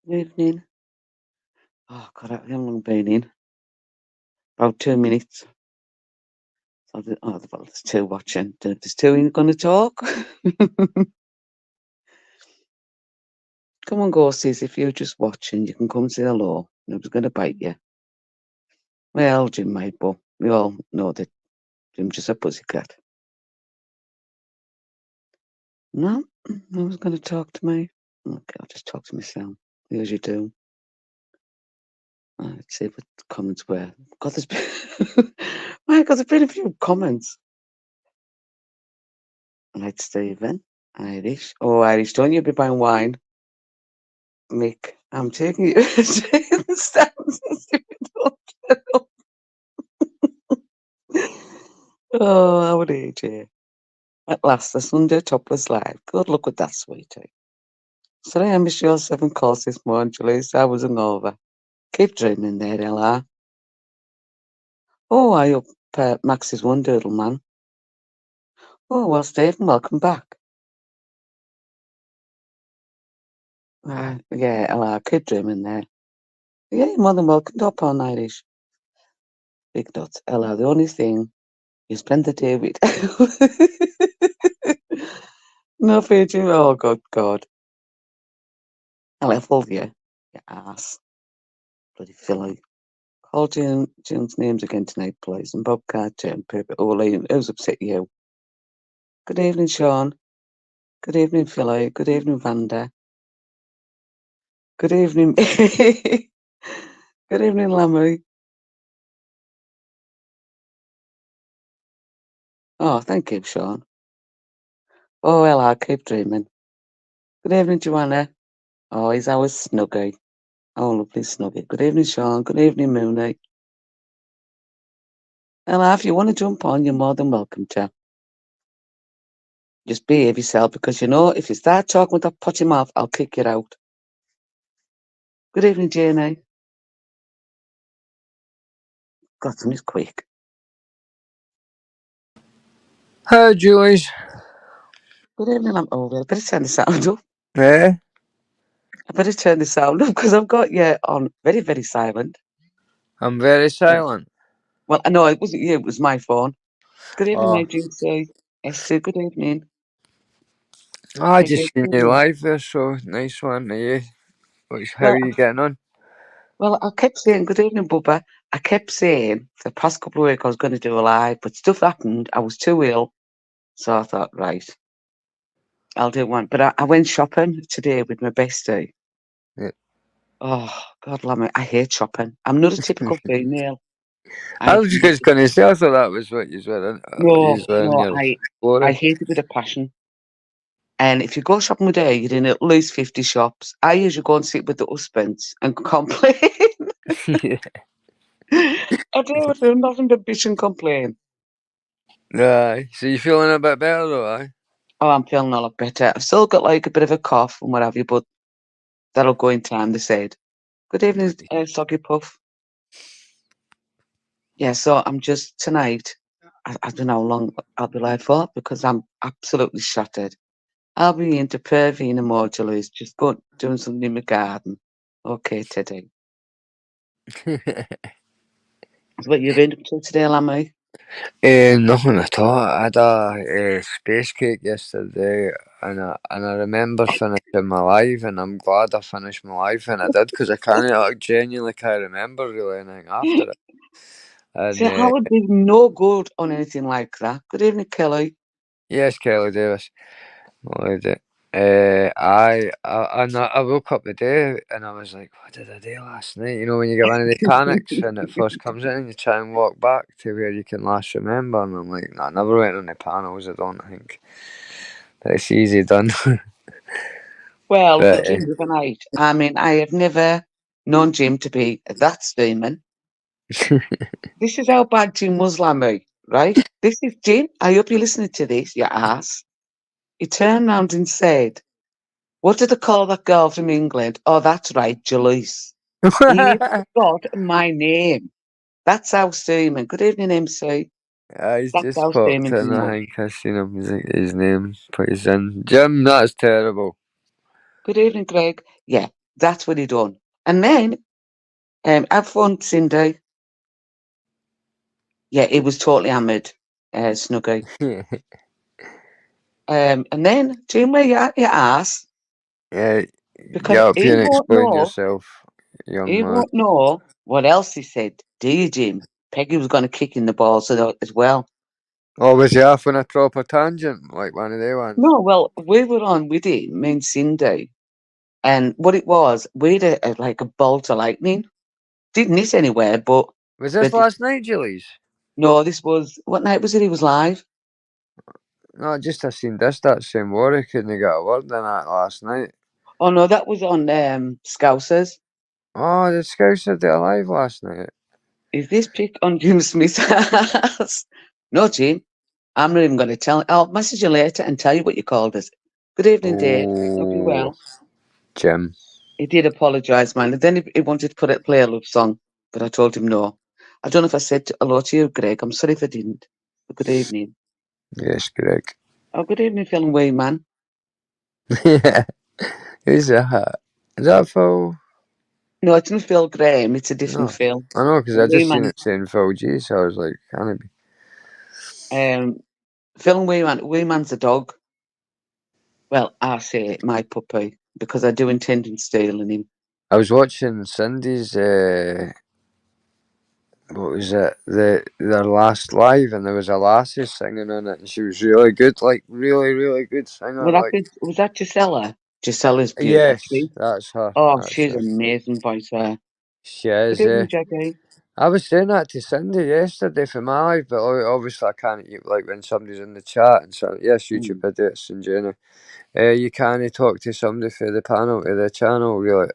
Good evening. Oh, God, how long been in? About 2 minutes. So, well, there's two watching. There's two in going to talk. Come on, ghosties. If you're just watching, you can come say hello. Nobody's going to bite you. Well, Jim might, but we all know that Jim's just a pussycat. No, no one's going to talk to me. Okay, I'll just talk to myself. As you do. Let's see what the comments were. God, there's been... My God, there's been a few comments. Right, Stephen. Irish. Oh, Irish, don't you be buying wine. Mick, I'm taking you taking the steps if you don't get up. Oh, how AJ. At last, the Sunday topless live. Good luck with that, sweetie. Sorry I missed your 7 calls this morning, Julie. I was hungover. Keep dreaming there, Ella. Oh, I hope Max is one doodle, man. Oh, well, Stephen, welcome back. Yeah, Ella, keep dreaming there. Yeah, you're more than welcome to hop on Irish. Big nuts. Ella, the only thing you spend the day with. No, Fiji. Oh, God. I leveled you ass. Bloody filly. Call June's names again tonight, please. And Bob Carter and Pippa O'Leary. Who's upset you? Good evening, Sean. Good evening, Philly. Good evening, Vanda. Good evening. Good evening, Lammy. Oh, thank you, Sean. Oh, well, I keep dreaming. Good evening, Joanna. Oh, he's our Snuggy. Oh, lovely Snuggy. Good evening, Sean. Good evening, Mooney. Ella, if you want to jump on, you're more than welcome to. Just behave yourself, because you know, if you start talking with that potty mouth, I'll kick you out. Good evening, Janie. God, somebody's quick. Hi, Julies. Good evening, I better turn the sound up. Eh? I better turn the sound up, because I've got you on very, very silent. I'm very silent. Well, I know it wasn't you, it was my phone. Good evening, Oh. agency. Esther, good evening. I just seen you live there, so nice one to you. How are you getting on? Well, I kept saying, good evening, Bubba. I kept saying for the past couple of weeks I was going to do a live, but stuff happened. I was too ill. So I thought, right, I'll do one. But I went shopping today with my bestie. Yeah. Oh, God, love me. I hate shopping. I'm not a typical female. I was just going to say, I thought that was what you were in. I hate it with a passion. And if you go shopping with her, you're in at least 50 shops. I usually go and sit with the husbands and complain. Yeah. I do nothing but bitch and complain. Aye. So you feeling a bit better though, aye? Oh, I'm feeling a lot better. I've still got like a bit of a cough and what have you, but that'll go in time, they said. Good evening, Soggy Puff. Yeah, so I'm just tonight, I don't know how long I'll be live for, because I'm absolutely shattered. I'll be into perving and modulars, just doing something in my garden. Okay, Teddy. That's what you've been up to today, Lammy? Nothing at all. I had a space cake yesterday, and I remember finishing my live, and I'm glad I finished my live, and I did, because I genuinely can't remember really anything after it. And See, I would be no good on anything like that. Good evening, Kelly. yes, Kelly Davis. I woke up today and I was like, what did I do last night? You know, when you get one of the panics and it first comes in and you try and walk back to where you can last remember, and I'm like, no, I never went on the panels, I don't think. But it's easy done. Well, the Jim of a night. I mean, I have never known Jim to be that steaming. This is how bad Jim was, Lammy, right? This is Jim. I hope you're listening to this, you ass. He turned round and said, what did they call that girl from England? Oh, that's right, Jalise. He forgot my name. That's how steaming. Good evening, MC. He's That's just how popped steaming in, Jim I was. think I seen him, his name put his in. Jim, that's terrible. Good evening, Greg. Yeah, That's what he done. And then, have fun, Cindy. Yeah, he was totally hammered, Snuggy. And then, do you know your ass? Yeah, get Because up here and explain yourself, young he man. won't know what else he said. Do you, Jim? Peggy was going to kick in the balls as well. Oh, was he off on a proper tangent, like one of the ones? No, well, we were on with him, me and Cindy. And what it was, we had like a bolt of lightning. Didn't hit anywhere, but... Was this last night, Julies? No, this was... What night was it? He was live? No, just I seen this, that same Warwick, couldn't he got a word in that last night? Oh, no, that was on Scousers. Oh, the Scouts are there live last night. Is this pic on Jim Smith's ass? No, Jim. I'm not even going to tell... I'll message you later and tell you what you called us. Good evening, Dave. Hope you're well. Jim. He did apologise, man. And then he wanted to play a love song, but I told him no. I don't know if I said hello to you, Greg. I'm sorry if I didn't. But good evening. Yes, Greg. Oh, good evening, Phil and Wee, man. Yeah. Who's that? Is that Phil? No, it's not Phil Graham. It's a different Phil. I know, because I just seen it saying Phil G, so I was like, can it be? Phil and Wee Man. Wee Man's a dog. Well, I say my puppy, because I do intend on stealing him. I was watching Cindy's, what was it, their last live, and there was a lassie singing on it, and she was really good, like, really, really good singer. Well, was that Gisela? Gisela's beautiful. Yes, that's her. Oh, That's she's her. amazing voice there. She is, Good evening, Jackie. I was saying that to Cindy yesterday for my life, but obviously I can't, like, when somebody's in the chat and so, yes, YouTube idiots in general. You can't talk to somebody for the panel to the channel, really.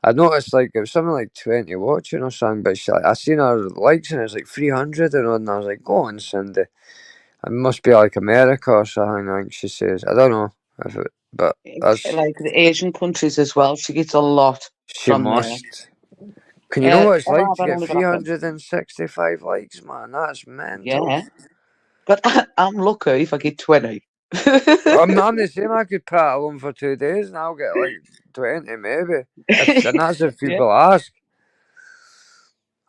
I noticed, like, it was something like 20 watching or something, but I seen her likes and it was like 300 and I was like, go on, Cindy. It must be like America or something, I think she says. I don't know, but that's... Like the Asian countries as well, she gets a lot from there. Can you know what it's like to get 365 likes, man? That's mental. Yeah. But I'm lucky if I get 20. I'm the same. I could prattle on for 2 days and I'll get like 20 maybe. And that's if people ask.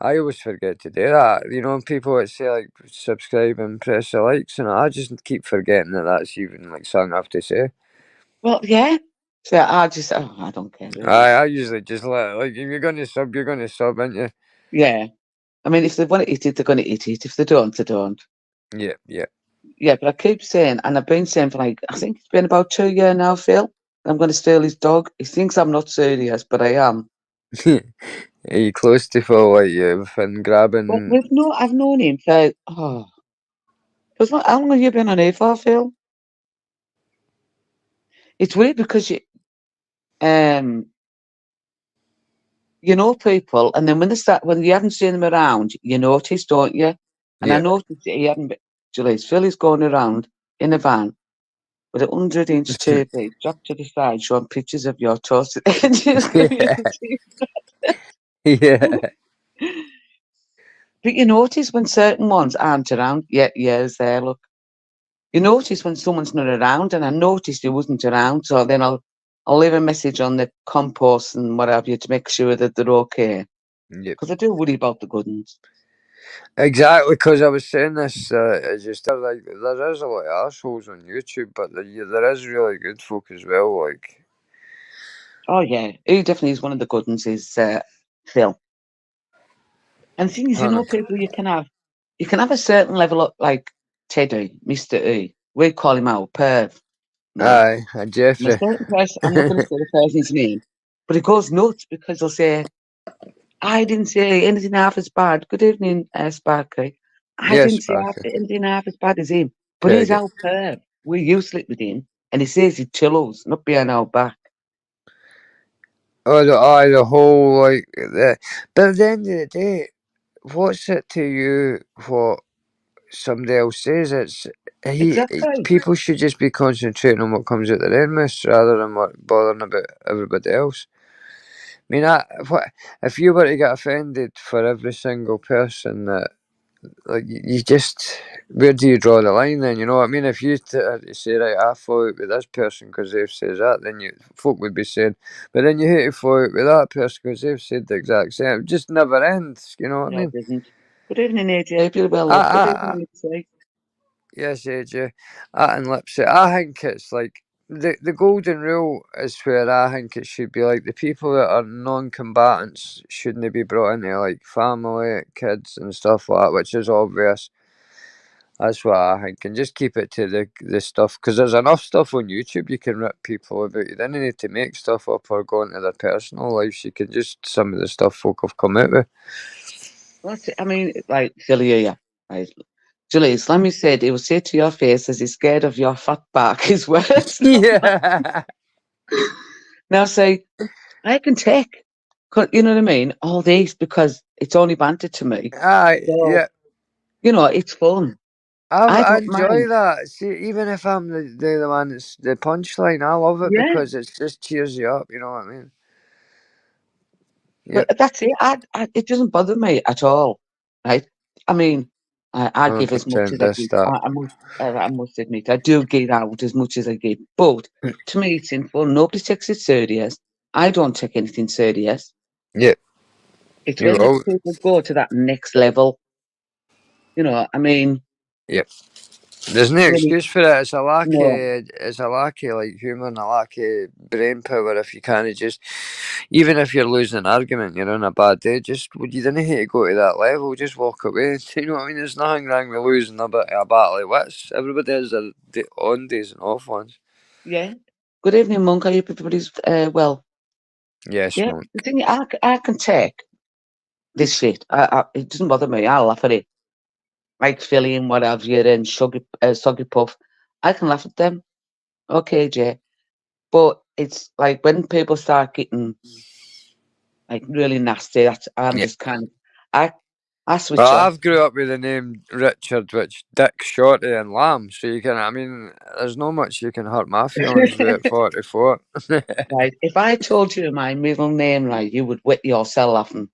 I always forget to do that. You know, people that say like subscribe and press the likes, and I just keep forgetting that that's even like something I have to say. Well, yeah. So I don't care. Really. I usually just like if you're gonna sub, aren't you? Yeah. I mean, if they want to eat it, they're going to eat it. If they don't, they don't. Yeah. Yeah, but I keep saying, and I've been saying for like, I think it's been about 2 years now, Phil. I'm going to steal his dog. He thinks I'm not serious, but I am. Are you close to Phil, like you've been grabbing? But I've known him for, how long have you been on here for, Phil? It's weird because you know people, and then when you haven't seen them around, you notice, don't you? And I noticed that he hadn't been, Julius, Phil is going around in a van with a 100-inch TV dropped to the side showing pictures of your toasted edges. Yeah. But you notice when certain ones aren't around, it's there, look. You notice when someone's not around, and I noticed he wasn't around, so then I'll leave a message on the compost and what have you to make sure that they're okay. Because I do worry about the good ones. Exactly, because I was saying this, just like there is a lot of assholes on YouTube, but there is really good folk as well. Like, oh yeah, he definitely is one of the good ones. Is Phil. And the thing is, you know, people you can have a certain level of like Teddy, Mr. E. We call him out, perv. Right? Aye, Jeffrey. A certain person, I'm not going to say the person's name, but he goes nuts because he'll say, I didn't say anything half as bad. Good evening, Sparky. I didn't say anything half as bad as him. But he's our perv. We sleep with him. And he says he chills, not behind our back. Oh, the whole, like, but at the end of the day, what's it to you what somebody else says? People should just be concentrating on what comes out their end mouth rather than bothering about everybody else. I mean, if you were to get offended for every single person that like you just, where do you draw the line then? You know what I mean? If you say, right, I fall out with this person because they've said that, then folk would be saying, but then you hate to fall out with that person because they've said the exact same. It just never ends. You know what I No, it mean? doesn't. Good evening, AJ. You're well, I, love. Good I, evening, Lipsy. yes, AJ. And Lipsy. I think it's like the golden rule is where I think it should be like the people that are non-combatants shouldn't be brought into like family, kids, and stuff like that, which is obvious. That's what I think, and just keep it to the stuff because there's enough stuff on YouTube you can rip people about. You don't need to make stuff up or go into their personal lives. You can just some of the stuff folk have come out with. What's it? I mean, like, Julia, yeah. Right. Julius, let me say it. He will say to your face as he's scared of your fat back his words. Yeah. Now say, I can take, you know what I mean? All these because it's only banter to me. So, Yeah. you know, it's fun. I I don't enjoy mind. that. See, even if I'm the one that's the punchline, I love it Yeah. because it just cheers you up. You know what I mean? Yep. But that's it. It doesn't bother me at all, right? I mean, I I'm give as much pretend as I this give. that. I must admit, I do give out as much as I give. But to me, it's in fun. Nobody takes it serious. I don't take anything serious. Yep. It's You when the all. people go to that next level. You know, I mean, Yep. There's no when it, excuse for it. no, It's a lack of like humour and a lack of brain power. If you can't just, even if you're losing an argument, you're on a bad day. Just you don't hate to go to that level. Just walk away. You know what I mean? There's nothing wrong with losing a battle of wits. Everybody has their on days and off ones. yeah. Good evening, Monk. I hope everybody's well. Yes, Yeah, monk. the thing I can take this shit. It doesn't bother me. I laugh at it. Like Philly and what have you, and Soggy Puff. I can laugh at them. Okay, Jay. But it's like when people start getting like really nasty, that's I'm Yeah. just kind of I I Well, switch off. I've grew up with the name Richard, which Dick, Shorty, and Lamb. So you can, I mean, there's no much you can hurt my feelings with at 44. Right. If I told you my middle name, right, you would wet yourself laughing.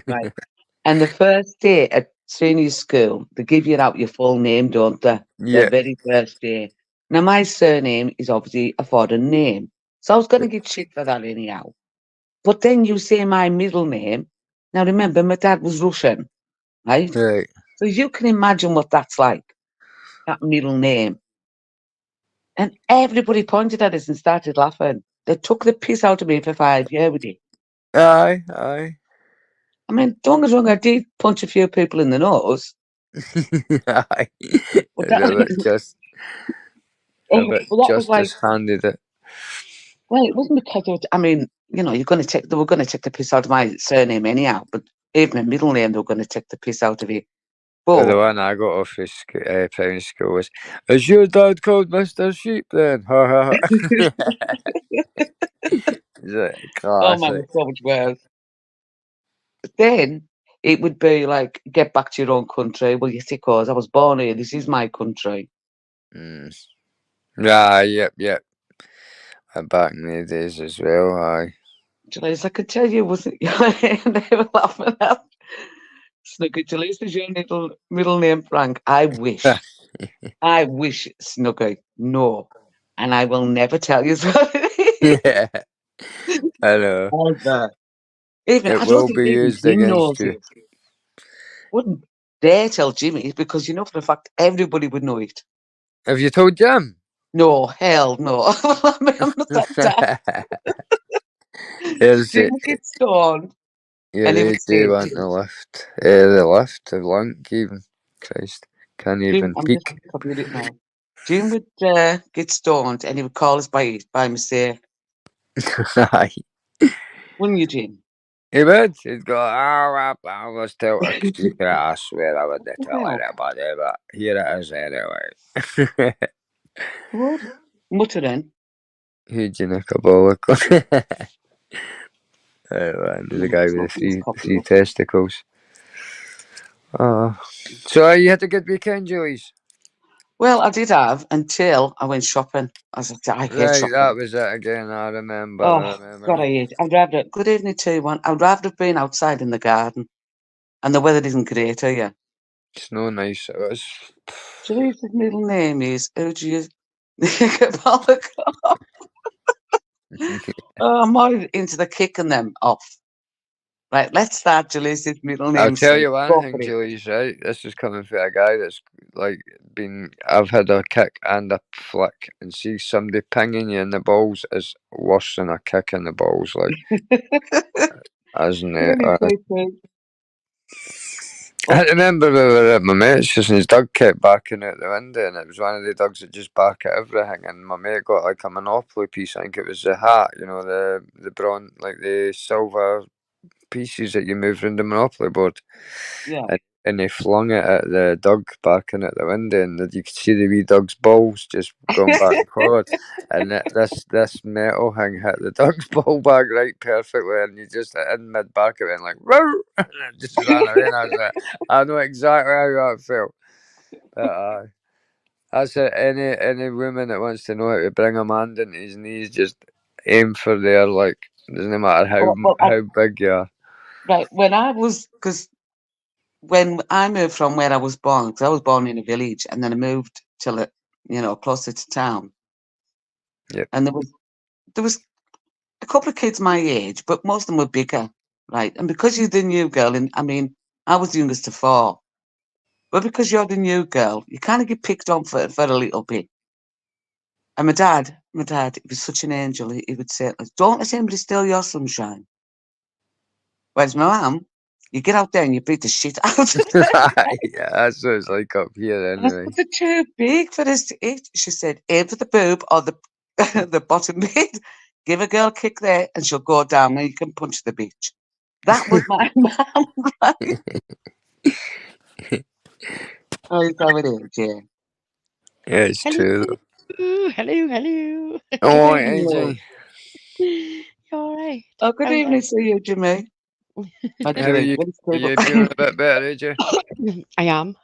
Right. And the first day at senior school, they give you out your full name, don't they? The Yeah. very first day. Now my surname is obviously a foreign name. So I was gonna get shit for that anyhow. But then you say my middle name. Now remember, my dad was Russian, right? Right. So you can imagine what that's like, that middle name. And everybody pointed at us and started laughing. They took the piss out of me for 5 years with it. Aye, aye. I mean, don't get me wrong, I did punch a few people in the nose. Aye. But It's that, a bit but that was like, justice handed it. well, it wasn't because of, I mean, you know, they were going to take the piss out of my surname anyhow, but even my middle name, they were going to take the piss out of it. The But one I got off of primary school was, is your dad called Mr. Sheep then? Ha ha ha. Is it oh man, classic? it's so much worse. Then it would be like, get back to your own country. Well, you see, cause I was born here. This is my country. Mm. Ah, yep. And back in the days as well, aye. Julius, I could tell you wasn't and they were laughing at Snooky. Julius is your middle name, Frank. I wish, Snooky. No. And I will never tell you what it Yeah, I know. is. Ever. Even, It I don't will think be even used Jim against knows you. it. Wouldn't dare tell Jimmy because you know for a fact everybody would know it. Have you told Jim? No, hell no. I mean, I'm not that daft. Here's Jim it. would get stoned Your and he would AJ say, want the lift. The lift, the lunk even. Christ. Can't Jim, even I'm just peek. copying it now. Jim would get stoned and he would call us by mistake. Aye. Wouldn't you, Jim? He would. He'd go, I was told a secret. I swear I wouldn't tell Well, anybody, but here it is anyway. what? Muttering. Who'd you nick a bollock on? Man, the No, guy it's with the not. It's three copy. testicles. Oh. So you had a good weekend, Julies? Well, I did have until I went shopping. As I said, I hate Right, that shopping. was it again. I remember. Oh, I remember God, I now. hate it. I'd rather, good evening to you, one. I'd rather have been outside in the garden. And the weather isn't great, are you? It's no nice. It was. Teresa's middle name is Pollock. Oh, I'm more into the kicking them off. Right, let's start Julie's middle I'll name tell straight. you one Go thing, for it. Julie's right. This is coming from a guy that's like been. I've had a kick and a flick, and see somebody pinging you in the balls is worse than a kick in the balls. Like, isn't it? Really say so. I remember we were at my mate's and his dog kept barking out the window, and it was one of the dogs that just bark at everything. And my mate got like a Monopoly piece. I think it was the hat, the bronze, like the silver pieces that you move around the Monopoly board. Yeah. And they flung it at the dog barking at the window, and you could see the wee dog's balls just going back and forward. And this metal thing hit the dog's ball bag right perfectly, and you just in mid bark it went like "Roar!" and it just ran away. And I was like, I know exactly how that felt. But that's it. Any woman that wants to know how to bring a man down to his knees, just aim for there. Like, doesn't matter well, how big you are. right, because when I moved from where I was born, because I was born in a village, and then I moved to, closer to town, Yep. and there was a couple of kids my age, but most of them were bigger, right? And because you're the new girl, and I mean, I was the youngest of four, but because you're the new girl, you kind of get picked on for a little bit. And my dad, he was such an angel. He would say, "Don't let anybody steal your sunshine." Whereas my mum, you get out there and you beat the shit out of them. Yeah, that's what it's like up here And I anyway. said, "They're too big for us to eat." She said, "Aim for the boob or the the bottom bit. Give a girl a kick there, and she'll go down, and you can punch the bitch." That was my mum, right? Oh, is how it is, yeah. Yeah, it's Hello, true though. hello. Good Oh, evening, love. AJ, You all right? Oh, good How's evening to you, Jimmy. Or how are Jimmy. you? What is Are it? you feeling a bit better, AJ? I am.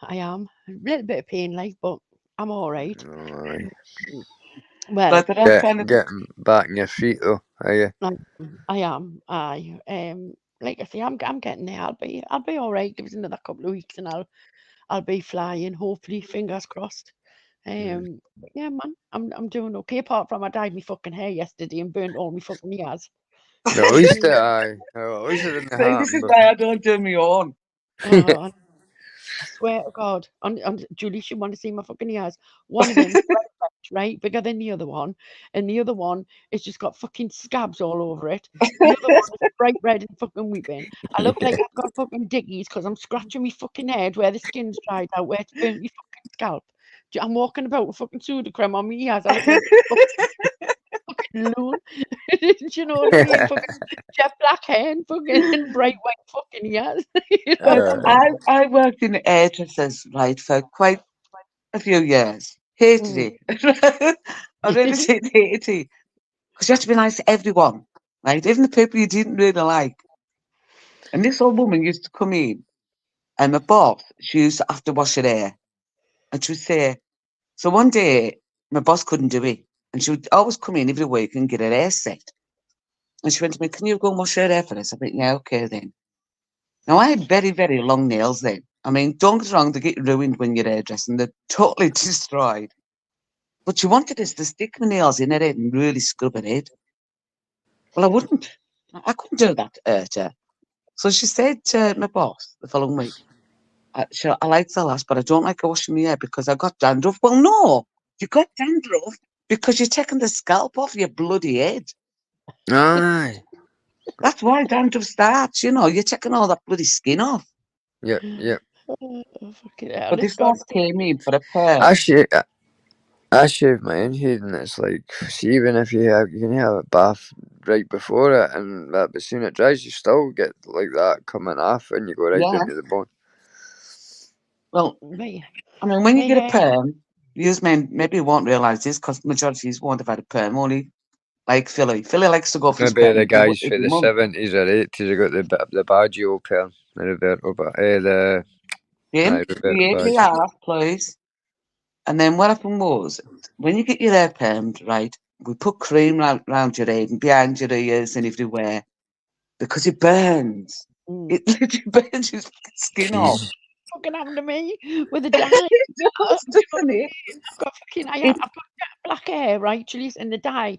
A little bit of pain, like, but I'm all right. Oh, Well, But I'm trying to. getting back on your feet though, are you? I am. Like I say, I'm getting there. I'll be all right. Give us another couple of weeks, and I'll be flying. Hopefully, fingers crossed. Mm. Yeah, man, I'm doing okay. Apart from I dyed my fucking hair yesterday and burnt all my fucking ears. No, at least it, aye. Well, at least it didn't See, this happen is why before. I don't do my own. Oh, I swear to God. And Julie, she want to see my fucking ears. One of them's bright red, right? Bigger than the other one. And the other one has just got fucking scabs all over it. The other one is bright red and fucking weeping. I look like I've got fucking dickies because I'm scratching my fucking head where the skin's dried out, where it's burnt my fucking scalp. I'm walking about with fucking Sudocrem on my ears. I look like a fucking loon. Do you know what I mean? Fucking jet black hair and fucking and bright white fucking ears. You know Well, what I uh, mean? I worked in hairdressers, right, for quite a few years. Hated Mm. it. I really did hate it. Because you have to be nice to everyone, right? Even the people you didn't really like. And this old woman used to come in, and my boss, she used to have to wash her hair. And she would say, so one day, my boss couldn't do it. And she would always come in every week and get her hair set. And she went to me, "Can you go and wash her hair for us?" I went, "Yeah, okay then." Now, I had very, very long nails then. I mean, don't get me wrong, they get ruined when you're hairdressing. They're totally destroyed. But she wanted us to stick my nails in her head and really scrub her head. Well, I wouldn't. I couldn't do that to her. So she said to my boss the following week, I like the lass, but I don't like her washing my hair because I got dandruff." Well, no, you got dandruff because you're taking the scalp off your bloody head. aye. That's why dandruff starts, you're taking all that bloody skin off. Yep. Oh, fucking hell, But it's this got lass came in for a I perm. shave, I shave my own head, and it's like, see, even if you can have a bath right before it, and that, but soon it dries, you still get like that coming off, and you go right Yeah. down to the bone. Well, me. I mean, when you Me get a hair. perm, you men maybe won't realise this because majority of you won't have had a perm. Only like Philly. Philly likes to go for his Maybe perm the guys for every the month. 70s or 80s have got the Baggio perm, the Roberto, Jim, Roberto behave your Baggio. ass, please. And then what happened was, when you get your hair permed, right, we put cream round your head and behind your ears and everywhere because it burns. Mm. It literally burns your skin off. Jeez. fucking happened to me with a dye. It's different, eh? I've got I've got black hair, right, Julius, and the dye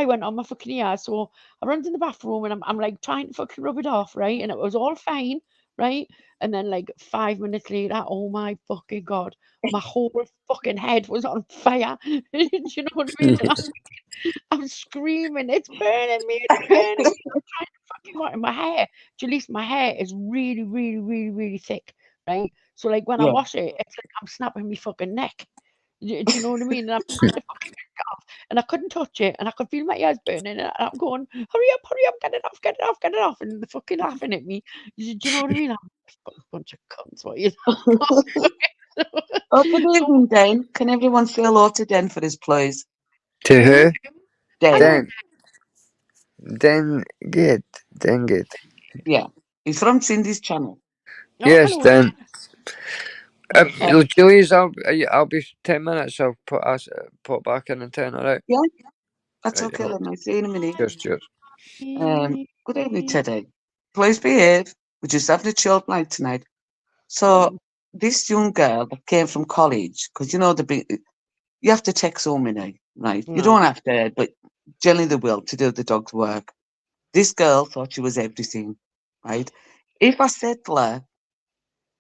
went on my fucking ear. So I run to the bathroom and I'm like trying to fucking rub it off, right? And it was all fine, right? And then like 5 minutes later, oh my fucking God, my whole fucking head was on fire. Do you know what I mean? And I'm screaming, it's burning me, it's burning me. I'm trying to fucking what in my hair. Julius, my hair is really, really, really, really thick, right? So like when I Yeah. wash it, it's like I'm snapping my fucking neck. Do you know what I mean? And I'm trying to fucking get it off, and I couldn't touch it, and I could feel my ears burning, and I'm going, hurry up, get it off, get it off, get it off, and they're fucking laughing at me. Do you know what I mean? I'm a bunch of cunts, what you Oh, good evening, Dan. Can everyone say hello to Dan for this, please? To who? Dan. Den good. Yeah. He's from Cindy's channel. Yes, hello, then. Dan. Julie's, I'll be 10 minutes. I'll put back in 10, alright? Yeah, that's Right, okay then. I'll see you in a minute. cheers. Good evening, Teddy. Please behave. We're just having a chilled night tonight. So, this young girl that came from college, because you know you have to take so many, right? You don't have to, but generally they will to do the dog's work. This girl thought she was everything, right? If I said to her,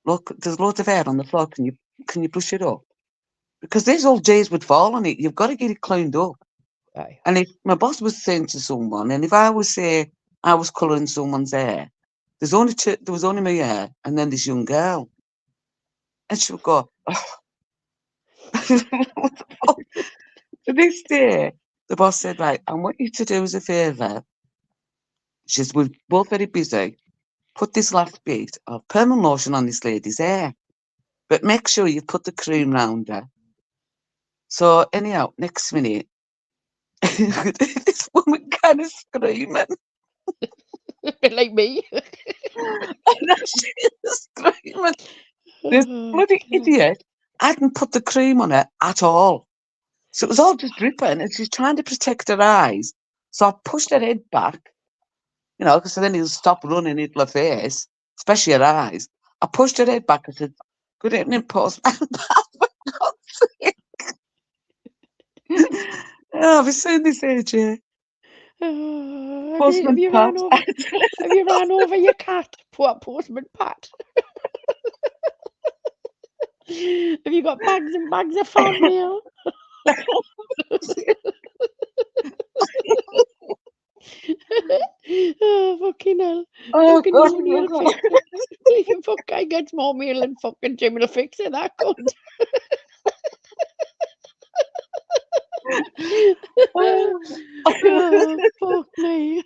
look, there's loads of hair on the floor, can you brush it up? Because these old J's would fall on it. You've got to get it cleaned up. Aye. And if my boss was saying to someone, and if I was say I was colouring someone's hair, there was only my hair, and then this young girl, and she would go, oh. To this day, the boss said, right, I want you to do us a favour. She says, we're both very busy. Put this last bit of permanent lotion on this lady's hair, but make sure you put the cream round her. So anyhow, next minute, this woman kind of screaming. A bit like me. And she was screaming. This bloody idiot hadn't put the cream on her at all. So it was all just dripping, and she's trying to protect her eyes. So I pushed her head back, because then he'll stop running into her face, especially her eyes. I pushed her head back and said, good evening, postman. For God's sake. Oh, I've been saying this AJ. Postman Pat. Have you ran over your cat? Poor Postman Pat. Have you got bags and bags of fan mail? Oh, fucking hell. Oh, fucking God. nobody will fix it. Fuck guy gets more mail than fucking Jim will fix it, that cunt. Oh, fuck me.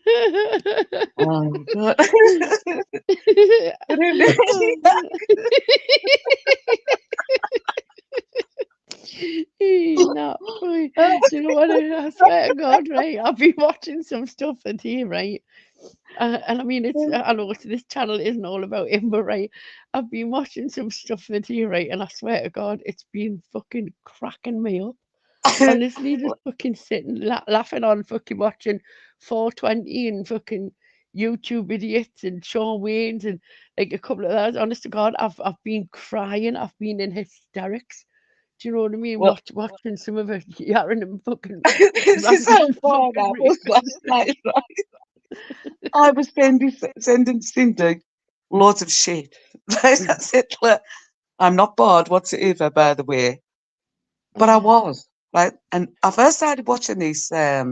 Oh, God. He's not funny. Do you know what? I swear to God, right? I've been watching some stuff at here, right? And I mean, I know this channel isn't all about him, but right, I've been watching some stuff at here, right? And I swear to God, it's been fucking cracking me up. Honestly, just fucking sitting laughing on fucking watching 420 and fucking YouTube idiots and Shawn Wayne's and like a couple of those. Honest to God, I've been crying. I've been in hysterics. Do you know what I mean? Watching some of it, hearing them fucking. This is how far that was last night, right? I was sending Cindy loads of shit. Right? I said, look, I'm not bored whatsoever, by the way. But I was, right? And I first started watching this, I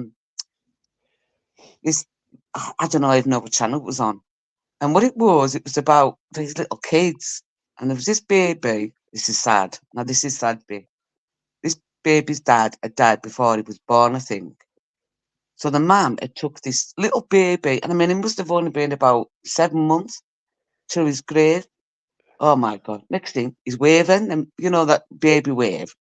don't know, I even know what channel it was on. And what it was about these little kids. And there was this baby, this is sad. Now, this is sad, baby. This baby's dad had died before he was born, I think. So the mum had took this little baby, and I mean, he must have only been about 7 months to his grave. Oh my God. Next thing, he's waving, and that baby wave,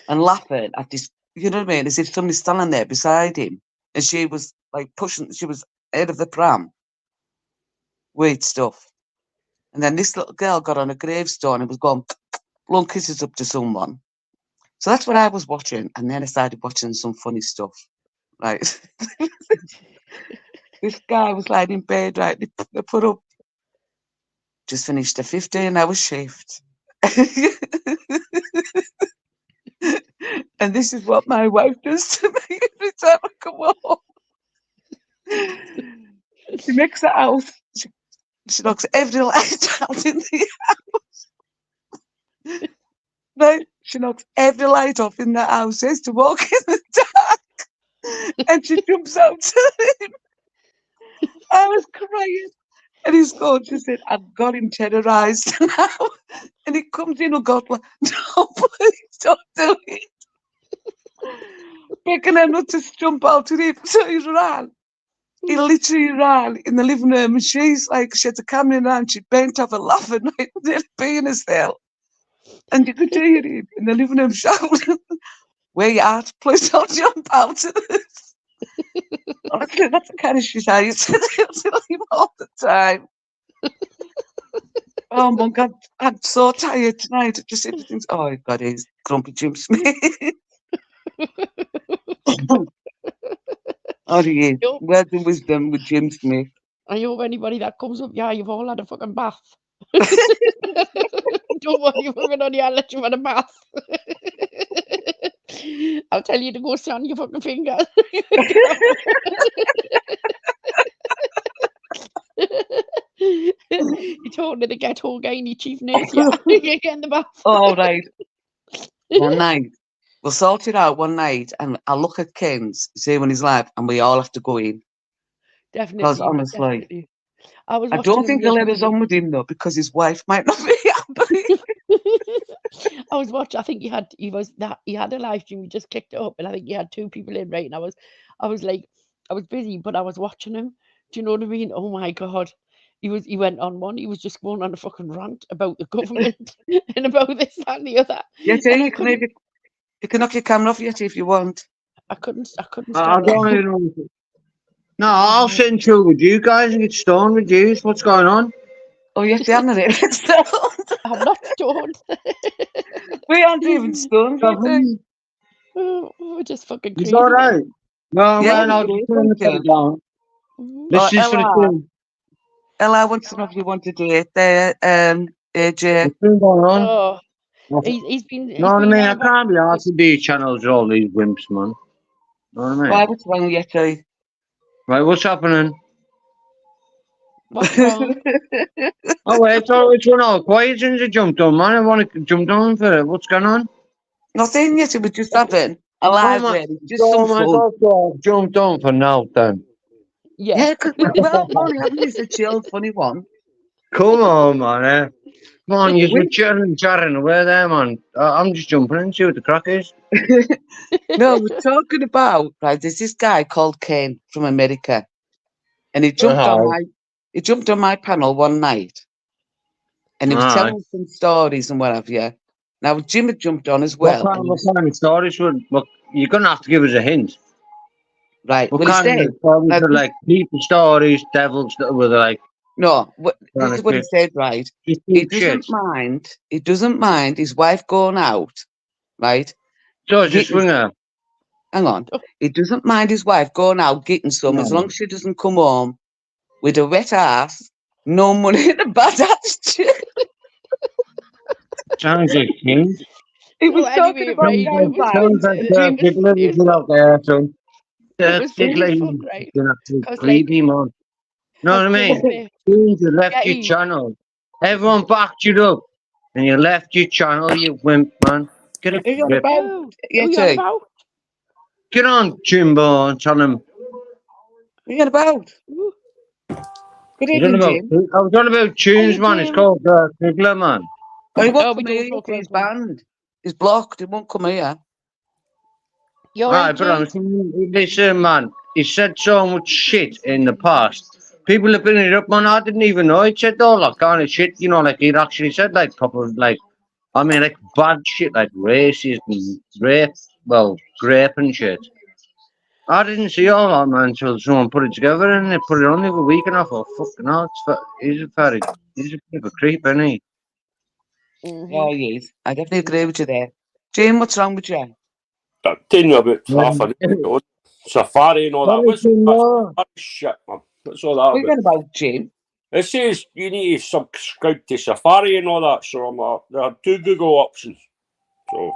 and laughing at this, you know what I mean, as if somebody's standing there beside him. And she was like she was head of the pram. Weird stuff. And then this little girl got on a gravestone and was going, blowing kisses up to someone. So that's what I was watching. And then I started watching some funny stuff. Right. This guy was lying in bed, right? They put up just finished a 15-hour shift. And this is what my wife does to me every time I come home. She makes the house. She knocks every light out in the house. Right? She knocks every light off in the house. Says to walk in the dark. And she jumps out to him. I was crying. And he's going, she said, I've got him terrorised now. And he comes in and goes, no, please don't do it. Begging her not to jump out to him. So he ran. He literally ran in the living room, and she's like, she had the camera in her hand, she bent over laughing, like, nearly peeing herself. And you could hear him in the living room shouting, where you at? Please don't jump out of this. Honestly, that's the kind of shit I used to do to him all the time. Oh my God, I'm so tired tonight. Just everything. Oh God, he's grumpy Jim Smith. Oh, he is. Words of wisdom with Jim Smith. I hope anybody that comes up, yeah, you've all had a fucking bath. Don't worry, fucking on you, I'll let you have a bath. I'll tell you to go sit on your fucking finger. You told her to get whole guy in your chief nurse, yeah. You get in the bath. All right. One night. We'll sort it out one night, and I'll look at Ken's, see when he's live, and we all have to go in. Definitely. Because honestly, definitely. I don't think they'll let us on with him though, because his wife might not be happy. I was watching. I think he had a live stream. We just kicked it up, and I think he had 2 people in, right? And I was like, I was busy, but I was watching him. Do you know what I mean? Oh my God. He went on one. He was just going on a fucking rant about the government and about this, that, and the other. Yeah, you can knock your camera off yet if you want. I couldn't I stop. don't even know. No, I'll sit and chill with you guys and get stoned with you. What's going on? Oh, yes, they aren't it. I'm not stoned. We aren't even stoned. We're just fucking crazy. It's all right. No, Yeah, man, I'll just turn the thing down. This is for the team. Ella wants to know if you want to date there, AJ. What's been going on? Oh, he's been. No, what I mean, I can't be asked to be channels with all these wimps, man. Know what I mean? Why, what's wrong with you two? Right, what's happening? What's wrong? Oh, wait, so it's one all quiet since you jumped on, man. I want to jump on for it. What's going on? Nothing yet, it was just having a live ready. Just some fun. God, jumped on for now, then. Yeah, because well, only having is a chilled, funny one. Come on, man. Come on, you're chatting away there, man. I'm just jumping in, see what the crack is. No, we're talking about, right, there's this guy called Kane from America. And he jumped on my panel one night. And he was telling us some stories and what have you. Now Jim had jumped on as well. What kind of stories you're gonna have to give us a hint. Right. What kind of stories are like people stories, devils that were like no, this is what he said, right? He doesn't mind his wife going out, right? So just swinger. Hang on. He doesn't mind his wife going out getting some as long as she doesn't come home with a wet ass, no money and a bad attitude. Sounds like things. He was talking about sounds like people out there, so creepy, man. Know what I mean? You left your channel. Everyone backed you up. And you left your channel, you wimp, man. Get a grip. Get on, Jimbo, and tell him. What are you about? Good evening, Jim. I was on about tunes, man. It's called Kigler, man. Oh, he won't come here for his band. He's blocked. He won't come here. Right, but listen, man. He said so much shit in the past. People have been it up, man. I didn't even know he said all that kind of shit. You know, like he actually said like proper, like, I mean, like bad shit, like racist and grape and shit. I didn't see all that, man, until someone put it together and they put it on the other week and I thought, fucking hell, he's a bit of a creep, isn't he? Yeah, he is. I definitely agree with you there. Jim, what's wrong with you? I'm telling you about half an hour. Safari and all that. What's shit, man? That's all that about, Jim? It says you need to subscribe to Safari and all that, so there are 2 Google options. So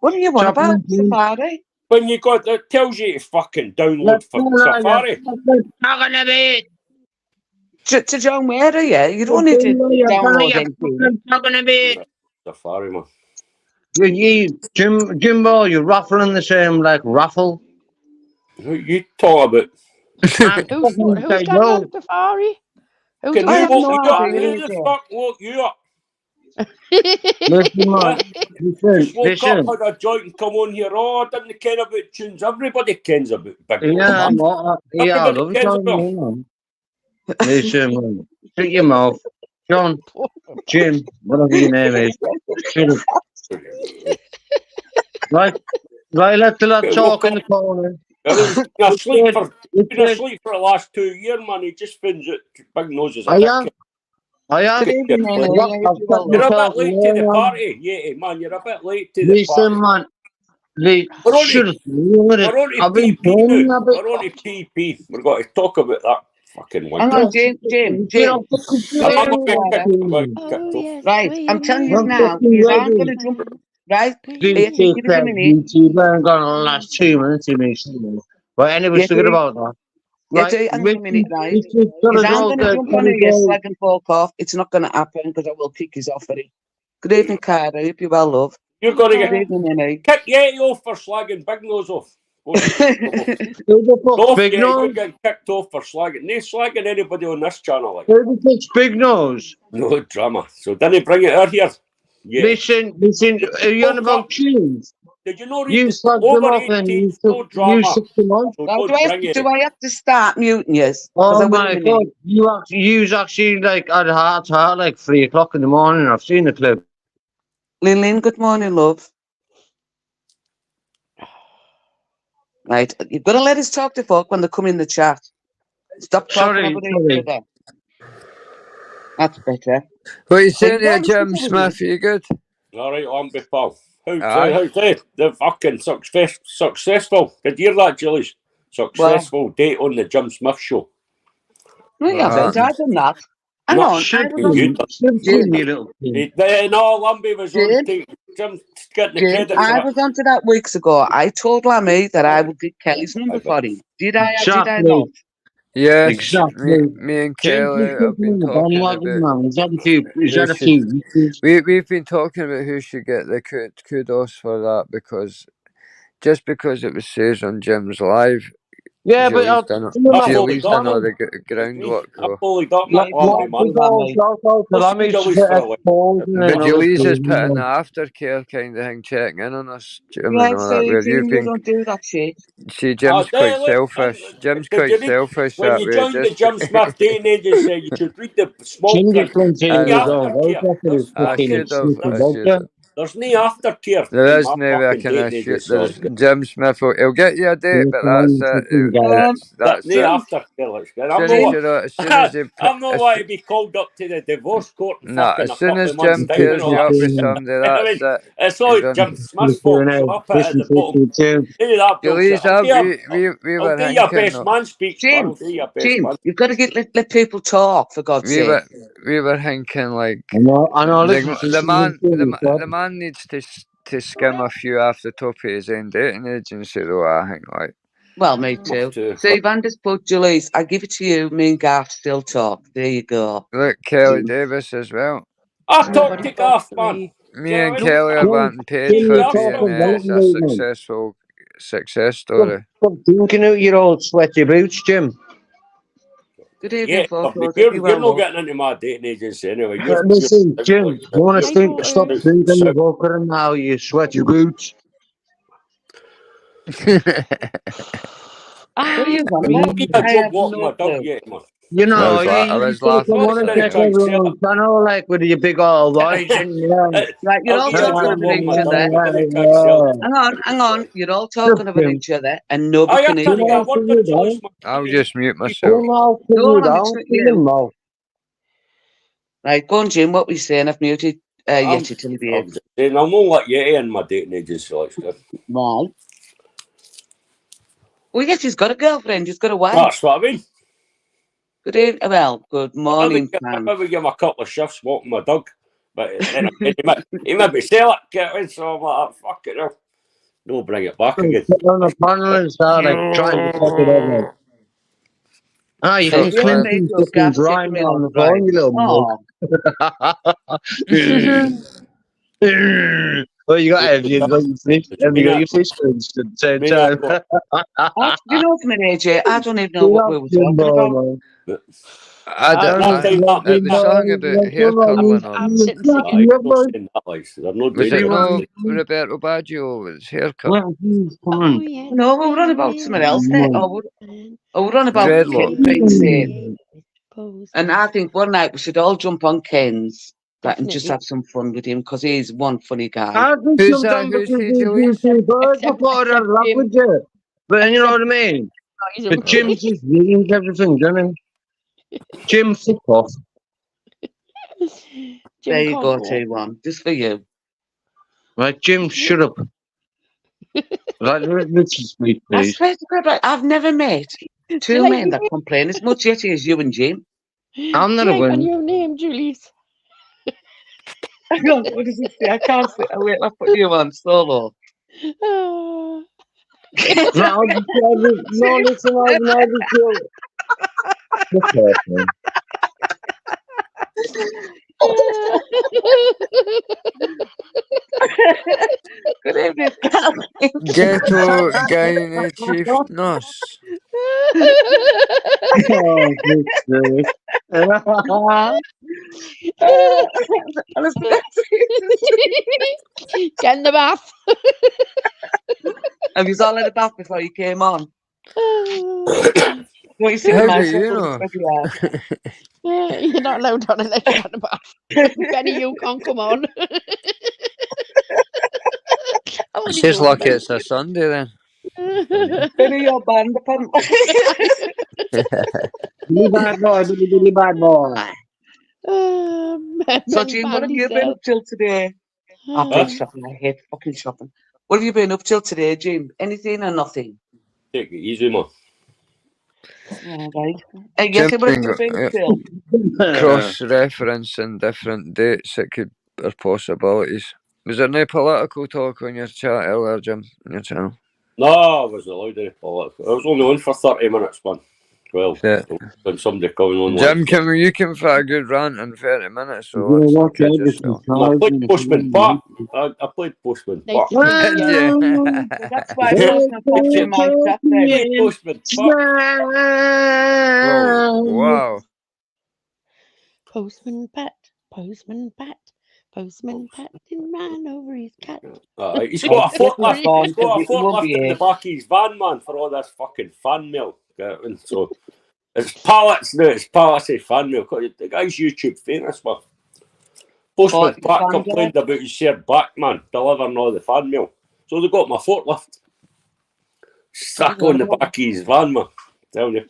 What do you want about Safari? when you got it tells you to fucking download for Safari. To John, where are you? You don't need to download anything. Safari, man. Jimbo, you're ruffling the same like ruffle. Who you talk about? Who's downloaded Safari? Who's Can I you have woke no you up? idea, Who the Jim. fuck woke you up? Listen, man. Just woke Listen. up, had a joint and come on here. Oh, I didn't care about tunes. Everybody kens about Big Nose, Yeah, man. I Everybody love kens it, about him. man. Listen, man. Shut your mouth. John, Jim, whatever your name is. Shut up. Right, let the lad talk in the corner. He's been asleep for the last 2 years, man. He just finds it. Big Nose is a dickhead. I am. Good evening, Nelly. You're a bit late to the party, yeah, man. You're a bit late to the party. Listen, man. We're on to PP now. We're on to PP. We're going to talk about that fucking one. Hang on, Jim. Right, I'm telling you now, you aren't going to jump. Right? Please take that YouTuber and gone the last 2 minutes. But anyway, forget about that. Right, hang on a minute, right? If I'm going to jump on here, slag and fuck off, it's not going to happen because I will kick his off for it. Good evening, Cara. Hope you're well, love. You're going to get Good evening, Nelly. kick Yeti off for slagging Big Nose off. Big Nose? You're getting kicked off for slagging. No slagging anybody on this channel. Like. Who picks Big Nose? No drama. So didn't bring it out here. Yeah. Listen, are you on about tunes? Did you know you over 18, no drama. So do I have to start muting you? Oh my God, you actually like at heart like 3 o'clock in the morning. I've seen the clip. Lynn, good morning, love. Right, you've got to let us talk to folk when they come in the chat. Stop talking about each other. That's better. What are you saying here, Jim Smith? Are you good? All right, I'm with pal. How's the fucking successful? Did you hear that, Julius? Successful date on the Jim Smith show. No, you haven't. I've done that. Hang on. No, Lumpy was on tape. Jim getting the credit. I was on to that weeks ago. I told Lammy that I would get Kelly's number for him. Did I or did I not? Yes, exactly. Me and Kelly have been talking about. We've been talking about who should get the kudos for that because it was says on Jim's live. Yeah, Julie's but Julie's done all the groundwork. I fully got my But Julie's is putting the aftercare kind of thing, checking in on us. Jim and all that. Where you've been. Don't do that shit. See, Jim's quite selfish. Jim's quite selfish. When you joined the Jim Smith dating agency, you should read the small print. There's no aftercare. There is never a kind of shit. There's Jim Smith. He'll get you a date, but that's it. That's no aftercare. I'm not want to be called up to the divorce court. No, as soon as Jim pairs you up with somebody, that's it. It's all Jim Smith's fault. So I put it at the bottom. I'll do your best man speech. Jim, you've got to let people talk, for God's sake. We were thinking like I know. The man needs to skim a few off the top of his own dating agency, though. I think like. Well, me too. See, Vander's put Julie's. I give it to you. Me and Gaff still talk. There you go. Look, Kelly Davis as well. I talk to Gaff, man. Me and Kelly are wanting paid for being a successful success story. Stop thinking out your old sweaty boots, Jim. Good evening, folks. You're not getting into my dating agency anyway. Listen, Jim, you want to stop thinking the walker and now you sweat your boots. You know, I was laughing. I know, like with your big old eyes. Right, you're all talking about each other. Hang on. You're all talking about each other, and nobody can hear you. I'll just mute myself. Right, go on, Jim. What were you saying? I've muted Yeti till he behaves. I'll not let Yeti in my dating agency. No. Well, Yeti's got a girlfriend. He's got a wife. That's what I mean. Good evening. Well, good morning, I Sam. maybe give him a couple of shifts walking my dog. But then he might sell it, get in, so I'm like, fuck it now. No, bring it back again. On the panelists are like trying to fuck it up. Ah, you Have can you ever clean made some your fucking gas check grime me on on the right? phone, you little mug. Well, you got have you got your fish? Have you got your fish cleansed at the same time? You know something, AJ? I don't even know what we were talking about. I don't know. It was something about hair curling or... I'm sitting singing. Was it no Roberto Baggio with his haircut? Oh, yeah. No, we were on about something else then. Or we were on about Dreadlock. Ken's saying. And I think one night we should all jump on Ken's and just have some fun with him because he's one funny guy. Who's that? Who's he, Julie? But you know what I mean? The Jim just ruins everything, doesn't he? Jim, fuck off. There you go, T1. Just for you. Right, Jim, shut up. Right, let's speak, I please. swear to God, right, I've never met two men that complain as much yet as you and Jim. I'm not a Like winner. on your name, Julius. Hang on, what does it say? I can't say. Wait, I'll put you on solo. Oh. No, listen, I'll just do it. Good evening. Ghetto Gynae Chief Nurse. Get in the bath. Have you all in the bath before you came on? What you see How my do you know? You're not allowed on unless you're in the bath. Benny, you can't come on. It's just lucky it's a Sunday then. Benny, you're banned upon. Billy bad boy. So, Jim, what have you been up till today? I've been shopping. I hate fucking shopping. What have you been up till today, Jim? Anything or nothing? Take it easy, man. All right. Yes, what have you been till? Cross-referencing different dates, it could be possibilities. Was there no political talk on your chat earlier, Jim, on your channel? No, I wasn't allowed any political. I was only on for 30 minutes, man. Well, when somebody coming on. Jim, you can fit a good rant in 30 minutes, so You know what, I played Postman Pat. I played Postman Pat. That's why Postman Pat's in my chat then. Postman Pat. Oh, wow. Postman Pat, Postman Pat, Postman Pat didn't run over his cat. He's got a forklift. He's got a forklift in the back of his van, man, for all this fucking fan mail. So it's pallets now. It's pallets of fan mail. The guy's YouTube famous, man. Postman Pat complained about his shared back, man, delivering all the fan mail. So they got my forklift stuck on the back of his van, man. Telling you.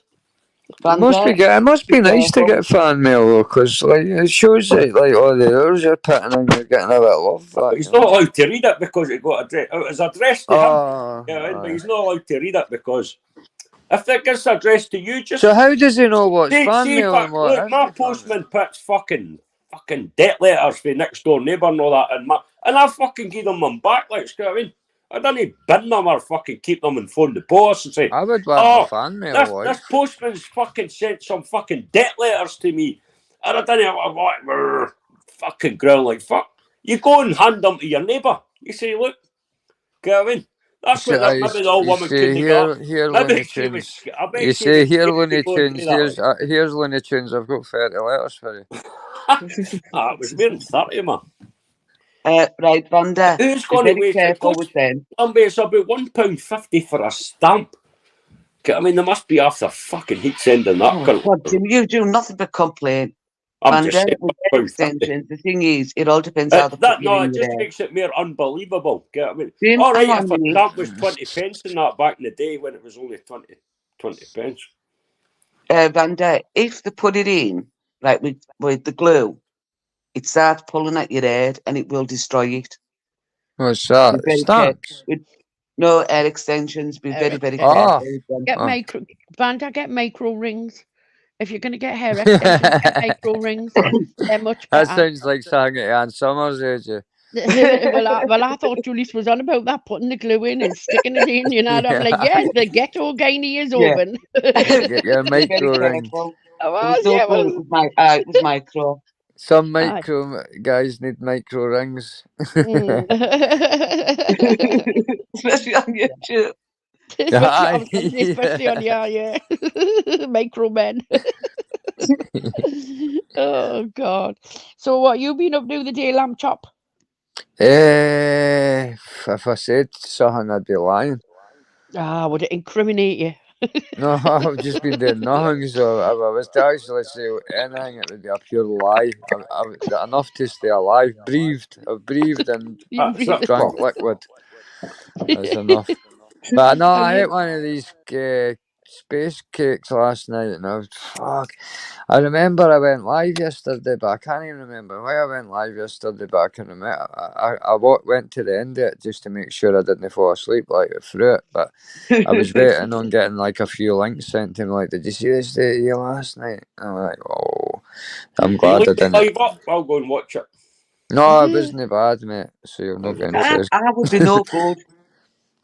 It must be nice to get fan mail though, because like it shows that like all the hours you're putting in, you're getting a bit of love back. He's not allowed to read it because it got addressed. It was addressed to him, but he's not allowed to read it because if it gets addressed to you, just so how does he know what's fan mail and what? Look, my postman puts fucking debt letters for next door neighbour and all that, and I fucking give them back. Like, you know what I mean? I don't bin them or fucking keep them and phone the post and say, I would want fan mail. This postman's fucking sent some fucking debt letters to me. And I don't know, fucking growl like fuck. You go and hand them to your neighbour. You say, look, you know what I mean? That's what maybe the old woman couldn't get. Here, Looney Tunes. You say, here, Looney Tunes. Here's Looney Tunes. I've got 30 letters for you. It was wearing 30, man. Right, Vanda. Who's going to waste it? It's about £1.50 for a stamp. I mean, they must be after fucking heat sending that. God, Jim, you do nothing but complain. I'm just saying, the thing is, it all depends how it just makes it more unbelievable. I mean, Jim, all right, if a stamp was 20 pence in that back in the day when it was only 20 pence. Vanda, if they put it in, like with the glue, it starts pulling at your head and it will destroy it. What's that? Stamps? No air extensions. Be very, very careful. Get macro rings. If you're going to get hair extensions, get micro rings. They're much That better. sounds like something at Ann Summers, AJ. well, I thought Julius was on about that, putting the glue in and sticking it in, you know. And I'm like, yes, the ghetto gynae is Yeah. open. Get your Very micro ring. careful. I There was, was no yeah, glue, well, it was micro. Some aye. micro guys need micro rings. Mm. Especially on YouTube. I was going to say, especially on yeah. Micro men. Oh, God. So what you been up to the day, lamb chop? If I said something, I'd be lying. Would it incriminate you? No, I've just been doing nothing. So if I was to actually say anything, it would be a pure lie. I've enough to stay alive. I've breathed and You breathe. drank liquid. That's enough. But no, And I you- ate one of these space cakes last night, and I was fuck. I remember I went live yesterday, but I can't even remember why I went live yesterday. But I can remember went to the end of it just to make sure I didn't fall asleep like through it. But I was waiting on getting like a few links sent to me, like, "Did you see this day last night?" And I'm like, "Oh, I'm glad I didn't." Live up. I'll go and watch it. No, it wasn't bad, mate. So you're not going to. I would be no good.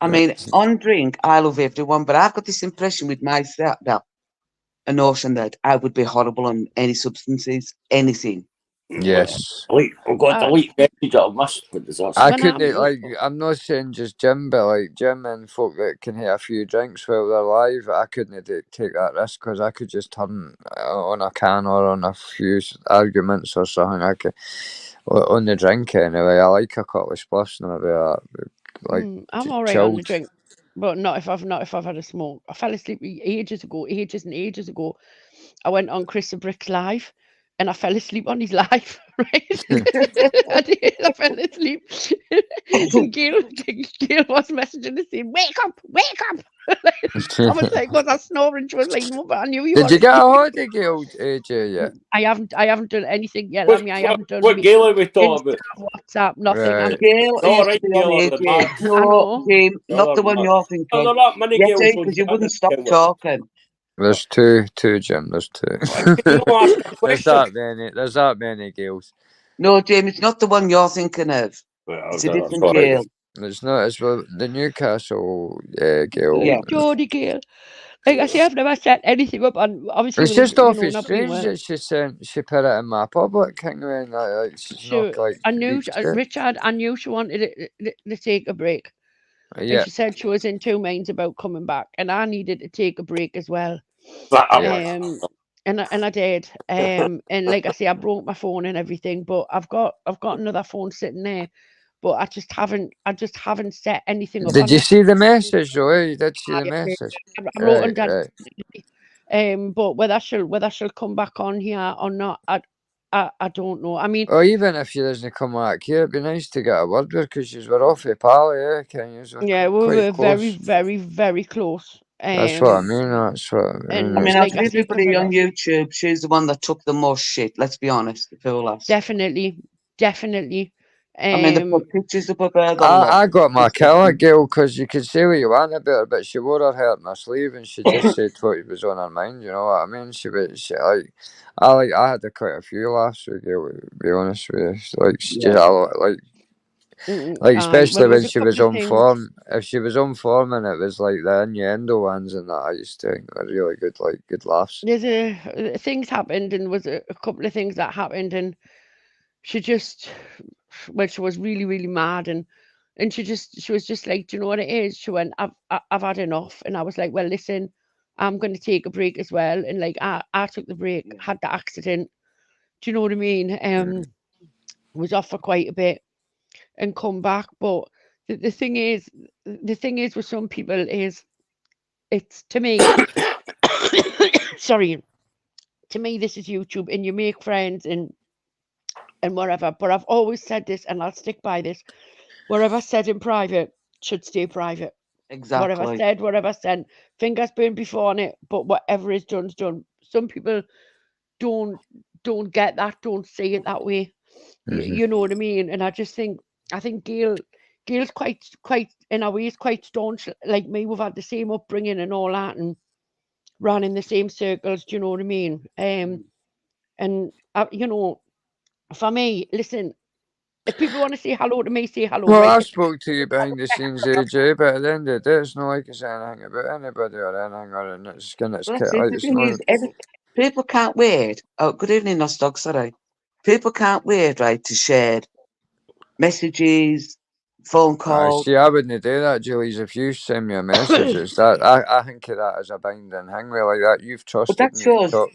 I mean, on drink, I love everyone, but I've got this impression with myself, a notion that I would be horrible on any substances, anything. Yes. I've got to delete message I missed. What does that say? I When couldn't, I'm- like, I'm not saying just Jim, but like Jim and folk that can hit a few drinks while they're live, I couldn't take that risk because I could just turn on a can or on a few arguments or something. I could, on the drink anyway. I like a couple of spliffs and maybe I'm all right on the drink, but not if I've had a smoke. I fell asleep ages and ages ago. I went on Chris Brick's live, and I fell asleep on his live. Right, I did. I fell asleep. And Gail was messaging us saying, "Wake up, wake up!" I was like, "Was I snoring?" She was like, "No, but I knew you." Did you get a holiday, Gail, AJ, yet? I haven't done anything yet. I mean, I haven't done What Gail are we talking Insta, about? WhatsApp, nothing. Right. Gail No, is right, to be on Gail, AJ. man. I No, know. Jim, not the one you're thinking. No, there are many Yes, Gails because you on wouldn't the stop channel. talking. There's two, Jim. There's two. Can you not ask a There's question? that many Gails. No, Jim, it's not the one you're thinking of. Well, It's a that's different all right. Gail. It's not. It's the Newcastle Gail. Yeah. Geordie Gail. Like I say, I've never set anything up, and obviously, It's just awful not being strange well. that she put it in my public thing when like she's not like. I knew reached it. Richard. I knew she wanted to take a break, Yeah. and she said she was in two minds about coming back, and I needed to take a break as well. Yeah. And I did. And like I say, I broke my phone and everything, but I've got another phone sitting there. But I just haven't set anything up. Did you see the message, though? You did see the message. I wrote on down. Right. But whether she'll come back on here or not, I don't know. I mean, or even if she doesn't come back here, it'd be nice to get a word with her because she's were off with Pally, yeah, can you? Yeah, we were close. very, very, very close. That's what I mean. That's what I mean. I mean, like out of everybody on YouTube, she's the one that took the most shit. Let's be honest, the fool ass. Definitely. I mean, they put pictures up of her. I got my killer girl because you could say what you want about her, but she wore her hair in her sleeve and she just said what was on her mind. You know what I mean? I had quite a few laughs with Gail. To be honest with you, like she just like especially when she was on form. If she was on form and it was like the innuendo ones and that, I used to think were really good, like good laughs. There's things happened, and was a couple of things that happened, and she just, well, she was really, really mad, and she was just like, do you know what it is? She went, I've had enough, and I was like, well, listen, I'm going to take a break as well, and like I took the break, had the accident. Do you know what I mean? Was off for quite a bit, and come back, but the thing is with some people is, it's to me. Sorry, to me this is YouTube, and you make friends and whatever. But I've always said this, and I'll stick by this: whatever said in private should stay private. Exactly. Whatever said, fingers burned before on it. But whatever is done's done. Some people don't get that, don't see it that way. You know what I mean? And I think Gail's quite in a way is quite staunch like me. We've had the same upbringing and all that, and ran in the same circles. Do you know what I mean? And you know, for me, listen, if people want to say hello to me, say hello. Well, Right? I spoke to you behind the scenes, AJ, but at the end of the day, it's not like I say anything about anybody or anything, or it's gonna, it's Well, like the it's thing not. is, people can't wait. Oh, good evening, Nostog, sorry. People can't wait, right, to share messages, phone calls. See, I wouldn't do that, Julies. If you send me a message, it's that I think of that as a binding thing, like that. You've But trusted that me. shows,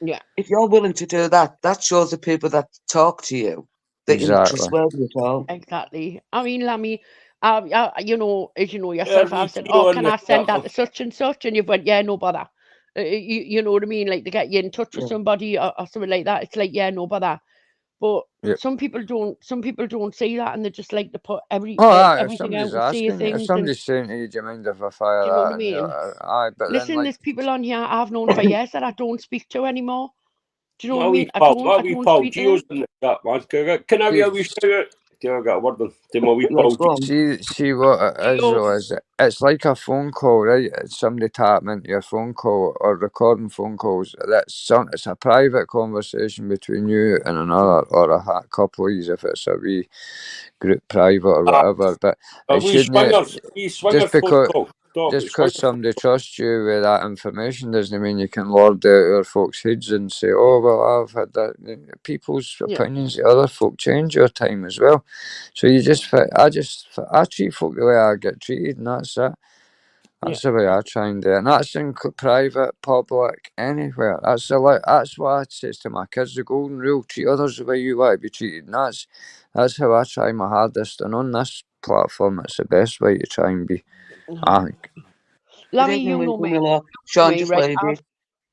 Yeah. if you're willing to do that, that shows the people that talk to you that you're not Exactly. trustworthy at all. Exactly. I mean, Lammy, you know, as you know Yeah, yourself, me I've said, too oh, on can the I send that platform. to such and such? And you've went, yeah, no bother. You know what I mean? Like to get you in touch with Yeah. somebody or something like that. It's like, yeah, no bother. But Yep. some people don't see that, and they just like to put Oh, aye, if everything out somebody's and say asking, if things. And somebody's saying to you, do you mind if I fire do you know what I that? And mean? aye, but then Listen, like, there's people on here I've known for years that I don't speak to anymore. Do you know what I mean? I My wee don't pal speak to Gio's them. in the chat, man. Can I get a wee shout out? Can I get a word to my wee Yes, pal go on. see what it is, Gio, though, is it's like a phone call, right? It's somebody tapping into your phone call or recording phone calls. It's a private conversation between you and another, or a couple of yous if it's a wee group private or whatever. But A it wee shouldn't, swinger just phone because. call. Stop Just it, because swinger. somebody trusts you with that information doesn't mean you can lord out your folks' heads and say, oh, well, I've had that. People's yeah, opinions of other folk change your time as well. So I treat folk the way I get treated, and that's it. yeah, That's the way I try and do it. And that's in private, public, anywhere. That's what I say to my kids, the golden rule: treat others the way you want to be treated. And that's how I try my hardest. And on this platform, it's the best way to try and be. I think. Good Lammy, evening, you know me. Miller. Sean Me, just right? waved.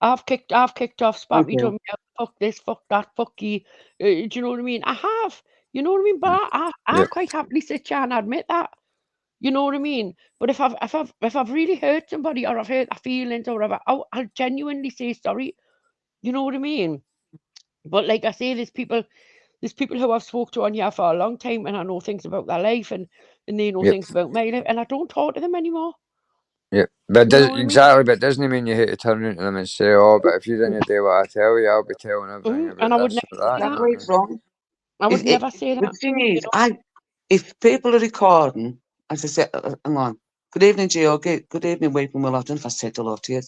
I've kicked off Spat me Okay. done. Fuck this, fuck that, fuck you. Do you know what I mean? I have. You know what I mean? But I Yep. quite happily sit here and admit that. You know what I mean? But if I've really hurt somebody or I've hurt their feelings or whatever, I'll genuinely say sorry. You know what I mean? But like I say, there's people who I've spoke to on here for a long time, and I know things about their life, and they know Yep. things about my life, and I don't talk to them anymore. Yeah, but You know what I mean? exactly, but doesn't mean you hate to turn around to them and say, "Oh, but if you didn't do what I tell you, I'll be telling everything about And I would this never or that." say You That's that. know where what I it's mean? wrong. I would never say The that. thing is, You know? if people are recording, as I said, hang on. Good evening, Gio. Good evening, Weeping Will. I don't know if I said hello to you.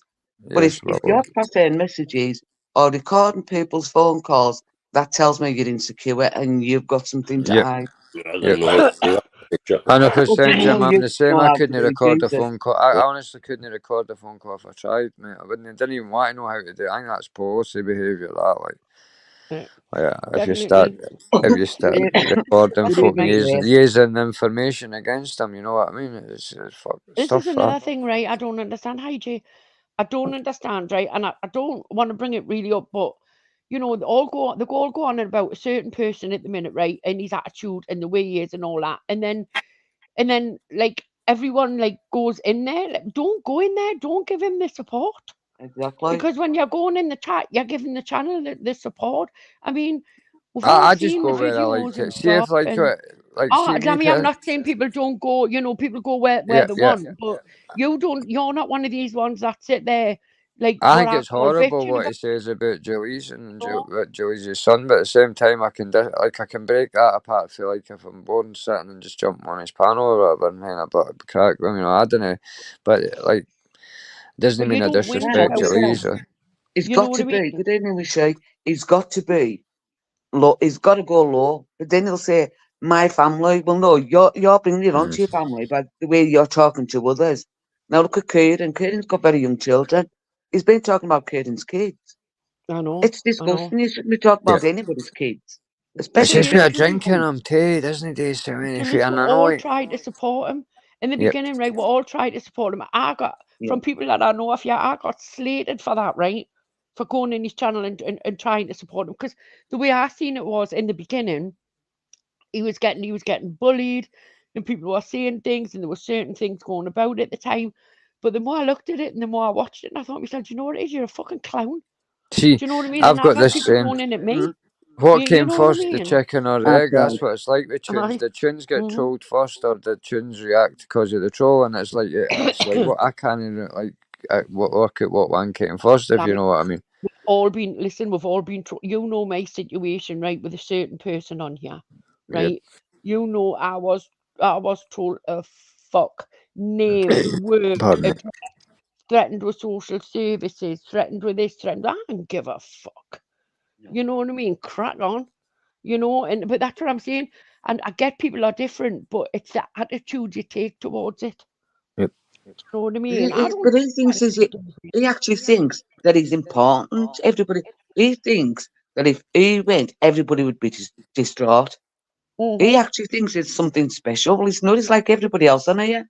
But Yes, if well, you're passing messages or recording people's phone calls, that tells me you're insecure and you've got something to yep, hide. I don't yep. know how to say that. 100%, Jim. I'm You the same. know I how to couldn't do record the Jesus. phone call. I honestly couldn't record the phone call if I tried, mate. I didn't even want to know how to do it. I think that's policy behaviour. If you start Good recording folk and evening, Grace. using the information against them, you know what I mean? It's This stuff is another thing, right? I don't understand. Hi, Jay. I don't understand, right? And I don't want to bring it really up, but you know, they all go on about a certain person at the minute, right? And his attitude and the way he is and all that. And then like everyone like goes in there. Like, don't go in there. Don't give him the support. Exactly. Because when you're going in the chat, you're giving the channel the support. I mean, we've all I just seen the go where I like videos to. and See if stuff. And see me. Dammy, I'm not saying people don't go. You know, people go where Yeah, they yeah. want, but you don't. You're not one of these ones that sit there like I what think I it's call horrible bitching what about. he says about Julie's and Julie's son, but at the same time, I can break that apart. Feel like if I'm bored and sitting and just jumping on his panel or whatever, and then a bit of crack. I mean, I don't know, but like doesn't But mean you I don't win disrespect without winning. Julie's. It's You know got what to I mean? be. Good evening, Michelle. It's got to be low. It's got to go low. But then he'll say, "My family." Well, no, you're bringing it onto your family by the way you're talking to others. Now look at Kieran. Kieran's got very young children. He's been talking about Kieran's kids. I know. It's I know. disgusting. You shouldn't be talking Yeah. about anybody's kids, It's especially just with a Kieran's drinking kids. him too, doesn't he? So many feet, Julius, and we I know all it. tried to support him in the Yep. beginning, right? We all tried to support him. I got Yeah. from people that I know of, I got slated for that, right? For going in his channel and trying to support him. Because the way I seen it was in the beginning, he was getting bullied and people were saying things and there were certain things going about at the time. But the more I looked at it and the more I watched it, and I thought to myself, do you know what it is? You're a fucking clown. See, Do you know what I mean? I've And I've got had this people saying. going in at me. What You came know what I first, the mean? chicken or the That's egg? right. That's what it's like with tunes. Aye. The tunes get Mhm. trolled first, or the tunes react because of the troll, and it's like what I can't even like. look at what one came first, if you know what I mean. We've all been you know my situation, right, with a certain person on here, right? Yep. You know I was told a fuck name, word, Pardon me. address, threatened with social services, threatened with this, threatened. I don't give a fuck. You know what I mean? Crack on. You know, but that's what I'm saying. And I get people are different, but it's the attitude you take towards it. Yep. You know what I mean? But he thinks he actually thinks that he's important. Everybody, he thinks that if he went, everybody would be distraught. He actually thinks it's something special. It's not. It's like everybody else on here.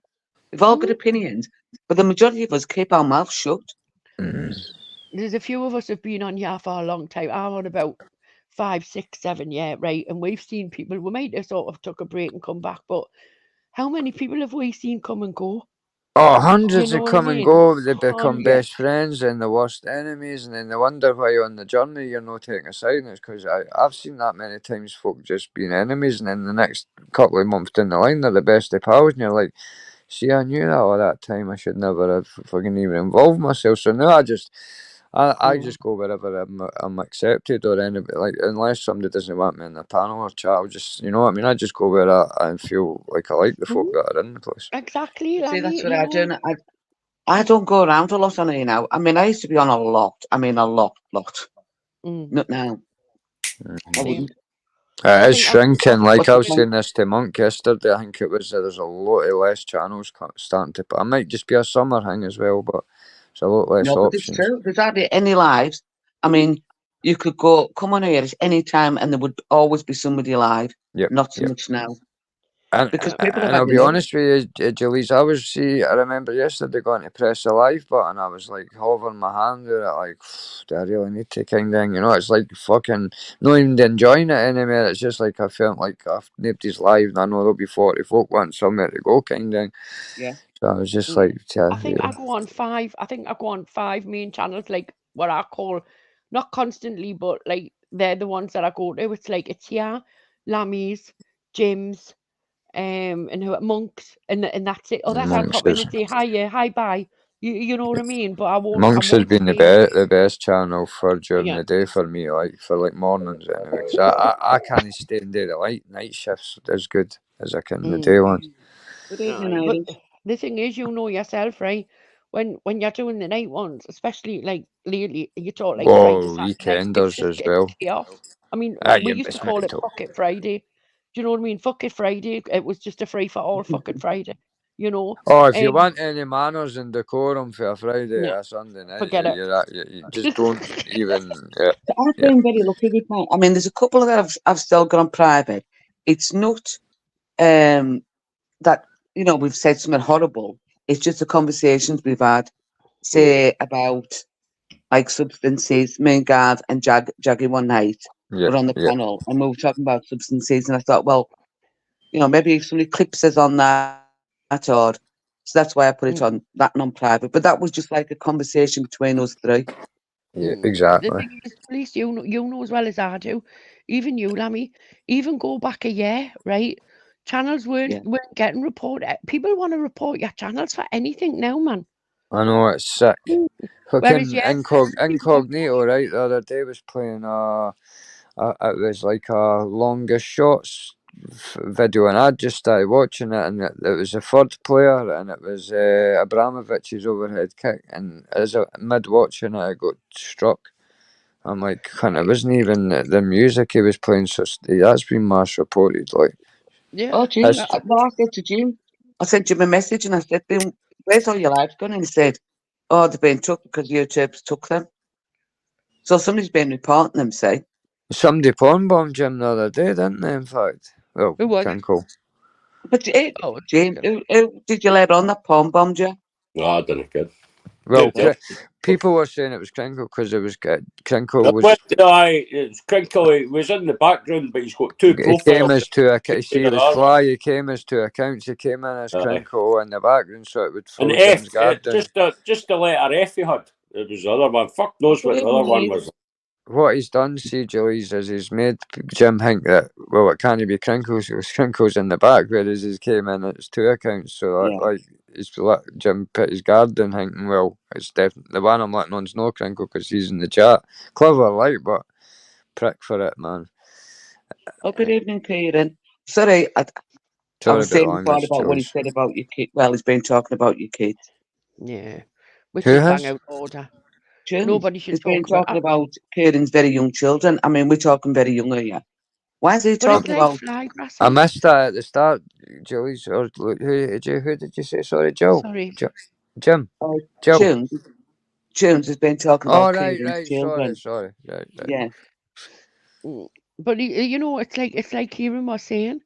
We've all got opinions, but the majority of us keep our mouths shut. There's a few of us have been on here for a long time. I'm on about 5, 6, 7, yeah, right. And we've seen people. We might have sort of took a break and come back, but how many people have we seen come and go? Oh, hundreds You know of what come I and mean? go. They become Yeah. best friends and the worst enemies, and then they wonder why on the journey you're not taking a side. And it's because I've seen that many times folk just being enemies, and then the next couple of months down the line they're the best of pals, and you're like, see, I knew that all that time. I should never have fucking even involved myself. So now I just go wherever I'm accepted, or anybody, like, unless somebody doesn't want me in the panel or chat, I'll just, you know what I mean. I just go where I feel like I like the folk that are in the place. Exactly. See, that's what I do. I don't go around a lot on here now. I mean, I used to be on a lot. I mean, a lot. Not now. I wouldn't. It is shrinking. Like I was saying this to Monk yesterday, I think it was there's a lot of less channels starting to put. It might just be a summer thing as well, but it's a lot less No, but it's options. true. There's hardly any lives. I mean, you could come on here at any time and there would always be somebody live. Yep. Not so much now. And I'll be honest with you, Julie's, I remember yesterday going to press the live button, I was like hovering my hand with it, like, do I really need to kind of thing, you know, it's like fucking, not even enjoying it anymore, it's just like I felt like if nobody's live and I know there'll be 40 folk wanting somewhere to go kind of thing. Yeah. So I was just like, I think I go on 5 main channels, like what I call, not constantly, but like they're the ones that I go to. It's here, Lammy's, Jim's, and who Monks, and that's it. Others I pop in and say hi, bye. You know what I mean? But I won't. Monks has been the best channel for during the day for me, like for mornings anyway. Because I can't stay and do the night shifts as good as I can the day ones. But the thing is, you know yourself, right? When you're doing the night ones, especially like lately, you talk like Friday, weekenders as well. Chaos. I mean, we used to call it Fuck It Friday. Do you know what I mean? Fuck It Friday. It was just a free for all Fuck It Friday. You know. Oh, if you want any manners and decorum for a Friday or a Sunday night, forget it. You just don't even. Yeah. I've been very lucky with my. I mean, there's a couple that I've still got on private. It's not that we've said something horrible. It's just the conversations we've had, say about like substances. Me and Gav and Jaggy one night were on the panel and we were talking about substances, and I thought, well, maybe if somebody clips us on that, or so that's why I put it on that non-private. But that was just like a conversation between us three. Yeah, exactly. The thing is, at least you know as well as I do. Even you, Lammy, even go back a year, right? Channels weren't getting reported. People want to report your channels for anything now, man. I know, it's sick. Fucking Incognito, right? The other day was playing it was like a longest shots video, and I just started watching it, and it was a third player, and it was Abramovich's overhead kick, and as mid watching it, I got struck. I'm like, it wasn't even the music he was playing, so that's been mass reported, like. Yeah. Oh, Jim. Well, I said to Jim, I sent Jim a message, and I said, where's all your lives gone? And he said, oh, they've been took because YouTube's took them. So somebody's been reporting them, say. Somebody porn bombed Jim the other day, didn't they, in fact? Well, who was Crinkle. But Jim, who did you let on that porn bombed you? No, I didn't get. Well, people were saying it was Crinkle because it was Crinkle was. It's Crinkle. He was in the background, but he's got two profiles. He came as two accounts. See, it was Fly. He came as two accounts. He came in as Crinkle in the background, so it would. And F, just the letter F he had. It was the other one. Fuck knows what the other one was. What he's done, see, Julie's, is he's made Jim think that, well, it can't be Crinkles, it was Crinkles in the back, whereas he came in as two accounts, so he's let Jim put his guard down, thinking, well, it's definitely the one I'm letting on's no crinkle because he's in the chat. Clever, like, but prick for it, man. Oh, good evening, Kieran. Sorry, I Sorry was about saying before language, about what he Jules. said about your kid. Well, he's been talking about your kids. Yeah. Which Who is has? bang out order. Jim, Nobody should he's been talk talking about Kieran's very young children. I mean, we're talking very young here. Why is he But it's talking like about? fly I grassing. missed that at the start, Jules. Or who did you say? Sorry, Joe. Sorry. Jim. Oh, Joe. Jones has been talking Oh, about right, Kieran's right. children. Sorry. Right. Yeah. But you know, it's like Kieran was saying.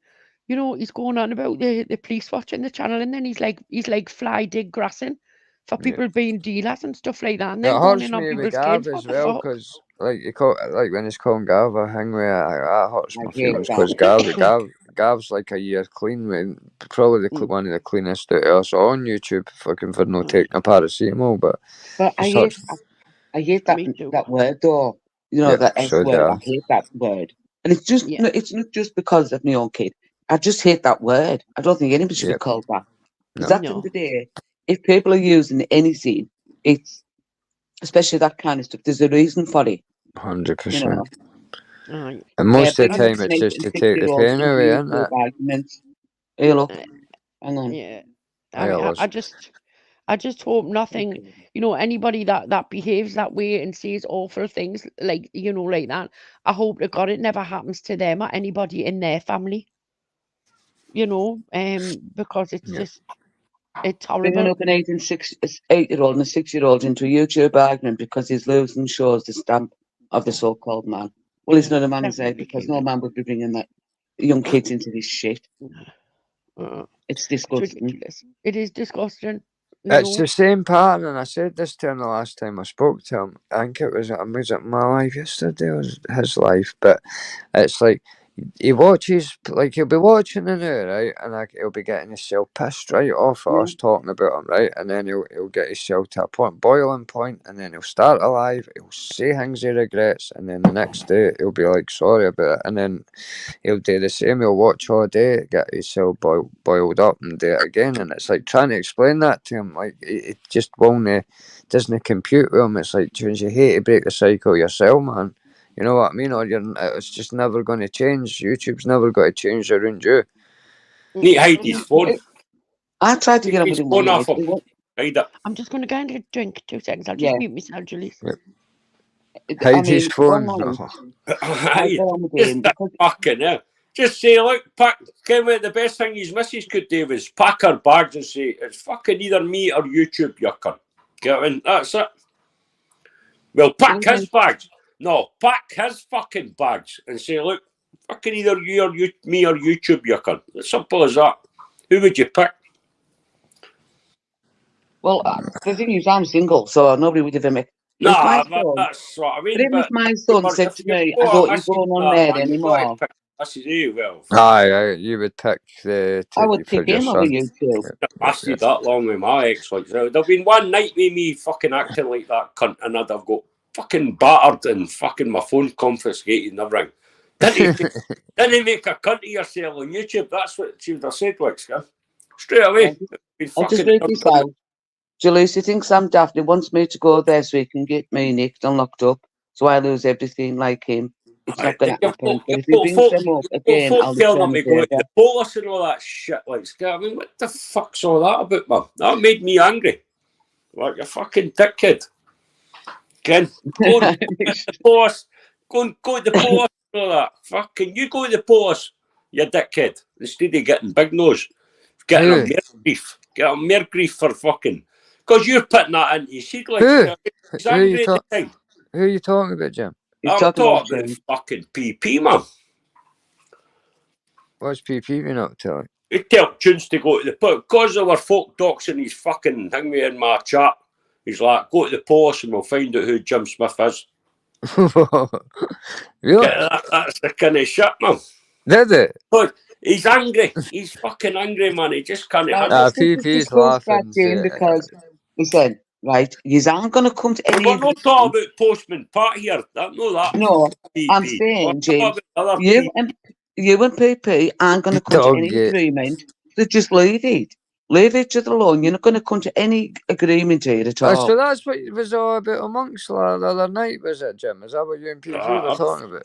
You know, he's going on about the police watching the channel, and then he's like fly dig grassing for people being dealers and stuff like that, and then It going hurts in on me with people's Gav kids. What as the well, fuck? because like when he's calling Gav a hang with that hurts I my hate feelings, that. because Gav's like a year clean, with probably one of the cleanest out of us on YouTube, fucking for not taking a paracetamol, but I hate that Me too. that word though. You know, Yeah, the S so word. do I hate that word. And it's just Yeah. no, it's not just because of my own kid. I just hate that word. I don't think anybody should be Yep. called that. Because No. at the end of the day, if people are using anything, it's especially that kind of stuff, there's a reason for it. 100%. You know. Aye. And most of the Bringing time, it's 8 just and to 6 take year the olds pain into away, isn't YouTube it? arguments. Hey, look, Uh, hang on. Yeah. Yeah, I mean, it I was. just hope nothing, you know, anybody that behaves that way and says awful things like, you know, like that, I hope to God it never happens to them or anybody in their family, you know, because it's Yeah. just, it's Bringing horrible. up an 8-year-old and a 6-year-old into a YouTube argument because he's losing shows the stamp of the so-called man. Well, he's not a man, is he? Definitely Because keep no it. man would be bringing that young kids into this shit. Uh, It's It's disgusting. ridiculous. It is disgusting. You It's know, the same pattern, and I said this to him the last time I spoke to him. I think it was my life yesterday, or his life, but it's like he watches, like he'll be watching the now, right, and like he'll be getting himself pissed right off at us talking about him, right, and then he'll get himself to a boiling point, and then he'll start alive, he'll say things he regrets, and then the next day he'll be like sorry about it, and then he'll do the same. He'll watch all day, get himself boiled up, and do it again. And it's like trying to explain that to him, like it just doesn't compute with him. It's like, Jones, you hate to break the cycle yourself, man. You know what I mean? Or it's just never going to change. YouTube's never going to change around you. Need to hide his phone. I tried to Take get on his with him phone one off night. him. Hide it. I'm just going to go and get a drink. 2 seconds. I'll just mute myself, Julius. I Hide his mean, phone. one night, I Hide. got on with Just him that because fucking hell. Just say, look, the best thing his missus could do was pack her bags and say, it's fucking either me or YouTube, you cunt. Get in? That's it. Well, pack his bags. No, pack his fucking bags and say, look, fucking either you or me or YouTube, you cunt. As simple as that. Who would you pick? well, the thing is, I'm single, so nobody would give me. Nah, that's what I mean. But even if my son said to me, I got don't a you going message on that, there man, you've got to anymore, pick Mrs. well. Aye, you would pick I would for pick your him over son. YouTube. I lasted that long with my ex. Like, there'd been one night with me fucking acting like that cunt, and I'd have got fucking battered and fucking my phone confiscated and everything. Didn't make a cunt of yourself on YouTube. That's what she would have said, like, straight away. I'll just read this out. Julius, he thinks I'm daft. He wants me to go there so he can get me nicked and locked up, so I lose everything like him. It's not going to happen. But if he brings them up again, I'll tell them return to the go to favour. the police and all that shit. Like, I mean, what the fuck's all that about, man? That made me angry. Like, you fucking dickhead. Again, go to the police. Go to the police and all that. Fucking, you go to the police, you dickhead. Instead of getting big nose. Getting a mere grief. Get a mere grief for fucking... Because you're putting that in. You see, like, he's angry at the time. Who are you talking about, Jim? I'm talking about fucking PP, man. What's PP been up to? He tell Tunes to go to the police. Because there were folk doxing his fucking thing in my chat. He's like, go to the police and we'll find out who Jim Smith is. Really? That's the kind of shit, man. Did it? But he's angry. He's fucking angry, man. He just can't handle it. PP's laughing. Because, listen, right, you aren't going to come to any... We're not talking about Postman Pat here. I know that. No, PP. I'm saying, James, you and PP aren't going to come to any agreement, so just leave it. Leave each other alone. You're not going to come to any agreement here at all. So that's what it was all about amongst the other night, was it, Jim? Is that what you and PP were talking about?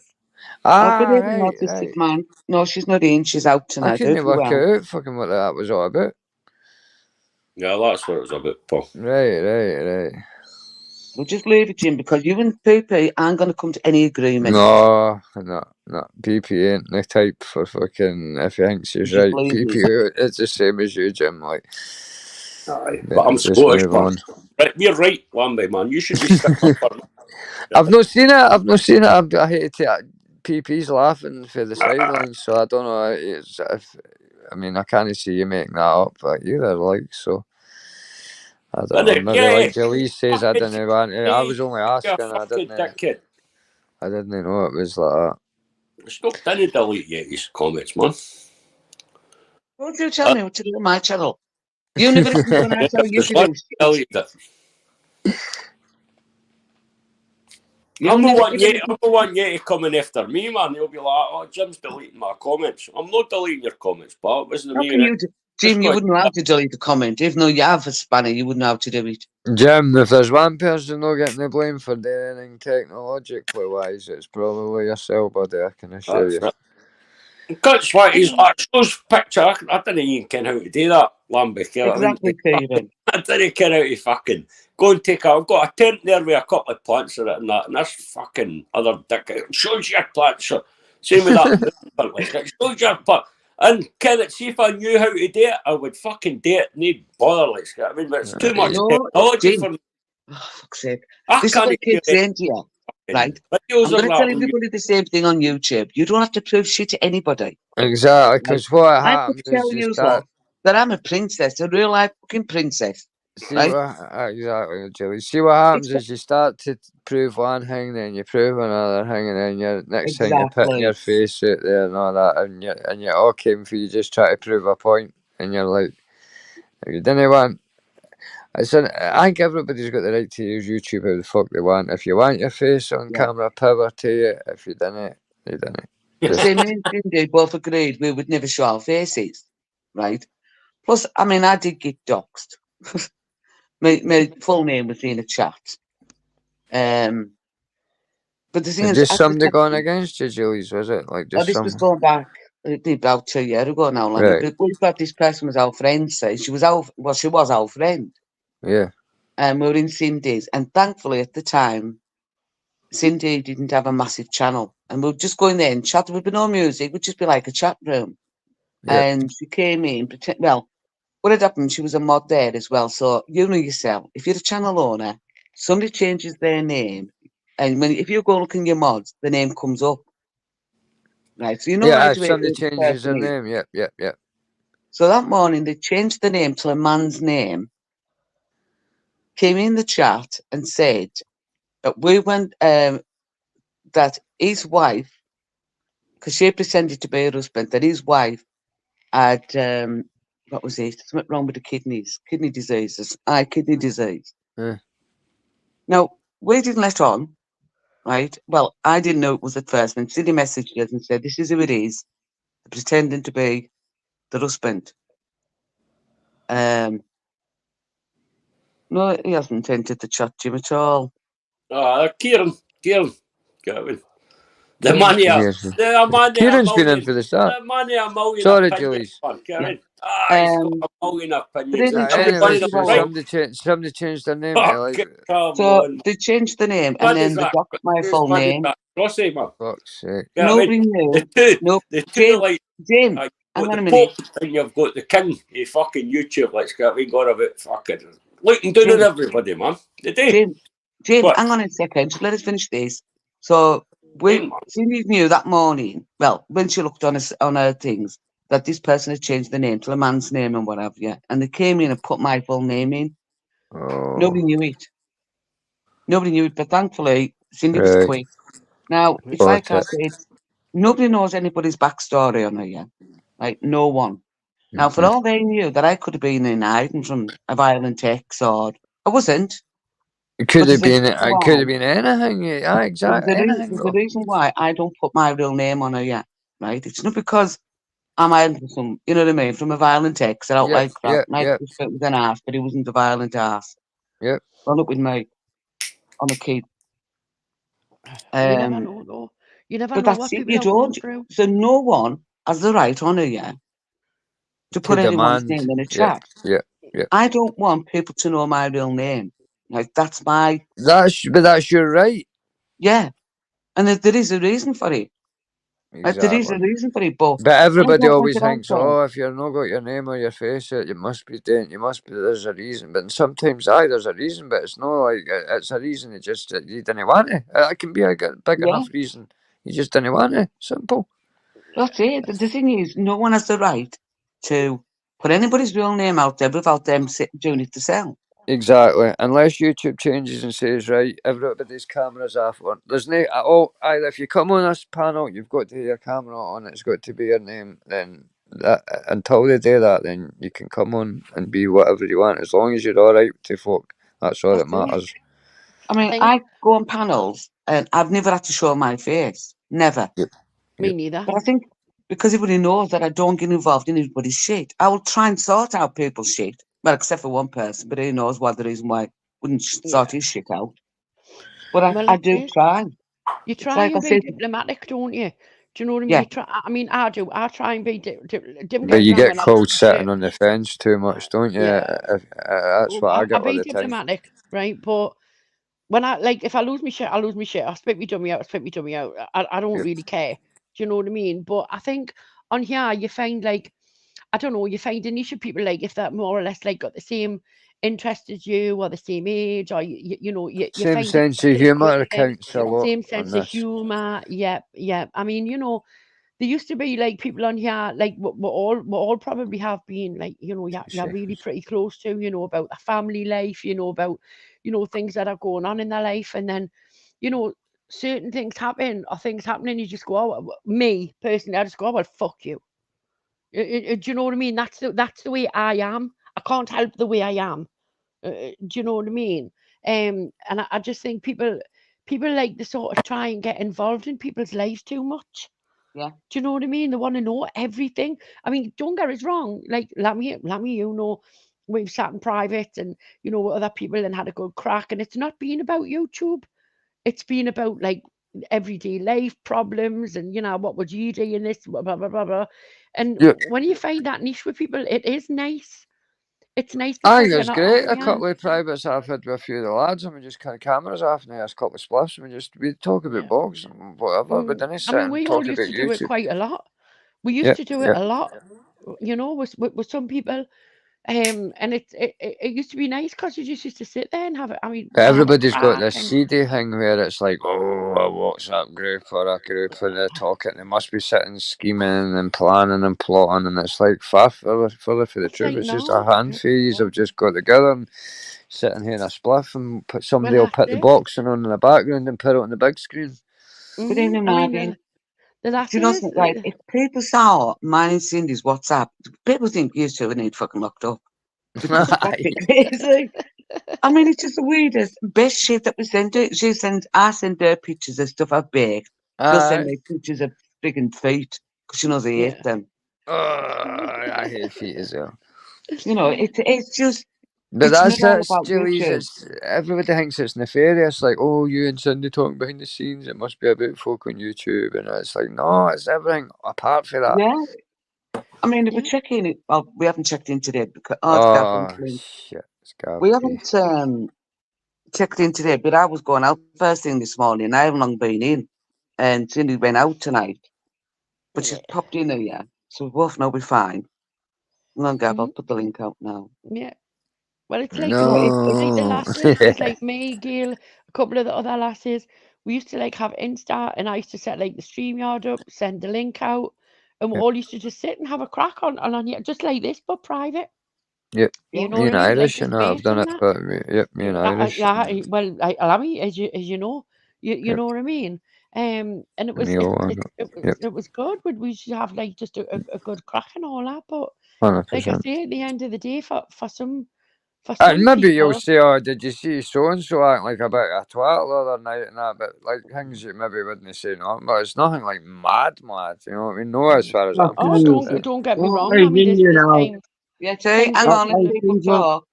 I've been Right, an autistic man. No, she's not in. She's out tonight. I couldn't work out fucking what that was all about. Yeah, that's what it was about, Paul. Right. We'll just leave it, Jim, because you and PP aren't going to come to any agreement. No. PP ain't the type for fucking, if he thinks he's right. PP, it's the same as you, Jim. Like, aye, but I'm Scottish, man. Right, you're right, Lambie, man. You should be sticking up for me. I've not seen it. I hate to PP's laughing for the sidelines, so I don't know if I can't see you making that up, but either, like, so. I don't know. Maybe like Jalise says, I didn't want it. I was only asking. I didn't know it was like that. Stop didn't delete Yeti's comments, man. Don't you tell me what to do on my channel. You never listen to when I tell you to do it. I'm the one Yeti coming after me, man. You'll be like, oh, Jim's deleting my comments. I'm not deleting your comments, pal. It wasn't me. Jim, you wouldn't know how to delete the comment. Even though you have a spanner, you wouldn't know how to do it. Jim, if there's one person not getting the blame for doing anything technologically wise, it's probably yourself, buddy, I can assure you. That's why he's shows picture. I didn't even care how to do that, Lambie. Exactly, Kieran. I didn't care how to fucking go and take out. I've got a tent there with a couple of plants in it and that, and this fucking other dick. Shows your plants. Same with that. Like, shows your plant. And Kenneth, see if I knew how to do it, I would fucking do it. Need bother, like, I mean, but it's too much technology for me. Oh, fuck's sake. This is what I keep saying to you, right? I'm going to tell everybody the same thing on YouTube. You don't have to prove shit to anybody. Exactly, because what happens I could tell you that I'm a princess, a real life fucking princess. See right? Exactly, Julie. See what happens is you start to prove one thing, then you prove another thing, and then your next thing you're putting your face out there and all that, and you all came for you just try to prove a point, and you're like, if you didn't want. I think everybody's got the right to use YouTube how the fuck they want. If you want your face on camera, power to you. If you didn't, you didn't. See, me and Cindy both agreed we would never show our faces, right? Plus, I mean, I did get doxed. my full name was in a chat. But the thing is, just somebody going against you, Julie's, was it? Like just this was going back about 2 years ago now. Like, right. But we thought this person was our friend. So she was our friend. Yeah. And we were in Cindy's, and thankfully at the time, Cindy didn't have a massive channel, and we'd just go in there and chat. There'd be no music; it would just be like a chat room. Yeah. And she came in. Well, what had happened? She was a mod there as well. So you know yourself, if you're a channel owner, somebody changes their name, and if you go look in your mods, the name comes up. Right, so you know right away. Somebody changes their name. Yep. So that morning they changed the name to a man's name. Came in the chat and said that we went that his wife, because she pretended to be her husband, that his wife had what was it? Something wrong with the kidney diseases. Kidney disease. Yeah. Now we didn't let on, right? Well, I didn't know it was at first, and Cindy messaged us and said, "This is who it is, pretending to be the husband." No, he hasn't entered the chat, Jim, at all. Kieran, Gavin. The money, Kieran's been in for the start. The money, a million. Sorry, Julie's. Kieran. He's got a million opinions. Somebody changed their name. So they changed the name, and then they got my full name. Rossi, man. Fuck's sake. Nobody knew. The two, like, Jim. Hang on a minute. And you've got the king of fucking YouTube, like, we got about fucking looking down on everybody, man. Jim, hang on a second. Let us finish this. So Cindy knew that morning, well, when she looked on her things, that this person had changed the name to a man's name and what have you. And they came in and put my full name in. Oh. Nobody knew it. But thankfully, Cindy was quick. Now, it's like I said, nobody knows anybody's backstory on her yet. Like, no one. Now, for all they knew, that I could have been in hiding from a violent ex, or I wasn't. It could have been anything. Yeah, exactly. There's a reason why I don't put my real name on her yet, right? It's not because am I into some, you know what I mean, from a violent ex that I don't like crap, and I just felt with an ass, but he wasn't a violent ass. Yep. Well, look with me. I'm a kid. You never know, though. You never But know that's what it, people you are going don't. through. So no one has the right on here to put anyone's name in a chat. Yeah. I don't want people to know my real name. Like, that's my... But that's your right. Yeah. And there is a reason for it. Exactly. There is a reason for it, but everybody always thinks, oh, if you're not got your name or your face it, you must be doing, there's a reason. But sometimes, there's a reason, but it's not like it's a reason. It just you didn't want it. It can be a big enough reason. You just didn't want it. Simple. That's it. The thing is, no one has the right to put anybody's real name out there without them doing it to sell. Exactly. Unless YouTube changes and says, right, everybody's camera's off. There's no either if you come on this panel, you've got to have your camera on. It's got to be your name. Then until they do that, then you can come on and be whatever you want, as long as you're all right to folk. That's all that matters. I mean, I go on panels and I've never had to show my face. Never. Me neither. But I think because everybody knows that I don't get involved in anybody's shit, I will try and sort out people's shit. Well, except for one person, but he knows what the reason why I wouldn't sort his shit out. But I do try. You try and be diplomatic, don't you? Do you know what I mean? Yeah. You try, I mean, I do. I try and be diplomatic. But you get called sitting on the fence too much, don't you? Yeah. That's what I get all the time. Diplomatic, right? But when if I lose my shit, I lose my shit. I spit me dummy out. I spit me dummy out. I don't really care. Do you know what I mean? But I think on here you find like, I don't know, you find a niche of people like if that more or less like got the same interest as you or the same age or you know you same find sense of humour counts a lot. Same sense of humour. Yeah. I mean, you know, there used to be like people on here like we all probably have been like, you know, you're really pretty close to, you know, about the family life, you know, about, you know, things that are going on in their life, and then, you know, certain things happen or things happen and you just go, oh, me personally, I just go, oh, well, fuck you. Do you know what I mean? That's the way I am. I can't help the way I am. Do you know what I mean? And I just think people like to sort of try and get involved in people's lives too much. Yeah. Do you know what I mean? They want to know everything. I mean, don't get us wrong. Like, let me, you know, we've sat in private and, you know, with other people and had a good crack. And it's not been about YouTube. It's been about like everyday life problems and, you know, what would you do in this, blah, blah, blah, blah, blah. And when you find that niche with people, it is nice. It's nice. I think it's great. A couple of privates I've had with a few of the lads, and we just kind of cameras off and there's a couple of spliffs, and we talk about box and whatever. But then I mean, we all used to do it quite a lot. We used to do it a lot, you know, with some people. And it used to be nice because you just used to sit there and have it. I mean, everybody's got this seedy thing where it's like, oh, a WhatsApp group or a group and they're talking. They must be sitting scheming and planning and plotting, and it's like far for the truth. It's just a handful have just got together and sitting here in a spliff, and somebody will put the boxing on in the background and put it on the big screen. Good evening, Marvin. Do you know something? Right, if people saw mine and Cindy's WhatsApp, people think you two need fucking locked up. Because crazy. I mean, it's just the weirdest, best shit that we send her. I send her pictures of stuff I've baked. She'll send me pictures of friggin' feet because she knows I hate them. Oh, I hate feet as well. You know, it's just. But that's it, Julie's. Everybody thinks it's nefarious. Like, oh, you and Cindy talking behind the scenes. It must be about folk on YouTube, and it's like, no, it's everything apart from that. Yeah. I mean, if we're checking it, well, we haven't checked in today because shit, we haven't checked in today. But I was going out first thing this morning. I haven't long been in, and Cindy went out tonight, but she's popped in here, so we both know we're fine. I'll put the link out now. Yeah. Well, it's like, it's like the lasses. It's like me, Gail, a couple of the other lasses. We used to like have Insta, and I used to set like the StreamYard up, send the link out, and we all used to just sit and have a crack on here, just like this, but private. Yep. You know me and Irish, like and I've done it, but me and Irish. Well, I mean, as you know, you know what I mean. And it was it was good. We should have like just a good crack and all that, but 100%. like I say, at the end of the day, for some For some maybe you'll people, say, "Oh, did you see so and so act like a bit of a twat the other night?" and that, but like things you maybe wouldn't say no. But it's nothing like mad. You know what I mean? No, as far as I'm oh, concerned. don't get me What wrong. I I mean, mean, you there's know. times, Yeah, Jay, hang on, let people talk.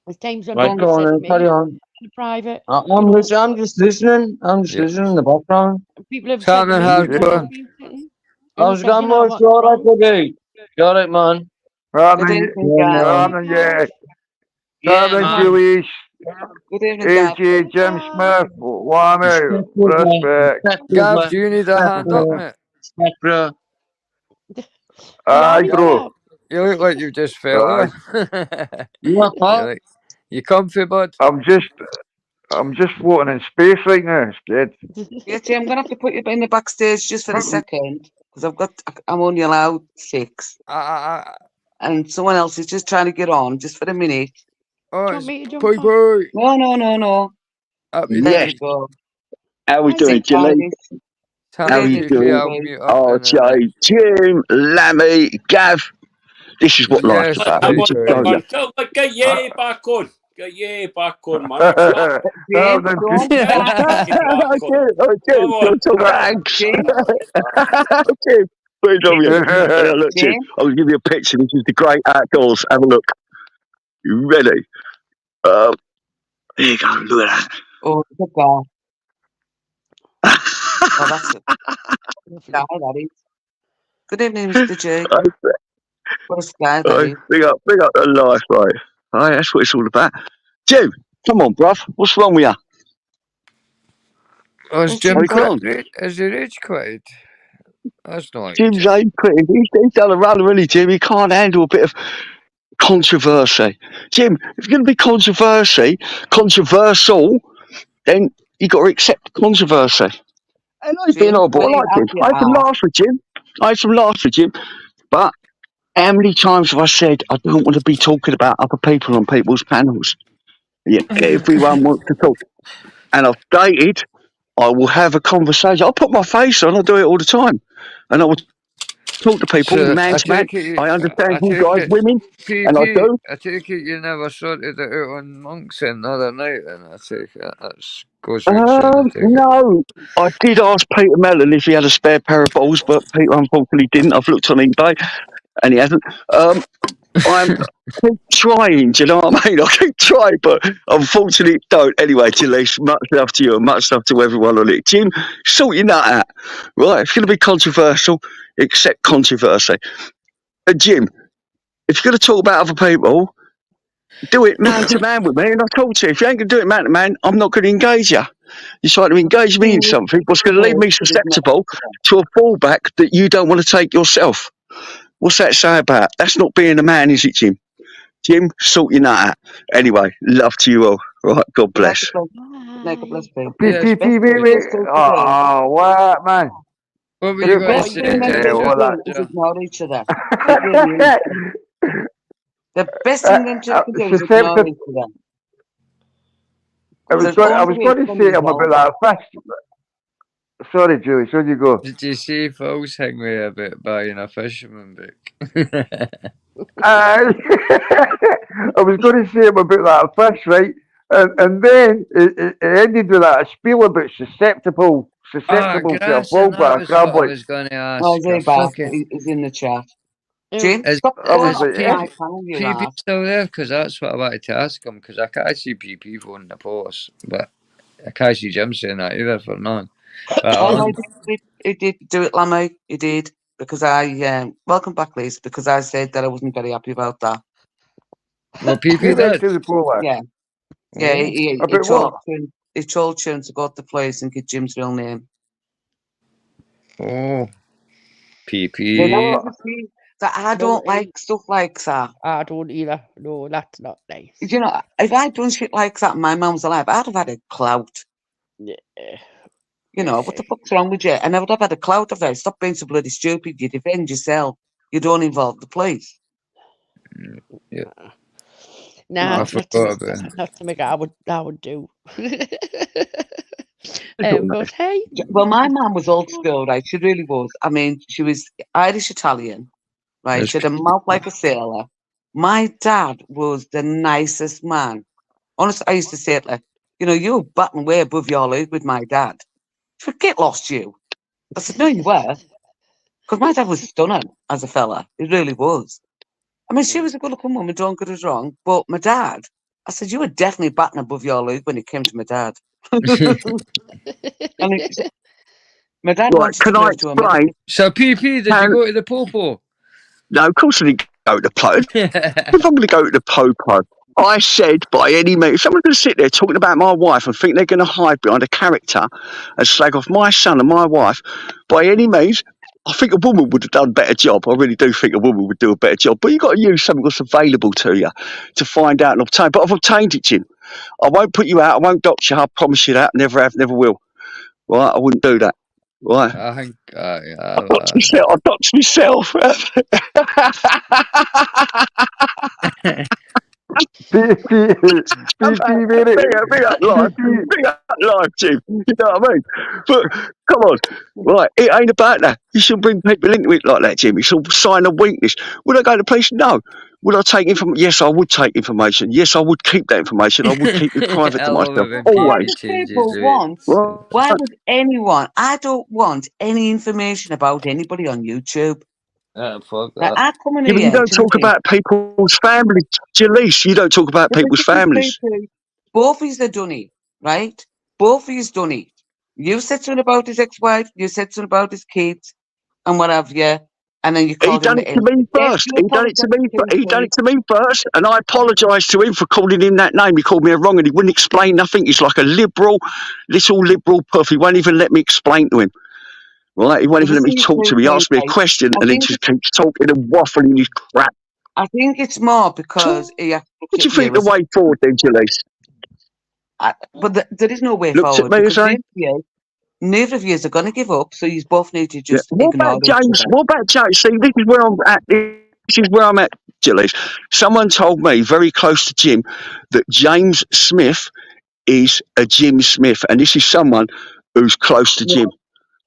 there's times when Right, men go have on said to then, me carry on. in private, I'm you know, listening. I'm just listening. I'm just Yeah. listening in the background. people have Sam said to and me, hardcore. and I they was said, going, you know, boys, what's all right, wrong? buddy. Got it, man. Good evening, Yeah, Gav. man. yeah. Yeah, Simon man. Jewish, Good evening, Gav. AJ, Jim Smith, Whammy, Step brother. respect. Step Gav, brother. do you need a Step hand up, brother. mate? Step brother. You all Aye, right, bro. Gav? You look like you just fell Aye. over. You up, you huh? like you comfy, bud? I'm just floating in space right now. It's good. Yeah, Jay, I'm going to have to put you in the backstage just for a second because I'm only allowed 6. And someone else is just trying to get on just for a minute. Oh, Do you want it's me to jump boy on? boy. No. Happy There Yes. we go. How we Hi, doing, Jim. Jilly? How How you you evening, doing? I'll Jay. mute up Oh, in a minute. Jim, Lammy, Gav. This is what life's Yes, about. Come boy Let me on, just boy. tell you. Tell me, get ye back on. Get ye back on, man. What's that? James, don't Get start. ye back on. Jim, Come on. don't talk about Hanks. James, Jim, wait a minute. Hey, look, Jim, James. I'll give you a picture. This is the great outdoors. Have a look. You ready? There you go. Look at Oh, good God. that. Oh, that's it. Sky, that is. Good evening, Mr. J. What a sky that is. Big up the life, right? Right, that's what it's all about. Jim, come on, bruv. What's wrong with you? Oh, is Where's Jim Jim Wake on. quit? Is he rage quitted? That's not like Jim's Jim. ain't quitting. He's done a run, really, Jim. He can't handle a bit of controversy. Jim, if you're going to be controversial, then you got to accept controversy. And I've been James, horrible. I very like Jim. happy I had some are. laughs with Jim. But how many times have I said I don't want to be talking about other people on people's panels? Yeah, everyone wants to talk. And I've dated, I will have a conversation. I'll put my face on, I do it all the time. And I will talk to people So man I to man. take it. I understand I you take guys, it. women, and I PP. do. I take it you never sorted it out on Monks the other night, and I take it that goes without saying. I take it. No. I did ask Peter Mellon if he had a spare pair of balls, but Peter unfortunately didn't. I've looked on eBay and he hasn't. I'm keep trying, do you know what I mean? I keep trying, but unfortunately don't. Anyway, Gilles, much love to you and much love to everyone on it. Jim, sort your nut out. Right, if you're going to be controversial, accept controversy. And Jim, if you're going to talk about other people, do it man to man with me and I'll talk to you. If you ain't going to do it man to man, I'm not going to engage you. You're trying to engage me in something what's going to leave me susceptible to a fallback that you don't want to take yourself. What's that say about? That's not being a man, is it, Jim? Jim, sort your nut out. Anyway, love to you all. Right, God bless. Like a bless babe. Yes. Best thing just to do. What, man? What were The you going to best say, thing men just to well, do is ignore each other. It really is. The best thing men just to do is ignore each other. I So was go and do going it to for say I'm a bit yourself. like fish. Sorry, Julie, so you go. Did you see Phil's thing with about buying a fisherman book? I was going to say I'm a bit like a fish, right? And then it ended with that spiel about susceptible to a Grayson, that fallback. was I'm what I like, was going to Oh, ask. is he A back? fucking He's in the chat. Who? Jim, is stop I was off like, my panel, you PP laugh. still there? Because that's what I wanted to ask him. Because I can't see PP phoning the post, but I can't see Jim saying that either for none. But Oh, no, Alan, he did do it, Lammy. He did. Because welcome back, Liz, because I said that I wasn't very happy about that. well, who PP went did. to the fallback? Yeah. Yeah, Oh, he About told what? he told Chun to go to the place and get Jim's real name. oh, They PP. don't see that I don't like stuff like that. I don't either. No, that's not nice. You know, if I'd done shit like that and my mum was alive, I'd have had a clout. Yeah. You know, what the fuck's wrong with you? And I would have had a clout of that. Stop being so bloody stupid. You defend yourself. You don't involve the police. Yeah. Nah, I not forgot something, about it. not something I would do. But hey, Well, my mum was old school, right? She really was. I mean, she was Irish Italian, right? There's She had a mouth like a sailor. My dad was the nicest man. Honestly, I used to say it like, you're batting way above your league with my dad. Forget lost you. I said, no, you were. Because my dad was stunning as a fella. He really was. I mean, she was a good-looking woman, don't get us wrong. But my dad, I said, you were definitely batting above your league when it came to my dad. And my dad wanted to move to America. So, PP, did you go to the Popo? No, of course I didn't go to the Popo. If I'm going to go to the Popo, I said by any means, if someone's going to sit there talking about my wife and think they're going to hide behind a character and slag off my son and my wife, by any means, I think a woman would have done a better job. I really do think a woman would do a better job. But you've got to use something that's available to you to find out and obtain. But I've obtained it, Jim. I won't put you out. I won't dox you. I promise you that. Never have, never will. Right? I wouldn't do that. Right? I think I doxed myself. Big up life, Jim. You know what I mean? But come on, right? It ain't about that. You shouldn't bring people into it like that, Jim. It's a sign of weakness. Would I go to police? No. Would I take information? Yes, I would take information. Yes, I would keep that information. I would keep it private to myself. Always. Why would anyone? I don't want any information about anybody on YouTube. Fuck that. that. You don't talk about people's families, Jalise. You don't talk about people's families. Both of you have done it, right? Both of you have done it. You said something about his ex-wife. You said something about his kids, and what have you. And then you called him. He done it to me first. He done it to me. He done it to me first, and I apologised to him for calling him that name. He called me wrong, and he wouldn't explain nothing. He's like a little liberal puff. He won't even let me explain to him. Right? He won't even let me talk to him. He asked me a question, and then just keeps talking and waffling his crap. I think it's more because he. What do you think the way forward, then, Jalise? But there is no way Looked forward. at me because neither of you are going to give up, so you both need to just What ignore about James? What about James? See, this is where I'm at. This is where I'm at, Jalise. Someone told me very close to Jim that James Smith is a Jim Smith, and this is someone who's close to Jim,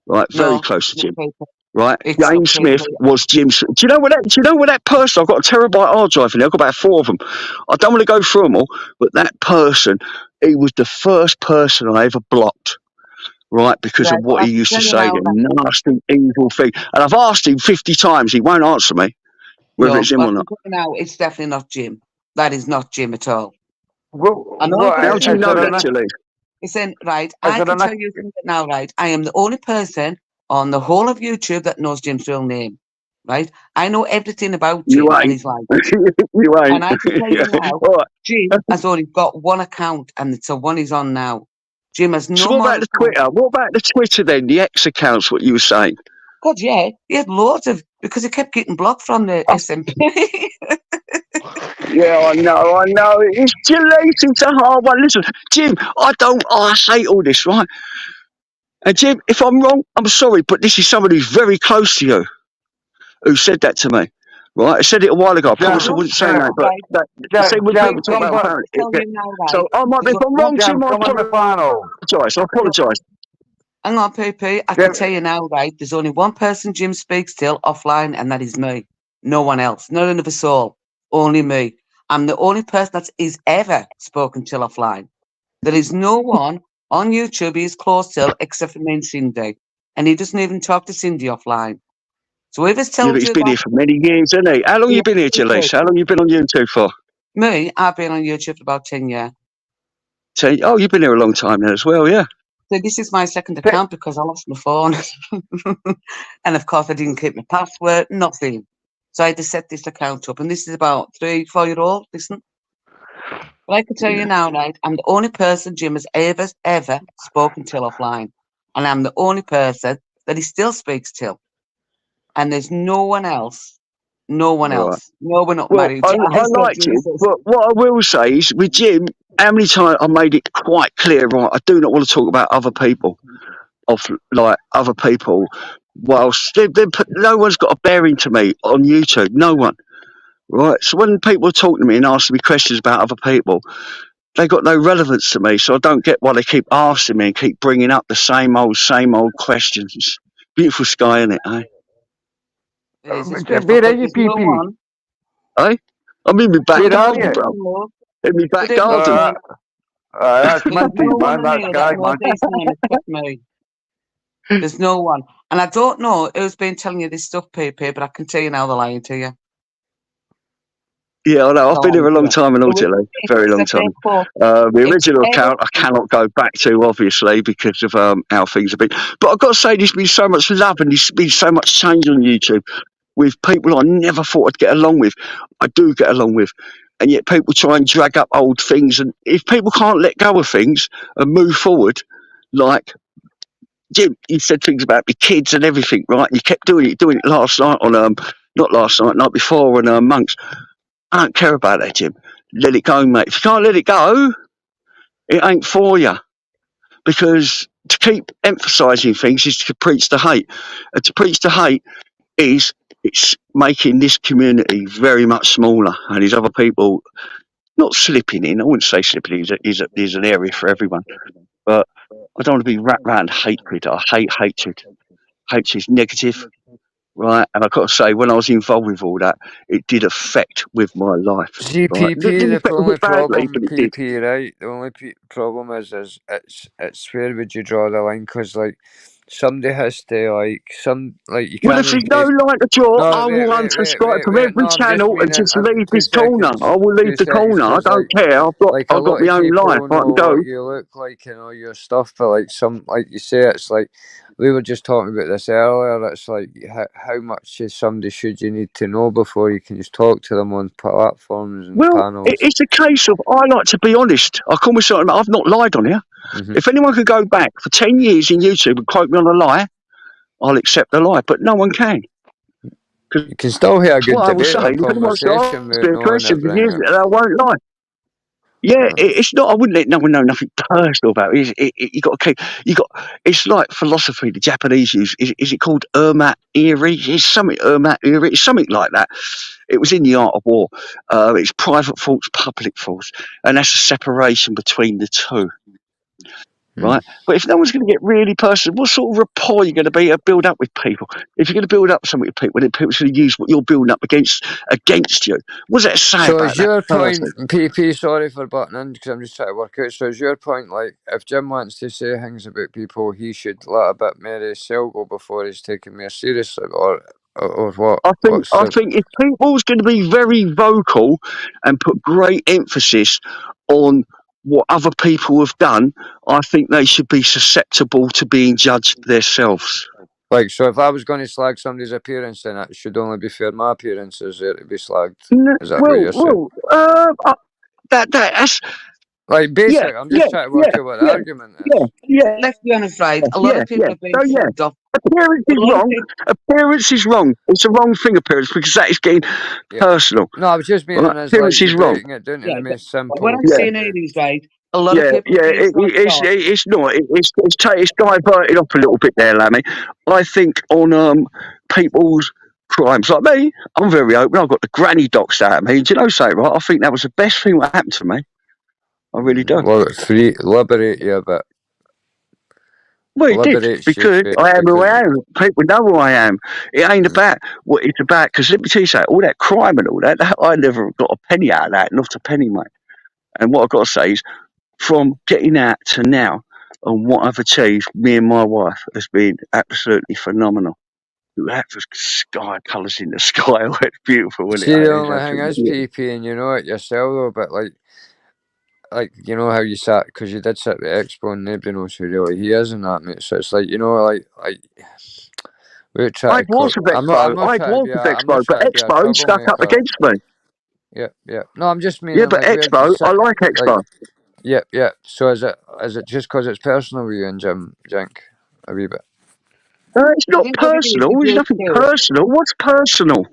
right? Very close to Jim, right? James Smith was Jim. Do you know what that person? I've got a terabyte hard drive in there. I've got about 4 of them. I don't want to go through them all, but that person, he was the first person I ever blocked. Right, because of what he used to say, the nasty, evil thing. And I've asked him 50 times, he won't answer me, whether it's him or not. No, it's definitely not Jim. That is not Jim at all. How do you know that, Jalise? Listen, right, I can tell you something now, right? I am the only person on the whole of YouTube that knows Jim's real name, right? I know everything about Jim and his life. You ain't. And I can tell you now, Jim has only got one account, and it's the one he's on now. Jim has no. So what about the Twitter? What about the Twitter then? The X accounts? What you were saying? God, yeah, he had loads of because he kept getting blocked from the SMP. Yeah, I know. It's Jalise. It's a hard one. Listen, Jim, I hate all this, right? And Jim, if I'm wrong, I'm sorry, but this is somebody who's very close to you who said that to me. Right, I said it a while ago. I promise I wouldn't say that, but say when people talk about parents. So I might be, if I'm wrong, Jim, I apologise. I apologise. Hang on, PP. I can tell you now, right? There's only one person Jim speaks till offline, and that is me. No one else. Not another soul. Only me. I'm the only person that is ever spoken till offline. There is no one on YouTube he's close till except for me and Cindy, and he doesn't even talk to Cindy offline. So if it's told he's been here for many years, hasn't he? How long you been here, Jalise? How long you been on YouTube for? Me, I've been on YouTube for about 10 years. Oh, you've been here a long time now as well, yeah. So this is my second account because I lost my phone. And of course I didn't keep my password, nothing. So I had to set this account up. And this is about 3-4-year-old, listen. But I can tell you now, right, I'm the only person Jim has ever spoken till offline. And I'm the only person that he still speaks till. And there's no one else. No one else. No, we're not married. I like Jim, but what I will say is with Jim, how many times I made it quite clear, right? I do not want to talk about other people, other people. Whilst no one's got a bearing to me on YouTube, no one, right? So when people talk to me and ask me questions about other people, they got no relevance to me. So I don't get why they keep asking me and keep bringing up the same old questions. Beautiful sky, isn't it, eh? There's no one. Eh? I'm in my back Where are garden, you? bro. In my back But it was garden. That's there's minty, no one man. in That's here that guy, knows man. these men except me. There's no one. And I don't know who's been telling you this stuff, PP, but I can tell you now they're lying to you. Yeah, I know. I've They're been here lying a to long you. time and all, Whoever Jelly. it Very is long that they time. quote, The if original ever account I cannot go back to, obviously, because of how things have been. But I've got to say, there's been so much love and there's been so much change on YouTube with people I never thought I'd get along with. I do get along with. And yet people try and drag up old things. And if people can't let go of things and move forward, like Jim, you said things about your kids and everything, right? And you kept doing it last night on, not last night, night before on Monks. I don't care about that, Jim. Let it go, mate. If you can't let it go, it ain't for you. Because to keep emphasising things is to preach the hate. And to preach the hate it's making this community very much smaller. And there's other people not slipping in. I wouldn't say slipping in. There's an area for everyone. But I don't want to be wrapped around hatred. I hate hatred. Hatred is negative. Right, and I've got to say, when I was involved with all that, it did affect with my life. See, Right, it PP, didn't the affect only it badly, problem, but it did. PP, right? The only problem is it's where would you draw the line? Because like somebody has to you Well, can't. if you don't like the draw, No, I will unsubscribe from wait. No, every I'm just channel and meaning just leave two this corner. seconds, I will leave the 2 seconds, corner. I because don't care. a I've got lot my of own life. people I know can go. what you look like and all your stuff, but like you say, it's like we were just talking about this earlier. It's like how much is somebody should you need to know before you can just talk to them on platforms and Well, panels. it's a case of I like to be honest. I call myself. I've not lied on here. Mm-hmm. If anyone could go back for 10 years in YouTube and quote me on a lie, I'll accept the lie. But no one can. You can still hear a good What I will debate say, or if anyone conversation asks me without a knowing question for everything. years, I won't lie. Yeah, it's not. I wouldn't let no one know nothing personal about it. You got to keep. You got. It's like philosophy. The Japanese use. Is it called Urmat Iri? It's something Urmat Iri. It's something like that. It was in the Art of War. It's private thoughts, public thoughts, and that's a separation between the two. Right, but if no one's going to get really personal, what sort of rapport are you going to build up with people? If you're going to build up something with people, then people's going to use what you're building up against you. What does that say So about is your that point, person? PP? Sorry for butting in because I'm just trying to work out. So is your point like if Jim wants to say things about people, he should let a bit more of his cell go before he's taken more seriously, or what? I think if people's going to be very vocal and put great emphasis on what other people have done, I think they should be susceptible to being judged themselves. Like, so if I was going to slag somebody's appearance, then it should only be fair my appearance is there to be slagged. Is that what you're saying? That's like basic. I'm just trying to work out what the argument is. Let's be honest, right? A lot of people have been slagged off. Appearance is wrong. Appearance is wrong. It's a wrong thing, appearance, because that is getting personal. No, I was just meaning as appearance like is wrong. breaking it down to the most simple. When I'm saying it is right, a lot of people. It's not. It's diverted off a little bit there, Lammy. I think on people's crimes like me, I'm very open. I've got the granny docs out of me. Do you know something, right? I think that was the best thing that happened to me. I really do. Well, liberate you a bit. Well, it did, because I am who I am. People know who I am. It ain't about what it's about, because let me tell you something, all that crime and all that, I never got a penny out of that, not a penny, mate. And what I've got to say is, from getting out to now, and what I've achieved, me and my wife, has been absolutely phenomenal. That was sky colours in the sky. It's beautiful, wasn't it? See, the only thing is, PP, and you know it yourself, though, but like you know how you sat, because you did sit with Expo and nobody knows who really he is and that, mate. So it's like, you know, like we're trying to. I'm not trying to be Expo, but Expo stuck up against me. Yeah. No, I'm just meaning. Yeah, but like, Expo, I like Expo. Like, yeah. So is it just because it's personal with you and Jim Jink a wee bit? It's not personal. There's nothing personal. What's personal?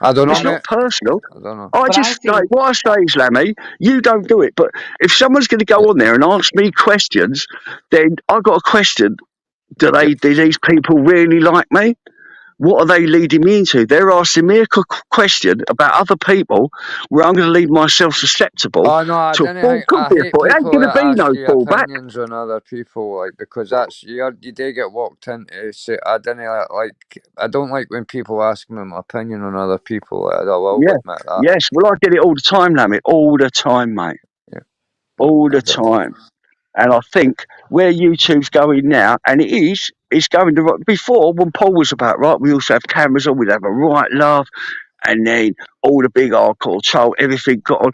I don't know. It's not personal. I don't know. What I say is, Lammy, you don't do it. But if someone's going to go on there and ask me questions, then I've got a question. Do these people really like me? what are they leading me into? They're asking me a question about other people where I'm going to leave myself susceptible Oh no, I to a didn't full think. I hate It ain't people going to that be no ask you fallback. opinions on other people, like, because that's you do get walked into. So I didn't like. I don't like when people ask me my opinion on other people. I will Yeah. admit that. Yes. Well, I get it all the time, Lamit. All the time, mate. Yeah. All the time. And I think where YouTube's going now, and it's going to right. Before, when Paul was about, right, we also have cameras on, we'd have a right laugh, and then all the big hardcore troll, everything got on.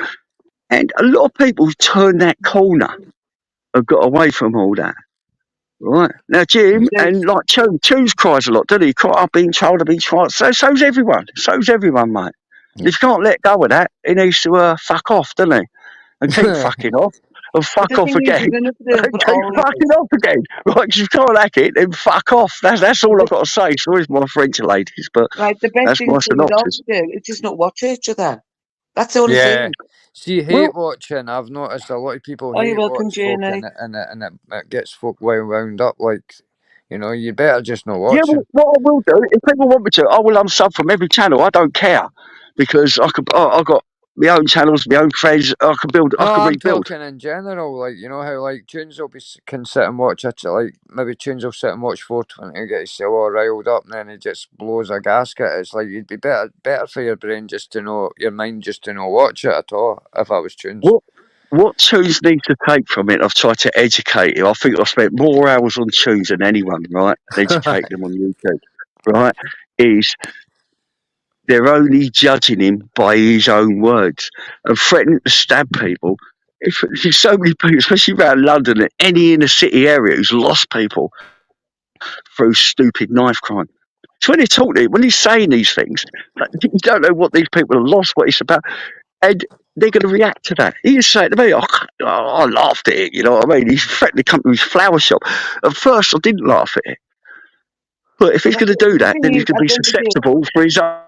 And a lot of people turned that corner and got away from all that. Right. Now, Jim, and like Tunes cries a lot, doesn't he? I've been trolled, I've been tried. So's everyone. So's everyone, mate. Yeah. If you can't let go of that, he needs to fuck off, doesn't he? And keep fucking off. And fuck off again. And keep fucking off again. Right, if you can't hack it, then fuck off. That's all I've got to say. Sorry, my French ladies, but right, the best that's thing my for you all synopsis. to do is just not watch each other. That's the only thing. See, hate watching. I've noticed a lot of people Oh, you're hate welcome, watch folk, Jenny. and it gets folk well wound up. Like, you know, you better just not watch Yeah, it. what I will do, if people want me to, I will unsub from every channel. I don't care because I've got my own channels, my own friends. I can No, I'm rebuild. talking in general. Like, you know how like Tunes will can sit and watch it. Like maybe Tunes will sit and watch 420 and get himself all riled up, and then he just blows a gasket. It's like you'd be better for your brain just to know your mind just to not watch it at all. If I was Tunes. What Tunes need to take from it, I've tried to educate him. I think I've spent more hours on Tunes than anyone, right? Educate them on YouTube, right? Is they're only judging him by his own words and threatening to stab people. There's so many people, especially around London and any inner city area, who's lost people through stupid knife crime. So when he's talking, when he's saying these things, like, you don't know what these people have lost, what it's about. And they're going to react to that. He was saying to me, I laughed at it, you know what I mean? He's threatened to come to his flower shop. At first, I didn't laugh at it. But if he's going to do that, then he's going to be susceptible for his own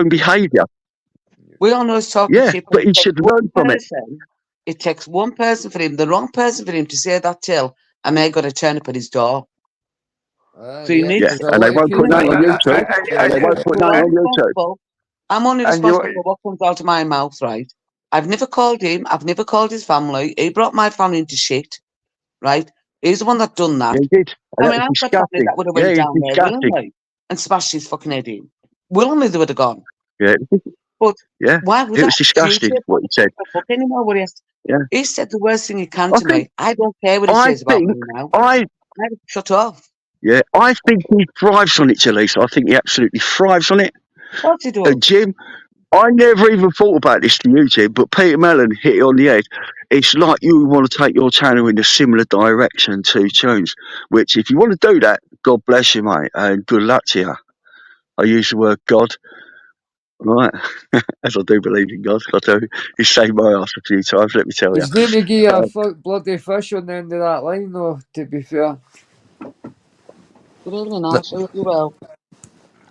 behaviour. We all know he's talking shit, but he should learn from it. It takes one person for him, the wrong person for him to say that till, and they're going to turn up at his door. So you need to. And they won't put that on YouTube. And they won't put that on YouTube. I'm only responsible for what comes out of my mouth, right? I've never called him. I've never called his family. He brought my family into shit, right? He's the one that done that. Yeah, he did. I mean, I've got family that would have went down there willingly and smashed his fucking head in. Willingly, they would have gone. Yeah. But why was it was disgusting what he said. Anymore, what he said the worst thing he can to me. I don't care what he says about me now. I shut off. Yeah, I think he thrives on it, Jalisa. I think he absolutely thrives on it. What's he doing? Jim, I never even thought about this to you, Jim, but Peter Mellon hit it on the head. It's like you want to take your channel in a similar direction to Tunes, which if you want to do that, God bless you, mate, and good luck to you. I use the word God, right, as I do believe in God. I do. He saved my ass a few times, let me tell you. He's going to give you a bloody fish on the end of that line, though, to be fair. Good evening, Ash. You well?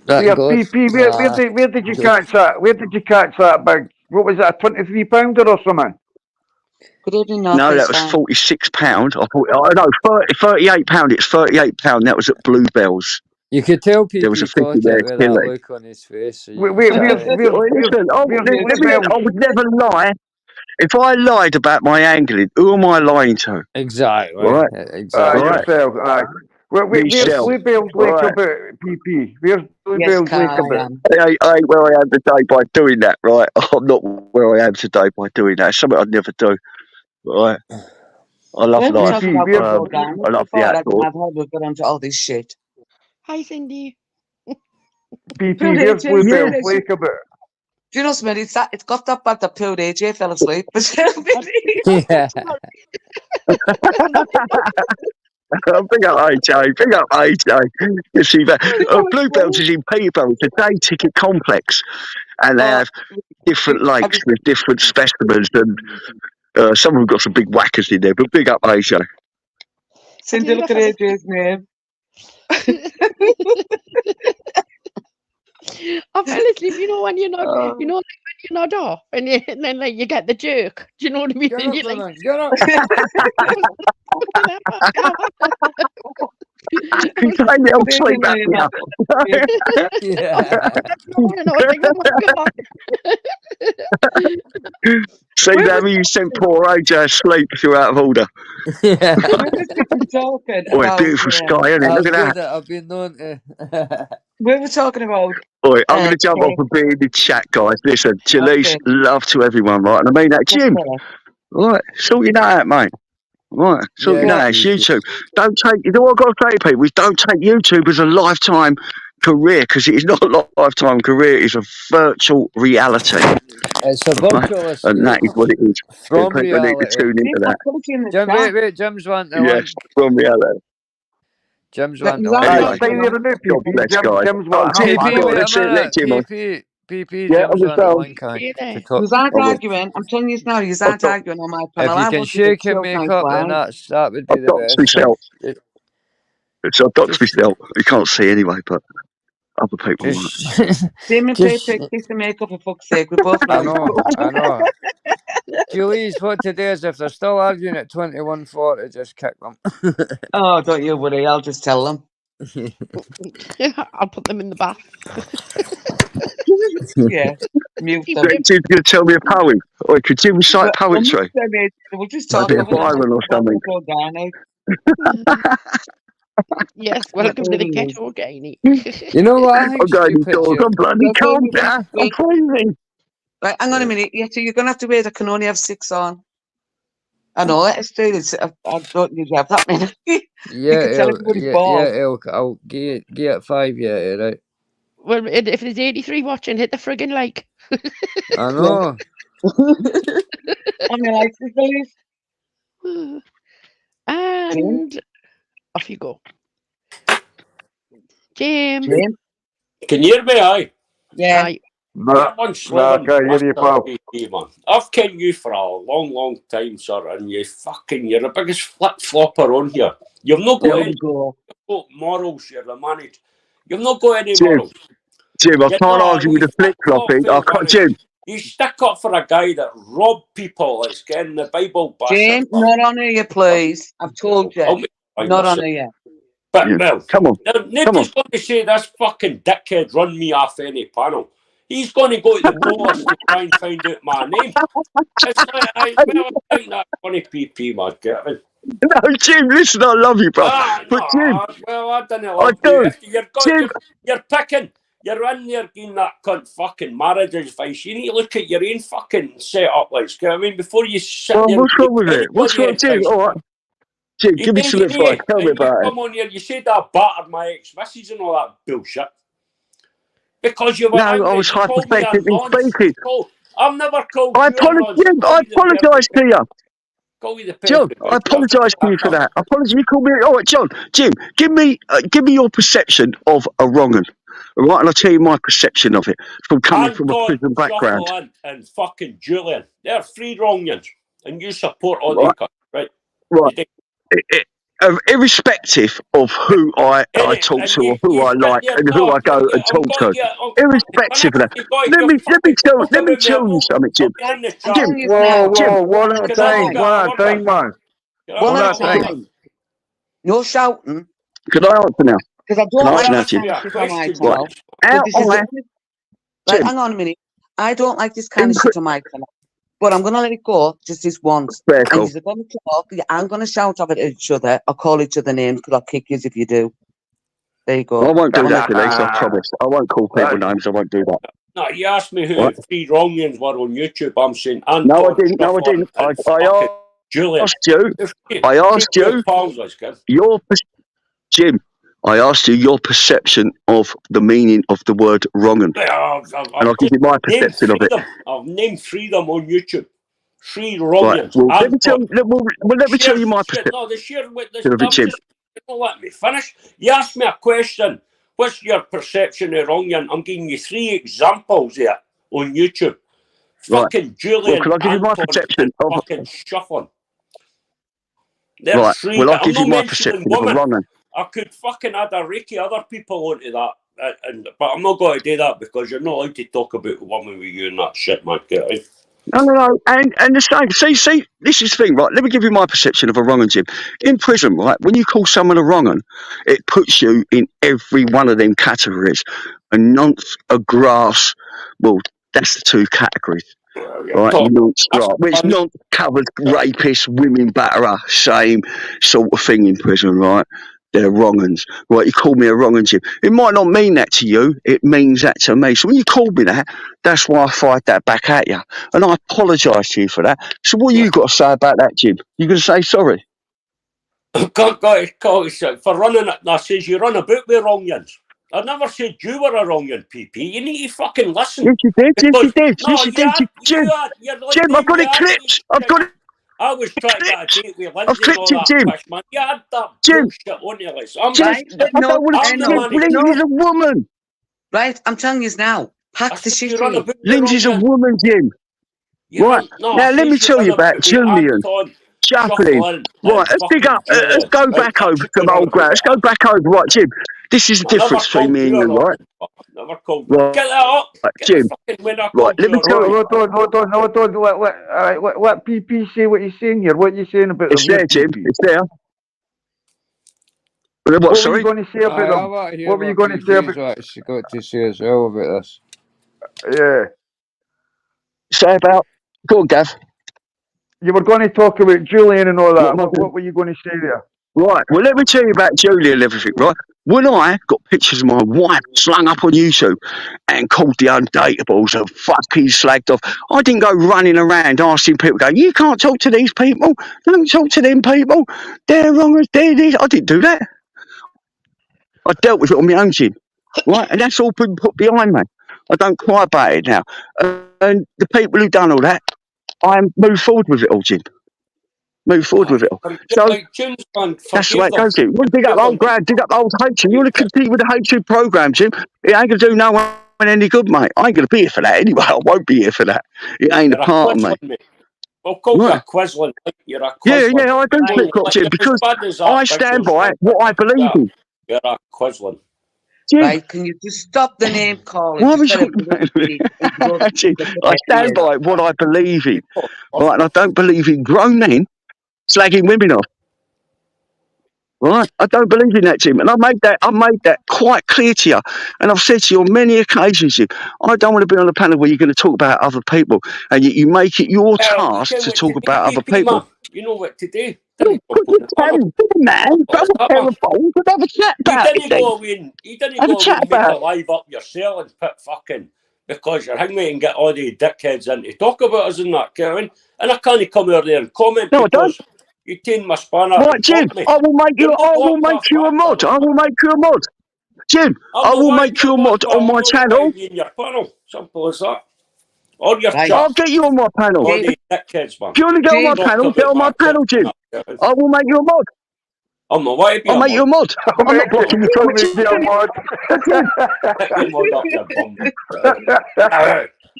Yeah, PP, where did you catch that? Where did you catch that big? What was that, a £23 or something? Good evening, No, that was £46. I thought, no, £38. It's £38. That was at Bluebells. You could tell people there was a caught it with that look on his face. So listen, I would never lie. If I lied about my angling, who am I lying to? Exactly. Right. Exactly. Yourself. Where's Bluebell's Lake about, PP? Where's Bluebell's Lake about? I ain't where I am today by doing that, right? I'm not where I am today by doing that. It's something I'd never do, right? I love life. I love the outdoors. I've heard we've got onto all this shit. Hi, Cindy. PP, where's Bluebell's Lake about? Do you know something? It's got that bad that poor AJ fell asleep. Yeah. Big up AJ. Big up AJ. You see that? Bluebells is in Peterborough. It's a day ticket complex, and they have different lakes with different specimens, and some of them got some big whackers in there. But big up AJ. Cindy, look at AJ's name. I fell asleep, you know, when you're not, when you're not off, and then like you get the jerk. Do you know what I mean? Get and up, you're like, get up. He's playing the old sleep apnea. Yeah. And I was like, oh my God. See, Dammy, you sent poor AJ asleep if you're out of order. Yeah. We were sitting talking Boy, about. beautiful sky, isn't it? Look at that. I've been known to. We were talking about. Boy, I'm going to jump off and be in the chat, guys. Listen, Jalise, love to everyone, right? And I mean that, Jim. Right, sorting that out, mate. Right, sorting that out. It's YouTube. Don't take. You know what I've got to say to people is don't take YouTube as a lifetime career, because it is not a lifetime career. It's a virtual reality. It's a virtual escape. And that is what it is. From People reality. need to tune into that. Jim, wait, Jim's one. Yes, from reality. Jim's one. Anyway, Stay there a minute, God bless, guys. Jim's one. Let Jim on. PP, Yeah, Jim's on the link. You aren't arguing. I'm telling you now, you aren't arguing on my panel. If you can shake and make up, then that would be the best. So I've doxed myself. You can't see anyway, but other people might. Jim and Pepe kiss the makeup for fuck's sake. We both know. I know. Julie's what today is if they're still arguing at 21:40, just kick them. Oh, don't you worry. I'll just tell them. I'll put them in the bath. Yeah. Mute them. Jim's going to tell me a poem. Or could Jim recite poetry? We'll just talk about Byron or something. Yes, welcome to the ghetto, Gainey. You know what? I think I'm going indoors. I'm bloody cold now. I'm freezing. Right, hang on a minute. Yeah, so you're going to have to wait. I can only have 6 on. I know, let's do this. I don't usually have that many. I'll get at 5, right? Well, if there's 83 watching, hit the friggin' like. I know. How many likes is there? And off you go. Jim. Can you hear me? Aye. Yeah. Aye. I've known you for a long time, sir, and you're the biggest flip flopper on here. You've not got any morals. You're the manager. You've not got any morals. Jim, I can't argue with the flip flopping. Jim. You stick up for a guy that robbed people. It's getting the Bible bashed. Jim, not on you, please. I've told you. Not on you. But Mel, come on. Nobody's going to say this fucking dickhead run me off any panel. He's going to go to the police to try and find out my name. It's like, I think that's funny, PP, man. No, Jim, listen, I love you, bro. But Jim, well, I don't know. You're picking. You're in there getting that cunt fucking marriage advice. You need to look at your own fucking setup, like. I mean, before you sit there. What's wrong with it? What's wrong, Jim? All right. Jim, give me some advice. Tell me about it. Come on here. You said I battered my ex-missus and all that bullshit. Because you were angry. I was hypothetically speaking. I've never called I apologise to you. John, I apologise to you for that. I apologise. You called me. All right, John. Jim, give me your perception of a wrong-un. All right, and I'll tell you my perception of it from coming from a prison background. And fucking Julian, they're 3 wrong-uns, and you support all these guys, right? Right. Irrespective of who I talk to or who I like and who I go and talk to, irrespective of that, let me tell you something, Jim. Jim, one at a time, One at a time. No shouting. Can I answer now? Because I don't like this kind of shit on my channel. Right, hang on a minute. I don't like this kind of shit on my channel. But I'm going to let it go just this once. And you're going to talk. I'm going to shout off at each other. I'll call each other names because I'll kick you if you do. There you go. I won't do that, Denise, I promise. I won't call people names. I won't do that. No, you asked me who the 3 wrong-uns were on YouTube. I'm saying No, I didn't. I asked you. Jim, I asked you your perception of the meaning of the word wrong-un. And I'll give you my perception of it. I've named 3 of them on YouTube. 3 wrong-uns. Right. Well, let me tell you my perception. No, don't let me finish. You asked me a question. What's your perception of wrong-un? I'm giving you 3 examples here on YouTube. Right. Fucking Julian. Well, can I give you my perception of fucking shuffling? Right. Well, I'll give you my perception of a wrong-un. I could fucking add a reiki other people onto that, but I'm not going to do that because you're not allowed to talk about a woman with you and that shit, man. No. And the same. See, this is the thing, right? Let me give you my perception of a wrong 'un, Jim. In prison, right, when you call someone a wrong 'un, it puts you in every one of them categories. A nonce, a grass. Well, that's the two categories. Right, nonce, grass. Well, it's not covered rapist, women batterer, same sort of thing in prison, right? They're wrong 'uns. Right, you call me a wrong 'un, Jim. It might not mean that to you, it means that to me. So when you called me that, that's why I fired that back at you. And I apologise to you for that. So what you got to say about that, Jim? You going to say sorry? For running it, I says you run about with wrong uns. I never said you were a wrong un, PP. You need to fucking listen. Yes, you did. Because, Yes, you did. Jim, I've got it clipped. I've got it. I was trying to get a date with I've Lindsay and all clipped it, that Jim. fish, man. You had that Jim. bullshit on your list. I'm Jim, Right, I but don't want to no, Lindsay's a woman. right, I'm telling you now. Pack the shit in. Lindsay's a woman, Jim. You Right, no, now let me tell you about Julian. Chaplin. Right, let's dig up, let's go back over some old ground. Let's go back over, right, Jim. This is the difference between me and you, right? Never called you. Get that up. Right, Jim. Right, let me tell you. Hold on. What PP say what you're saying here? What are you saying about It's them? there, Jim. PP? It's there. What sorry? were you going to say about them? What were you going to say about? She got to say as well about this. Yeah. Say about. Go on, Gav. You were going to talk about Julian and all that. What were you going to say there? Right, well, let me tell you about Julian and everything, right? When I got pictures of my wife slung up on YouTube and called the undateables and fucking slagged off, I didn't go running around asking people, going, you can't talk to these people, don't talk to them people, they're wrong as they're this. I didn't do that. I dealt with it on my own, Jim, right? And that's all been put behind me. I don't cry about it now. And the people who've done all that, I moved forward with it all, Jim. Move forward with it all. So that's the way it goes, Jim. You want to dig up old ground, dig up old hatred. You want to continue with the hatred program, Jim. It ain't going to do no one any good, mate. I ain't going to be here for that anyway. I won't be here for that. It ain't a part of me. We'll call you a Quisling. You're a Quisling. Yeah, I do flip-flop, Jim, because I stand by what I believe in. You're a Quisling. Right, can you just stop the name calling? Why was you I stand by what I believe in. Right, and I don't believe in grown men slagging women off. Right, I don't believe in that, Jim, and I made that quite clear to you. And I've said to you on many occasions, Jim, I don't want to be on a panel where you're going to talk about other people, and you make it your task to talk about other people. You know what to do. Man, have a chat about it. You didn't go and make a live up yourself and put fucking because you're hanging and get all the dickheads in to talk about us and that, Kevin. And I can't come over there and comment because you take my spanner. Right, Jim, I will make you a mod. I will make you a mod. Jim, I will make you a mod on my channel. In your panel. Simple as that. Or your I'll get you on my panel. All the dickheads, man. If you want to get on my panel, get on my panel, Jim. I will make you a mod. I'm not why I'll make you a mod. I'm not blocking you from mod.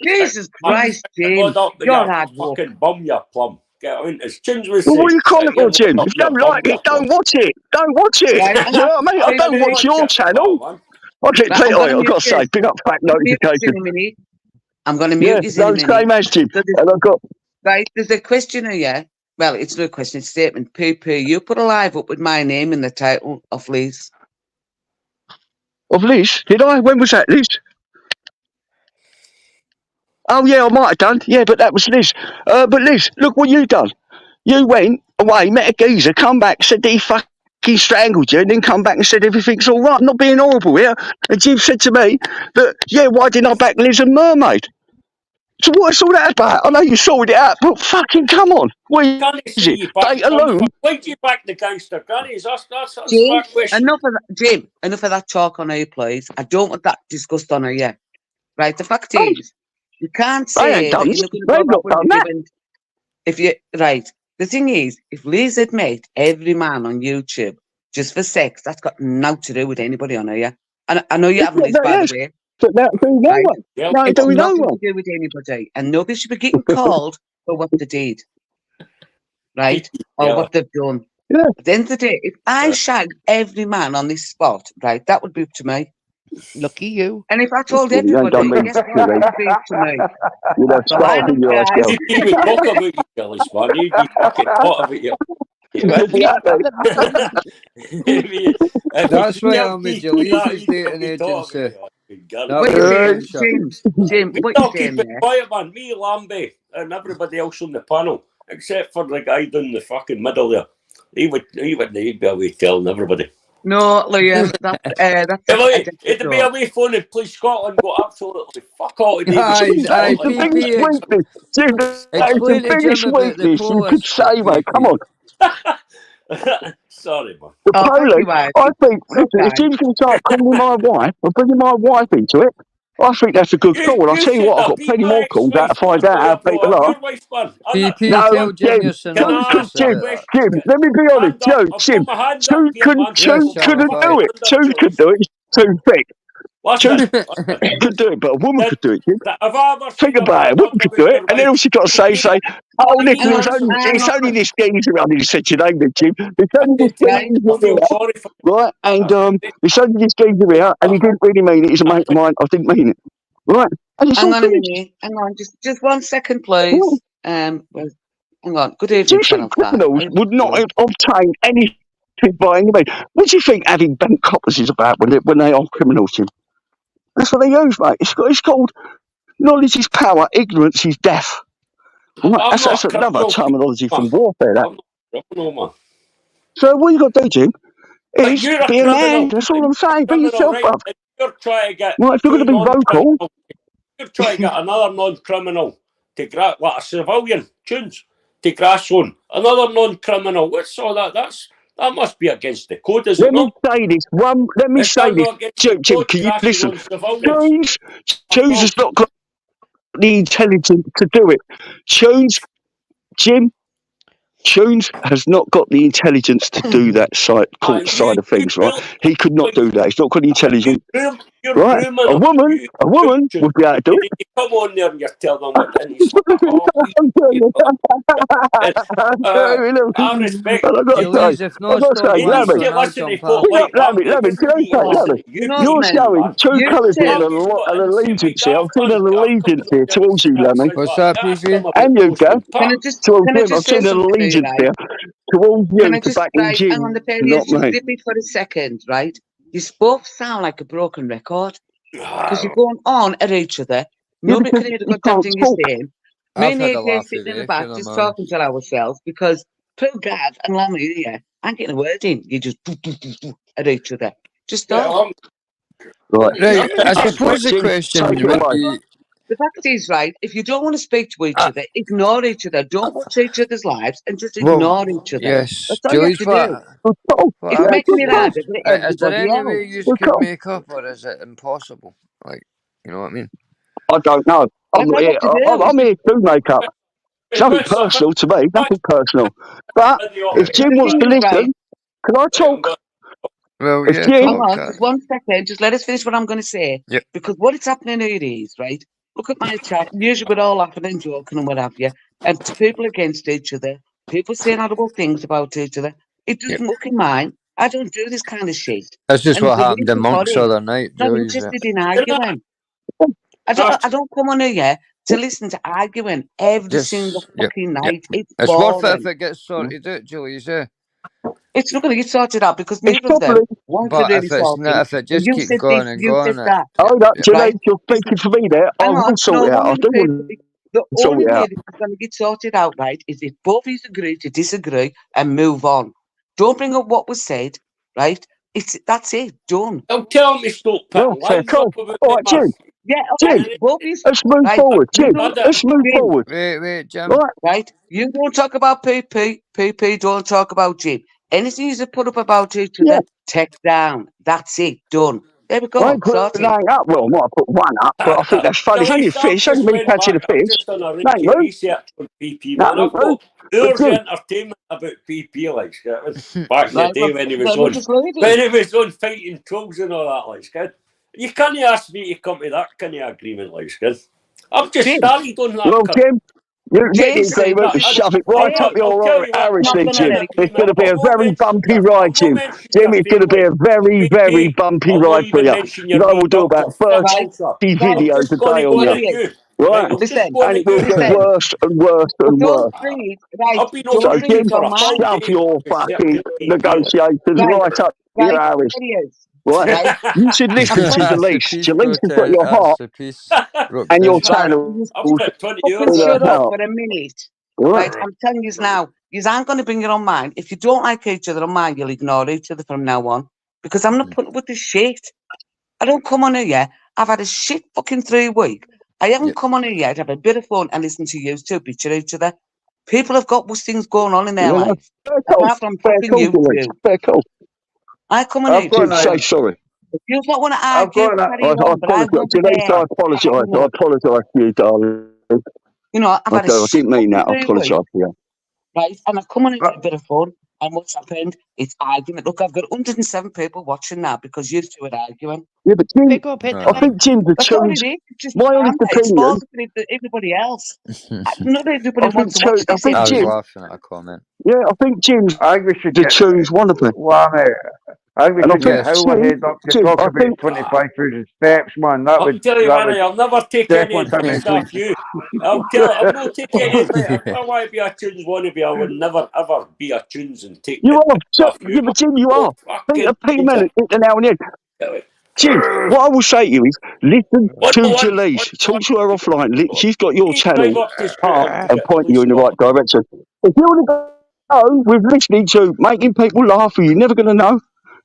Jesus Christ, James. You're hard work. Fucking bum your plum. Get on. As James was saying. Well, what are you calling for, Jim? If you don't like it, don't watch it. Don't watch it. Right, you know what I mean? I don't watch your channel. Okay, I've got to say, big up fact notification. I'm going to mute you in a minute. Same as Jim. And I've got... Right, there's a question here. Well, it's not a question, it's a statement. Poo, you put a live up with my name in the title of Liz. Of Liz? Did I? When was that, Liz? Oh, yeah, I might have done. Yeah, but that was Liz. But Liz, look what you done. You went away, met a geezer, come back, said that he fucking strangled you, and then come back and said everything's all right. I'm not being horrible here. And Jim said to me that, yeah, why didn't I back Liz and Mermaid? So what's all that about? I know you sorted it out, but fucking come on. What is it? Date alone? Why do you back the gangster grannies? That's Jim, enough of that talk on her, please. I don't want that discussed on her yet. Right, the fact is, you can't say that you're not going to go back with if you right. The thing is, if Liz had met every man on YouTube just for sex, that's got nothing to do with anybody on her, yeah? And I know you haven't, Liz, by the way. But that do no one. No, it's nothing to do with anybody. And nobody should be getting called for what they did. Right? Or what they've done. Yeah. At the end of the day, if I shagged every man on this spot, right, that would be up to me. Lucky you. And if I told You ain't everybody, done me guess what better, would speak to me? You'd have So line stars up, in your eyes, guys. girl. He would talk about you, jealous man. He'd be fucking hot about you. That's why I'm with Jaleese's dating agency. What you saying, Jim? We What you all keep saying it there? quiet, man. Me, Lambie, and everybody else on the panel, except for the guy down the fucking middle there. He'd be away telling everybody. No, Liam, that's It'd be away phoning Police Scotland, go absolutely fuck all today. Aye, The biggest PP. weakness, Jim, it's Explain the to biggest Jim about the weakness you could Polish, say, mate. Come on. Sorry, man. The thank you, Polish, wife. I think, No listen, if time. Jim's going to start calling my wife or bringing my wife into it, I think that's a good call. And I'll tell you what, I've got plenty more calls out to find out how people are. Your wife, man. PP, tell Jim you're synonymous Jim, about that. Jim, let me be honest, Hand up. Jim, I've got my hand up here, man. two couldn't do it. Two could do it. It's too thick. Two could do it, but a woman could do it, Jim. Think about it. A woman could do it. And then all she got to say, oh, listen, it's only this geezer. I mean, said your name there, Jim. It's only this geezer, right? And it's only this geezer here, and he didn't really mean it. He's a mate of mine. I didn't mean it. Right? Hang on a minute. Hang on. Just 1 second, please. Hang on. Good evening, Do you think criminals would not obtain anything by any means? What do you think having bent coppers is about when they are criminals, Jim? That's what they use, mate. It's called knowledge is power, ignorance is death. Right? That's another terminology from warfare. That. So what you got to do, Jim, is be a man. That's all I'm saying. Be yourself, bruv. You're trying to get. Right, if you're going to be vocal. You're trying to get another non-criminal to a civilian tunes to grass on another non-criminal. What's all that? That must be against the code, is it not? Let me say this. Jim, can you listen? Tunes has not got the intelligence to do it. Tunes has not got the intelligence to do that side of things, right? He could not do that. He's not got the intelligence. Right? A woman would be able to do it. You come on there and you tell them what and you I respect you're showing two colours here and an allegiance here. I'm feeling an allegiance here towards you, Lemmy. What's that, PP? And you, Gav. Can I just say an allegiance right? here towards you Can I to just back in Jim, hang on the page, not just me. dip it for a second, right? You both sound like a broken record because you're going on at each other. Nobody can hear the goddamn thing you're saying. Me and AJ sitting in the back just talking to ourselves because poor Gav and Lammy here aren't getting a word in. You just at each other. Just stop. Right. I suppose the question would be. The fact is, right, if you don't want to speak to each other, ignore each other. Don't watch each other's lives and just ignore each other. Yes. That's all you have to do. It's making it harder for everybody is there any way else. you could make up, or is it impossible? Like, you know what I mean? I don't know. I'm here to make up. It's nothing personal to me, nothing personal. But if Jim wants to listen, can I talk? Well, if Jim, hang on, just 1 second. Just let us finish what I'm going to say. Yep. Because what is happening here is, right, look at my chat. Usually we're all laughing and joking and what have you. And people against each other. People saying horrible things about each other. It doesn't look in mine. I don't do this kind of shit. That's just what happened to Monks the other night. I'm interested in arguing. I don't come on here to listen to arguing every single fucking night. It's worth it if it gets sorted out, Julie. It's not going to get sorted out because neither of them want to really solve it. If it just keeps going and going. Hold up, Julie, you're speaking for me there. I will sort it out. The only way this is going to get sorted out, right, is if both of you agree to disagree and move on. Don't bring up what was said, right? That's it, done. Don't tell me stop. Cool. All right, Jim. Yeah, Jim, let's move forward. Jim, let's move forward. Wait, Jim. Right? You don't talk about PP don't talk about Jim. Anything you put up about each other, take down. That's it, done. There we go. I put up. Well, I might put one up, but I think that's funny. It's only a fish. It's only me catching a fish. Just done a research on PP, man. I've got hours entertainment about PP, like, back in the day when he was on fighting trolls and all that, like, you can't ask me to come to that kind of agreement, like, I'm just started on that. Well, Jim, You get the James, agreement to shove it right up I'll tell your you what, arse, not I'm there, in gonna Jim. an let it. It's going to agreement. be a very bumpy ride, Jim. Jim, it's going to be a very, very bumpy I'll not ride for even you. mention You your know, wee we'll do dog, about your fit 30 Right, ulcer. right. I'm videos just a going to day go on on you, at you. right? Right, I'm just Listen, going And at it will you. get listen. worse and worse But and don't worse. breathe. Right, I've been don't over So, at you breathe Jim, for on a mine. full shove day. your It's fucking 13 feelings. negotiations Right, right up your right. arse, There he is. right? Right. You should I'm listen to telling That's the Jalise. peace Jalise has got protest. your That's heart the peace and your representative. right. channel You I've got 20 fucking years in her shut ago. up heart, for a minute. right? Right. I'm telling you now. You aren't going to bring it on mine. If you don't like each other on mine, you'll ignore each other from now on. Because I'm not putting up with this shit. I don't come on here yet. I've had a shit fucking 3 weeks. I haven't Yep. come on here yet. Have a bit of fun and listen to you two bitch at each other. People have got worse things going on in their You know, life. fair call, Apart from fair fucking call, you Jalise, two. fair call. I come on I've here got to Jim, say listen. sorry. If you don't want to I've argue, got carry I on, but I apologise. will be Jalise, there. I apologise. I've had I enough. apologise to you, darling. You know, I've had a I shit didn't mean fucking that. I 3 apologise weeks, to you. right? And I've come on here for a bit of fun. And what's happened? It's argument. Look, I've got 107 people watching now because you two are arguing. Yeah, but Jim, Pick up, hit the I Right. like. think Jim's the That's all it tunes. is. It's just My honest drama. It's opinion, for everybody else. Not everybody I wants think to watch this I was Jim, anyway. laughing at a comment. yeah, I think Jim's I think we should the get tunes wannabe. Whammy. I think we And I should get think Yes. Howler Jim, Head up to Jim, talk I about think 25,000 steps, man. That I'll would tell you, Manny, I'll never take any definitely have me advice off you. I'm not taking any advice. If I want to be a tunes wannabe, I will never ever be a tunes and take you the are. advice off you. Yeah, but Jim, you are. Peter Fucking Mellon, now and then. Jim, what I will say to you is, listen to 101, Jalise. Talk to her offline. She's got your you drive channel up to heart Scotland to and get point you police in the right off. direction. If you want to go with listening to making people laugh, who you're never going to know,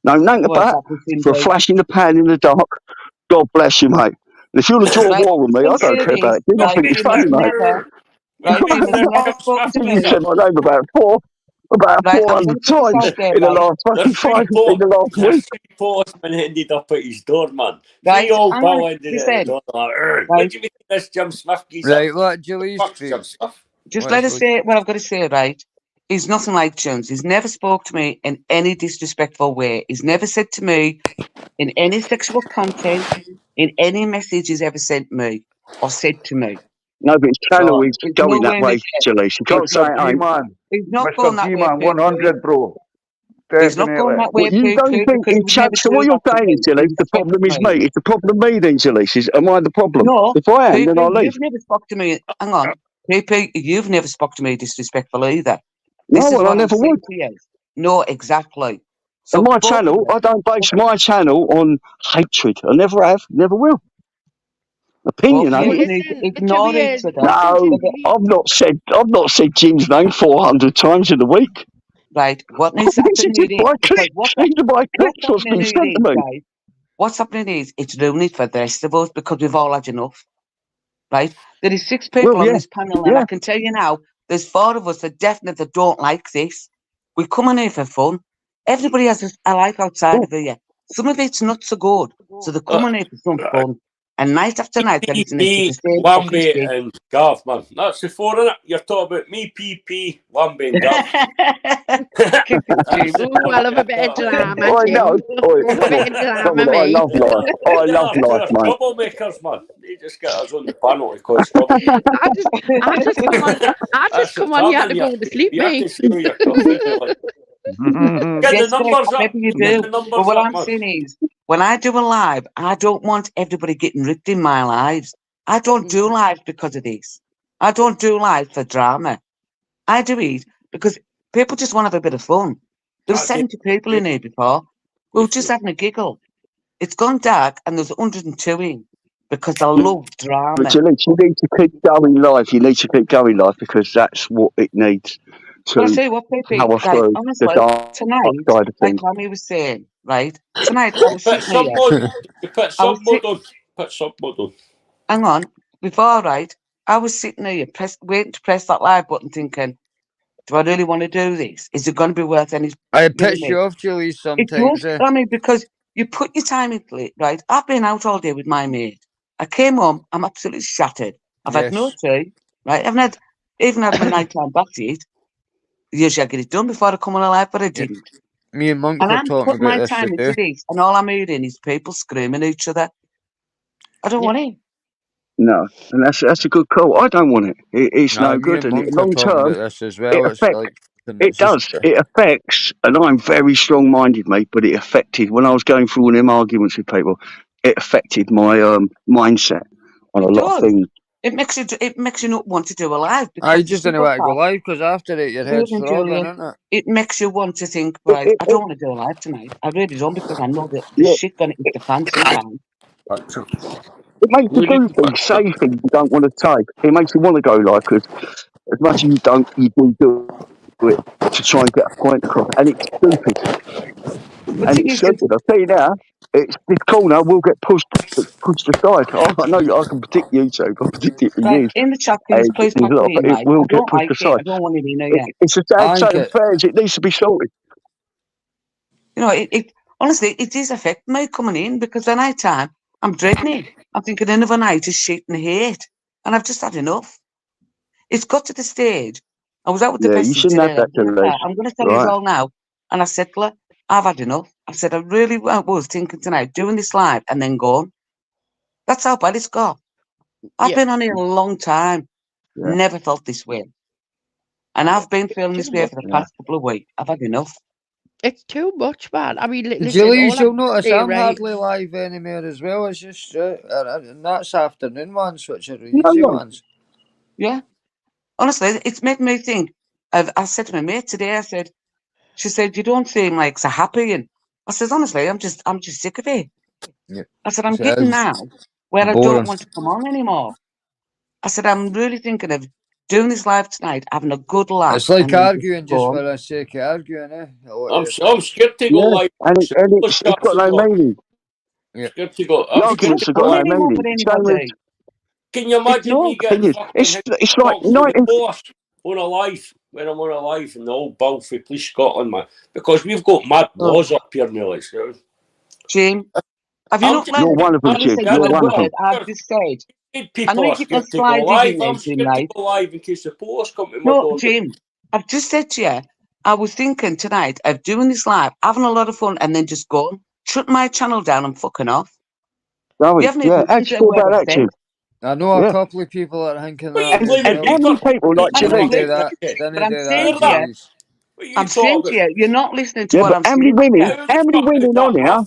no nothing What's about, happened, for a Cindy? flash in the pan in the dark, God bless you, mate. And if you want to draw a Right, war with me, I don't care about it. Jim. I right, think it's Jim has funny, mate. never, When right, me Jim and has the never Jim spoke to Smith You was me. said up, my name about Right, I'm 400 going to put this times out there, in the right? last fucking in the last there's week. 3 postmen ended up at his door, man. 3 Right, old I'm going Bill to, ended at the listen, door. Like, what right, do you mean this Jim Smith geezer? Right, let Julie's Fuck's speak. Jim Smith. just let Let's us say what I've got to say, right? He's nothing like Jones. He's never spoke to me in any disrespectful way. He's never said to me in any sexual content, in any message he's ever sent me or said to me. No, but his channel So is it's going that nowhere near. way, Jalise. You can't say Mr. it ain't. G-Man. He's not Mr. going that way, G-Man, Poo Poo. 100, bro. He's not going Definitely. that Well, way, you Poo don't Poo, think because he in would chat? never So do what you're that to saying me. is, Jalise, He the problem respects is me. me. If the problem me, then Jalise, is am I the problem? No, If I am, Poo then I'll Poo, leave. you've never spoke to me. Hang on. Poo Poo, you've never spoke to me disrespectful either. No, This is well, I what I'm never saying would. to you. No, exactly. And So my both of channel, you. I don't base my channel on hatred. I never have, never will. Both of you Well, Opinionated. need to listen, the ignore trouble each is, other. listen, No, Julie. I've not said Jim's name 400 times in a week. Right? What I've needs to happen messaged him here is by because click. These are my what's clicks what's happening been here sent to is, me. guys, what's happening is it's ruining for the rest of us because we've all had enough. Right? There is 6 people Well, on yeah, this panel, and I yeah. can tell you now, there's 4 of us that definitely don't like this. We come in here for fun. Everybody has a life outside of here. Some of it's not so good, so they come in here for some fun. And night after night, they're listening to the PP, same fucking Wamby, shit. and Gav, man. That's the 4, innit? You're talking about me, PP, Wamby, and Gav. Keep it, Jim. Ooh, I love a bit of drama, I know. Jim. Love a bit of drama, I mate. love life. I love life, mate. Troublemakers, man. They just get us on the panel to cause trouble. I just come on. I just come on here to go to sleep, You have to mate. see who you're talking to. Like, get the Yes, Greg, numbers up. maybe you Get do. the But numbers what up, I'm man. saying is, when I do a live, I don't want everybody getting ripped in my lives. I don't do live because of this. I don't do live for drama. I do it because people just want to have a bit of fun. There were 70 people in here before. We were just having a giggle. It's gone dark and there's 102 in because I love drama. But you need to keep going live. You need to keep going live because that's what it needs But I to say what, Pepe, power guys, through the honestly, dark tonight, side of like things. Tommy was saying, right? Tonight I was Put sitting here. put some mode on. Put some mode on. Hang on. Before, right, I was sitting here waiting to press that live button thinking, do I really want to do this? Is it going to be worth any... I piss you off, Julie, It sometimes. does, I mean, because you put your time into it, right? I've been out all day with my mate. I came home, I'm absolutely shattered. I've had no tea, right? I haven't even had my nighttime bath yet. Usually I get it done before I come on a live, but I didn't. Me and Monk And were I'm talking putting my about this time today. into this, and all I'm hearing is people screaming at each other. I don't want it. No, and that's a good call. I don't want it. It's no Me good. and And Monk were long talking term, about this as well. it It's affects. like It does. It affects, and I'm very strong-minded, mate. But it affected when I was going through all them arguments with people. It affected my mindset on a lot of things. It makes you not want to do a live. I just didn't want to go live because after it, your head's throbbing, isn't it? It makes you want to think, right, I don't want to do a live tonight. I really don't, because I know that the shit gonna hit the fan sometime. It makes you do things, say things you don't want to say. It makes you want to go live because as much as you don't, you do it to try and get a point across, and it's stupid. And it's stupid. I'll tell you now, it's this corner will get pushed aside. Oh, I know I can predict YouTube. I predict it for years. In the chat, please put in, it will get pushed aside. I don't want it in there yet. It's a sad state of affairs. It needs to be sorted. You know, it honestly, it is affecting me coming in, because at night time, I'm dreading it. I'm thinking another night is shit and hate, and I've just had enough. It's got to the stage. I was out with the bestie today. I'm going to tell you all now. And I said, I've had enough. I said, I really was thinking tonight, doing this live and then going. That's how bad it's got. I've been on here a long time. Never felt this way. And I've been feeling this way for the past couple of weeks. I've had enough. It's too much, man. I mean, listen, Julius, you'll notice I'm hardly live anymore as well. It's just and that's afternoon ones, which are easy ones. Yeah. Honestly, it's made me think. I said to my mate today, she said, you don't seem like so happy. And I said, honestly, I'm just sick of it. Yeah. I said, I'm getting now where I don't want to come on anymore. I said, I'm really thinking of doing this live tonight, having a good laugh. It's like arguing just for the sake of arguing, eh? I'm scared to go live. And it's got no meaning. Scared to go. The arguments have got no meaning. Can you imagine me getting fucking it's like on a live, when I'm on a live and the old bill for Police Scotland, man, because we've got mad laws up here, Millie. Jim, have you not You're one of them, Jim. You're one of them. I've just said. People are scared to go live. I'm scared to go live in case the police come to my door. Jim, I've just said to you, I was thinking tonight of doing this live, having a lot of fun, and then just going, shut my channel down and fucking off. How do you feel about that, Jim? I know a couple of people that are thinking that. And how many people like Julie do that? But I'm saying to you, you're not listening to what I'm saying. How many women on here?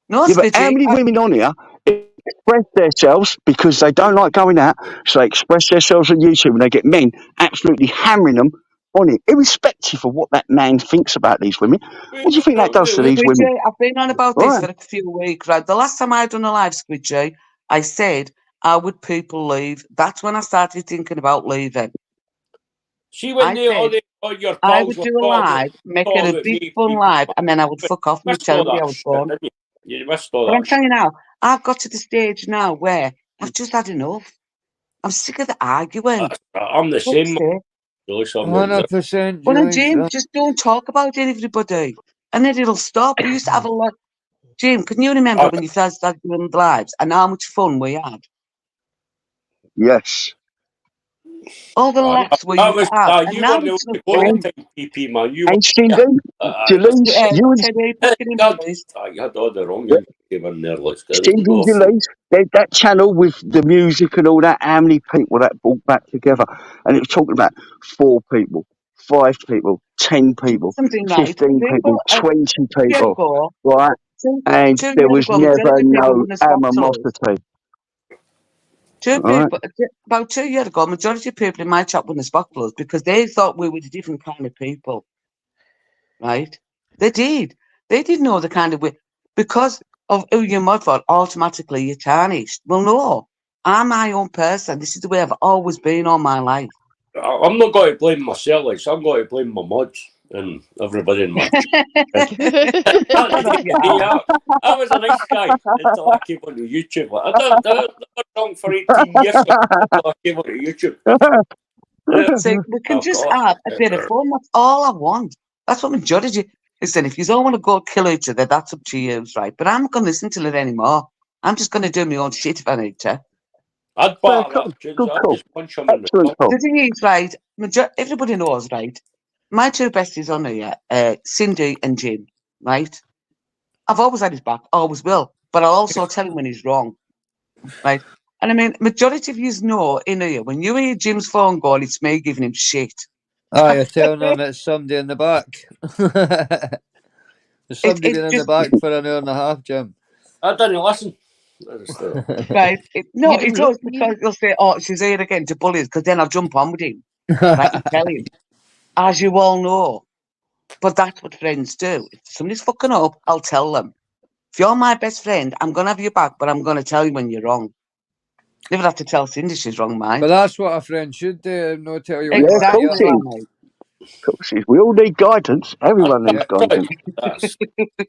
No, but how many women on here express themselves because they don't like going out, so they express themselves on YouTube and they get men absolutely hammering them on it, irrespective of what that man thinks about these women. What do you think that does to these women? I've been on about this for a few weeks, right? The last time I done a live, Squidgy, I said, how would people leave? That's when I started thinking about leaving. See, when I would do a live, make it a big fun live, and then I would fuck off and tell me I was gone. You missed all but that. I'm telling you now, I've got to the stage now where I've just had enough. I'm sick of the arguing. I'm the same. 100%. Well, then, Jim, just don't talk about everybody, and then it'll stop. We used to have a lot. Jim, can you remember when you first started doing the lives and how much fun we had? Yes. All the laughs we used to have. You were the only PP, man. You and Cindy, Delise, you had all the wrong in there. Cindy, Delise, that channel with the music and all that, how many people that brought back together? And it was talking about 4 people, 5 people, 10 people, 15 people, 20 people, right? And there was never no animosity. About 2 years ago, majority of people in my chat wouldn't have spoke to us because they thought we were the different kind of people, right? They did. They didn't know the kind of way because of who you're mod for. Automatically, you're tarnished. Well, no, I'm my own person. This is the way I've always been all my life. I'm not going to blame myself. I'm going to blame my mods and everybody in my I was a nice guy until I came on YouTube. I done wrong for 18 years until I came on YouTube. So we can just have a bit of fun. That's all I want. That's what majority. Listen, if you don't want to go kill each other, that's up to you, right? But I'm not going to listen to it anymore. I'm just going to do my own shit if I need to. I'd bar that. I'd just punch him in the top. The thing is, right, everybody knows, right? My 2 besties on here, Cindy and Jim, right? I've always had his back, always will. But I'll also tell him when he's wrong. right? And I mean, majority of yous know in here, when you hear Jim's phone call, it's me giving him shit. You're telling him it's somebody in the back. There's somebody been in the back for an hour and a half, Jim. I didn't listen. Right. No, You don't it's look- always because they'll say, oh, she's here again to bully us, because then I'll jump on with him. Right, and tell him. As you all know. But that's what friends do. If somebody's fucking up, I'll tell them. If you're my best friend, I'm going to have your back, but I'm going to tell you when you're wrong. Never have to tell Cindy she's wrong, mind. But that's what a friend should do, not tell you when Exactly you're right. Of course, we all need guidance. Everyone needs guidance.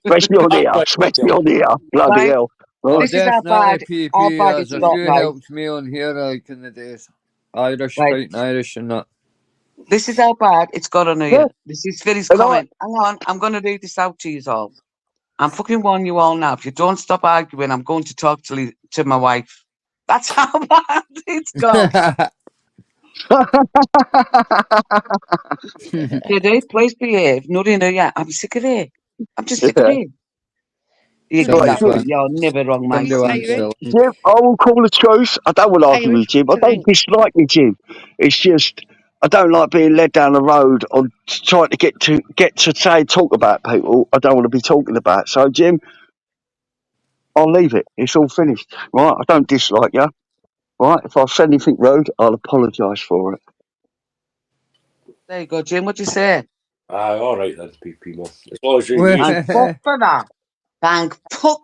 Especially on here. Especially on here. Bloody Right. hell. Oh, This is how definitely, bad, how PP. bad There's it's a got, few right? helped me on here, like in the days. Irish, Right. fighting Irish and that. This is how bad it's got on here. Yeah. This is Philly's And comment. Hang on, I'm going to read this out to you all. I'm fucking warning you all now. If you don't stop arguing, I'm going to talk to my wife. That's how bad it's got. Today, please behave. Not in here. I'm sick of it. I'm just sick of it. You Right, exactly. You're never wrong, mate. Jim, I will call the truth. I don't want to argue with Jim. I don't dislike you, Jim. It's just I don't like being led down the road on trying to get to say talk about people I don't want to be talking about. So, Jim, I'll leave it. It's all finished. Right? I don't dislike you. Right? If I've said anything rude, I'll apologise for it. There you go, Jim. What do you say? All right then, PP, man. As long as you Thank fuck for that. Thank fuck.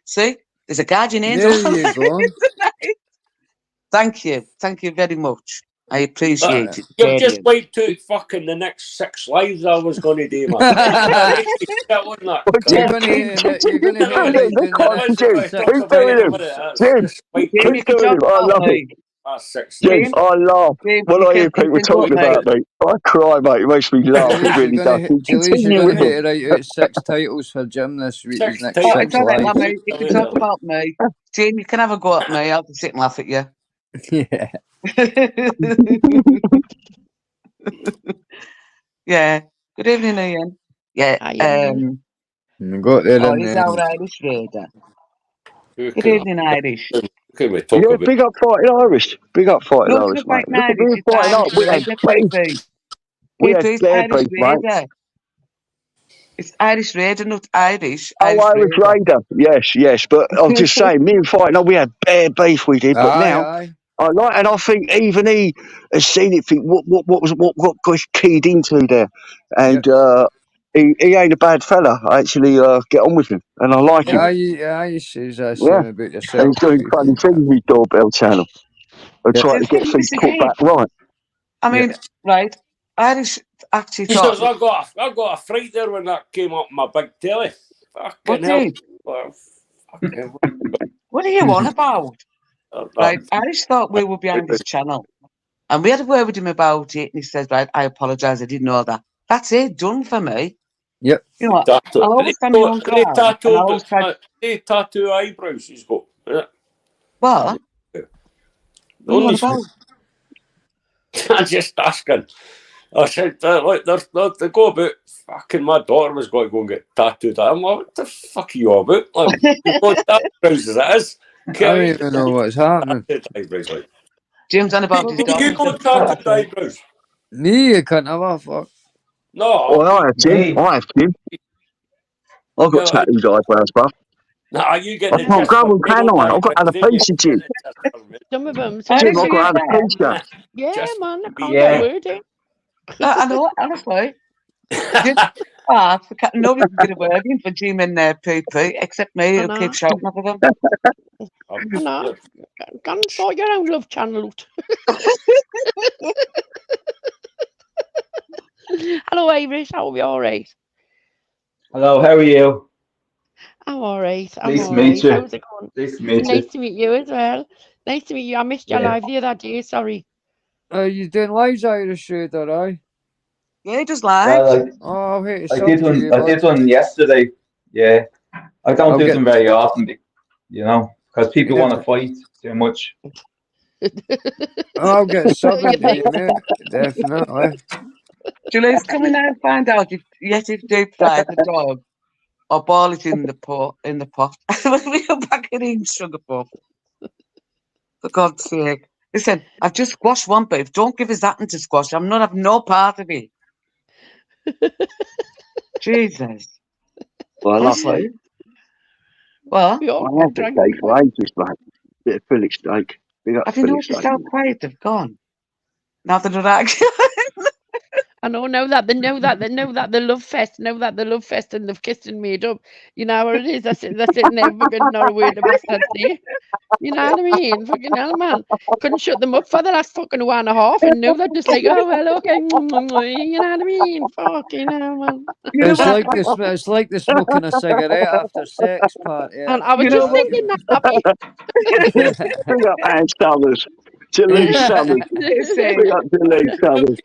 See, there's a guardian angel. There you go. Thank you. Thank you very much. I appreciate it. You've just wiped out fucking the next 6 lives I was going to do, man. You're going to hit right in the next 6 Jim, keep doing it. I love it. Jim, I laugh when I hear people talking about me. I cry, mate. It makes me laugh. It really does. Julius, you're going to hit right out 6 titles for Jim this week. His next 6 it's all right, lives. mate. You can talk about me. Jim, you can have a go at me. I'll just sit and laugh at you. Yeah. Yeah. Good evening, Ian. Yeah. Got there in He's the our Irish raider. Good evening, Irish. Big up fighting Irish. Big up fighting Look, Irish, like mate. Look at Irish. me fighting up. We had beef. We had bare Irish beef, mate. raider. It's Irish raider, not Irish. Irish raider. Yes. But I'm just saying, me and fighting up, we had bare beef. We did, but now I like, and I think even he has seen it. Think what got keyed into there, and he ain't a bad fella. I actually get on with him, and I like him. He says that same about yourself. And he's doing funny things with Doorbell Channel. I try to get things put back right. I mean, right? Irish actually thought. I got a fright there when that came up on my big telly. Fucking hell. What are you on about? Right, Irish thought we were behind this channel, and we had a word with him about it, and he says, "Right, I apologise, I didn't know that." That's it, done for me. Yep. You know what? I'll always stand my own ground. They tattoo eyebrows he's got. What? What about? I'm just asking. I said, look, they go about fucking my daughter was going to go and get tattooed. I'm like, what the fuck are you about? Like, you got eyebrows as it is. I don't even know what's happening. Jim's on about his daughter. You got tattooed eyebrows? Me, you can't have a fuck. No. Well, I have Jim. I've got tattooed eyebrows, bruv. Nah, you get I can't grow them, can I? I've got alopecia, Jim. Some of them. Jim, I've got alopecia. Yeah, man, I can't get a word in. I know, honestly. Nobody can get a word in for Jim and PP, except me, who keeps shouting over them. I know. Can't sort your own love channel out. Hello, Irish. How are we? All right? Hello, how are you? I'm all right. Nice to meet you. How's it going? Nice to meet you as well. Nice to meet you. I missed your live the other day. Sorry. Are you doing lives, Irish Raider, aye? Yeah, he does live. Well, I did one yesterday. Yeah. I don't do them very often, you know, because people want to fight too much. I'll get subbing to you, mate. Definitely. Julius, come in and find out if you deep fry the dog or boil it in the pot. When we go back in sugar puff. For God's sake. Listen, I've just squashed one beef. Don't give us that to squash. I'm not having no part of it. Jesus. Well, I love Honestly. it. What? I had the steak for ages, mate. Bit of Philly steak. Big up Have you Philly noticed steak. how quiet they've gone? Now they're not arguing. I know that they know that the love fest, and they've kissed and made up. You know what it is? They're sitting there fucking not a word of bastard say. You know what I mean? Fucking hell, man. Couldn't shut them up for the last fucking 1.5 and now they're just like, oh well, okay. You know what I mean? Fucking hell, man. It's like the smoking a cigarette after sex part. Yeah. And I was just thinking that, Abby. Big up Ann Summers. Jalise Summers. Big up Jalise Summers.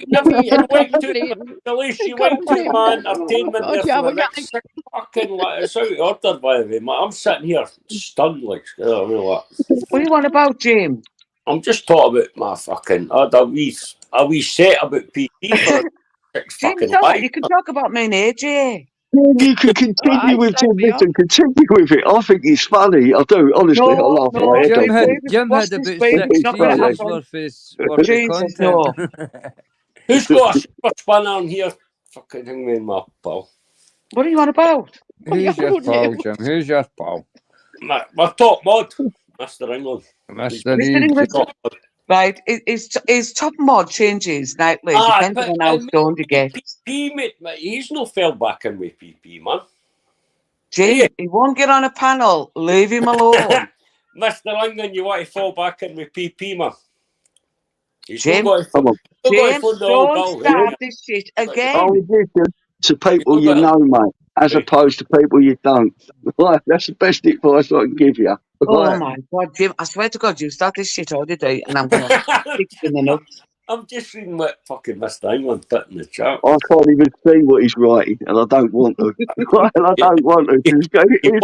You wait to my entertainment there for the next fucking it's out of order, by the way, man. I'm sitting here stunned like What are you on about, Jim? I'm just talking about my fucking a wee set about PP for 6 Jim, fucking right. You can talk about me and AJ. You can continue with this and continue with it. I think it's funny. I do, honestly. I laugh my head off. Jim had about 6 years worth of content. Who's got a super spanner on here? Fucking hang me in my pal. What are you on about? Who's your pal, Jim? Who's your pal? My top mod, Mr. England. Mr. England. Right, his top mod changes nightly, depending on how stoned you get. PP, mate, he's no fell back in with PP, man. Jim, he won't get on a panel. Leave him alone. Mr. England, you want to fall back in with PP, man? Jim, don't start this shit again. Oh, listen to people you know, mate, as opposed to people you don't. Right, that's the best advice I can give you. Oh my God, Jim! I swear to God, you start this shit all day, and I'm gonna stick in the nuts. I'm just reading what fucking Mr. England put in the chat. I can't even see what he's writing, and I don't want to. Right, and I don't want to. It's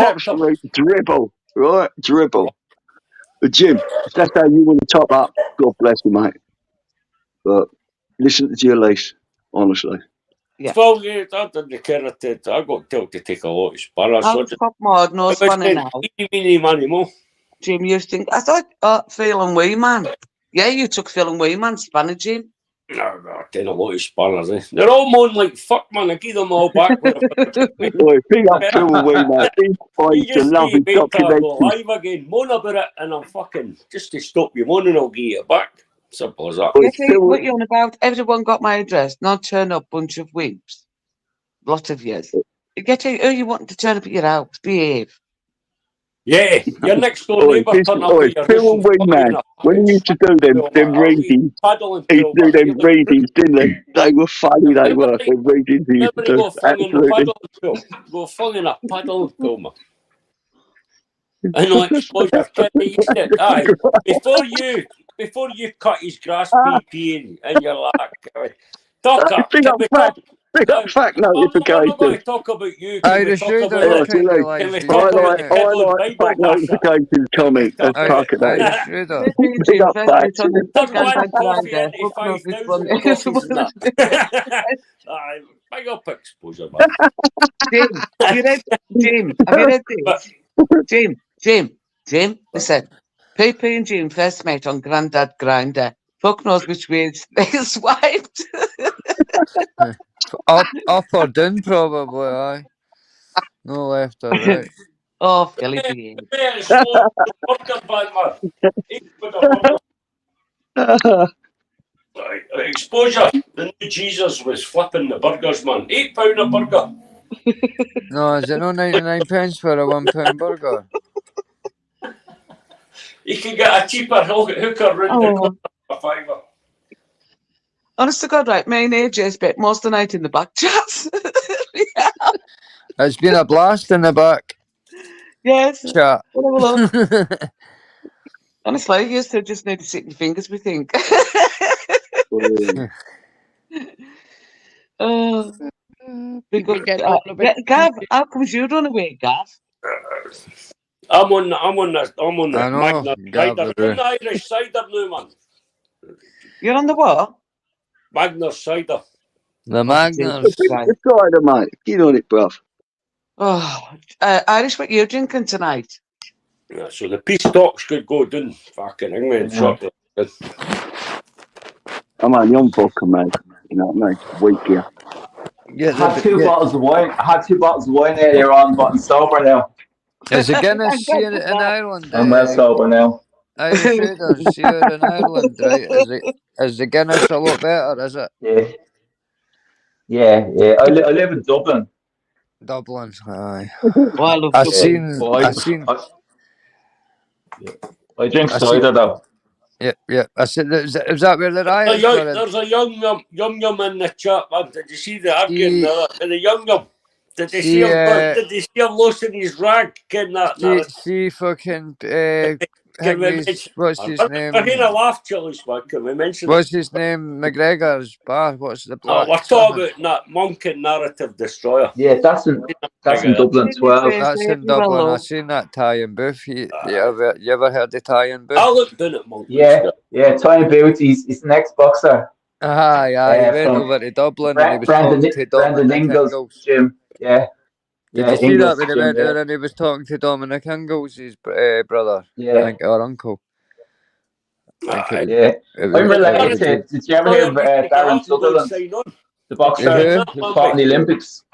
absolute dribble, right? Dribble. But Jim, if that's how you want to top up, God bless you, mate. But listen to Jalise, honestly. Yeah. Well, yeah, I didn't care. I got told to take a lot of spanners. I'm top mod, no spanner now. Money more. Jim, you think I thought Phil and Wee Man. Yeah, you took Phil and Wee Man spanner, Jim. No, I did a lot of spanners. Eh? They're all moan like fuck, man. I give them all back. Big up Phil and Wee Man. He's just a lovely documentary. Live again, moan about it, and I'm fucking just to stop you moaning, I'll give it back. Simple as that. What you on about? Everyone got my address. Not turn up, bunch of weeps. Lot of years. Get who you want to turn up at your house. Behave. Yeah, your next door neighbour turn up at your Phil and Wee Man, when he used to do them readings, he'd do them readings, didn't they? They were funny, they were. The readings he used to do. Absolutely. Go flung in a paddling pool, man. I know exposure. Aye, before you cut his grass PP and you're like, talk up. Big up fact notification. I'm going to talk about you. I like fact notification comment. Big up fact. Big up exposure, man. Jim, have you read this? Jim, listen. PP and Jim first met on Grandad Grinder. Fuck knows which way they swiped. Up or down, probably, aye. No left or right. Oh, Philly behave. Exposure. The new Jesus was flipping the burgers, man. £8 a burger. No, is it no 99 pence for a £1 burger? You can get a cheaper hooker round the corner for £5. Honest to God, right, me and AJ spent most of the night in the back chat. Yeah. It's been a blast in the back. Yes. Chat. Honestly, you still just need to stick your fingers, we think. Gav, how come you run away, Gav? I'm on the Magna cider. I'm on the Irish cider now, man. You're on the what? Magna cider. The Magna cider, mate. Get on it, bruv. Oh, Irish, what you drinking tonight? Yeah, so the peace talks could go down fucking England shortly. I'm only on vodka, mate. You know what I mean? Weak here. I had 2 bottles of wine. I had 2 bottles of wine earlier on, but I'm sober now. Is the Guinness here in Ireland? I'm well sober now. Irish traders here in Ireland, right? Is the Guinness a lot better? Is it? Yeah. I live in Dublin. Dublin, aye. Well, I seen. I drink cider though. Yeah. I said, is that where the riots were? There's a yum yum in the chat, man. Did you see the arguing the yum yum? Did you see him losing his rag? See fucking what's his name? We're going to laugh, Chili's, man. Can we mention what's his name? McGregor's bar. What's the black? We're talking about that monk and narrative destroyer. Yeah, that's in Dublin 12. That's in Dublin. I seen that tie-in booth. You ever heard the tie-in booth? I looked down at Monk. Yeah, tie-in booth. He's the next boxer. Aye. He went over to Dublin and he was talking to Brandon Ingles' gym. Yeah. Did you see that when he went there and he was talking to Dominic Ingalls, his brother? Yeah. I think, or uncle. I'm related to. Did you ever hear of Darren Sutherland, the boxer who fought in the Olympics?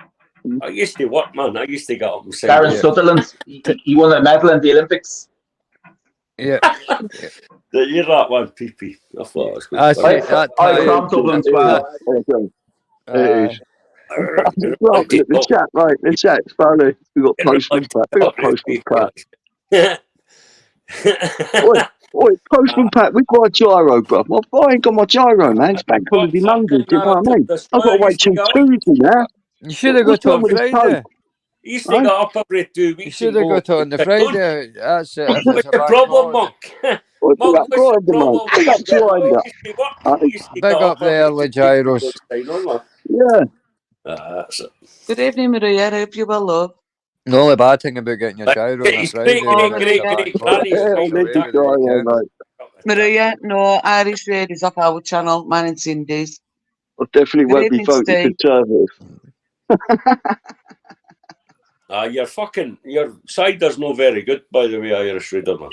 I used to what, man? I used to get up and say Darren Sutherland. He won a medal in the Olympics. Yeah. You're that one, PP. I thought it was good. I'm from Dublin 12. The chat, right? The chat's funny. We got Postman Pat. Oi, Postman Pat, we've got a gyro, bro. I ain't got my gyro, man. It's Bank Holiday Monday. Do you know what I mean? I've got to wait till Tuesday now. You should have got on Friday. You used to get up every 2 weeks. You should have got on the Friday. That's it. What's the problem, Monk? Monk, what's the problem? Big up the early gyros. Yeah. That's it. Good evening, Maria. I hope you're well, love. The only bad thing about getting your gyro on a Friday. Maria, no, Irish Raid is off our channel, Man and Cindy's. I definitely won't be voting Conservative. Your cider's not very good, by the way, Irish Raider, man.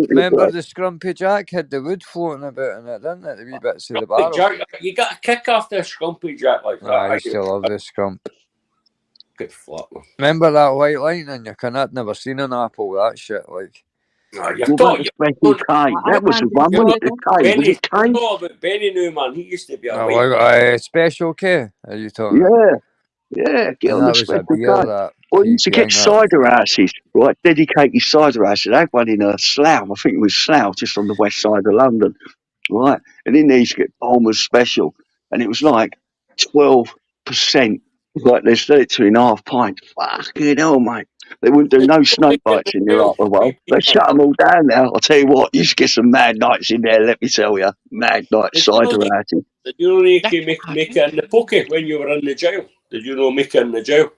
Remember the Scrumpy Jack had the wood floating about in it, didn't it? The wee bits of the barrel. Jack, you got a kick off the Scrumpy Jack like that. I used to love the Scrump. Good flat, man. Remember that white lightning? I'd never seen an apple, that shit, like. That was the one with the K. Was it K? You know about Benny now, man. He used to be a Special K, are you talking? Yeah, get on the special K. Well, you used to get cider houses, right? Dedicated cider houses. I had one in Slough. I think it was Slough, just on the west side of London, right? And in there you get Bulmer's Special, and it was like 12%. Like they said it to in half pint. Fucking hell, mate. They wouldn't do no snake bites in there after a while. They shut them all down now. I'll tell you what, you used to get some mad nights in there, let me tell you. Mad night cider houses. Did you know you can make it in the pocket when you were in the jail? Did you know make it in the jail?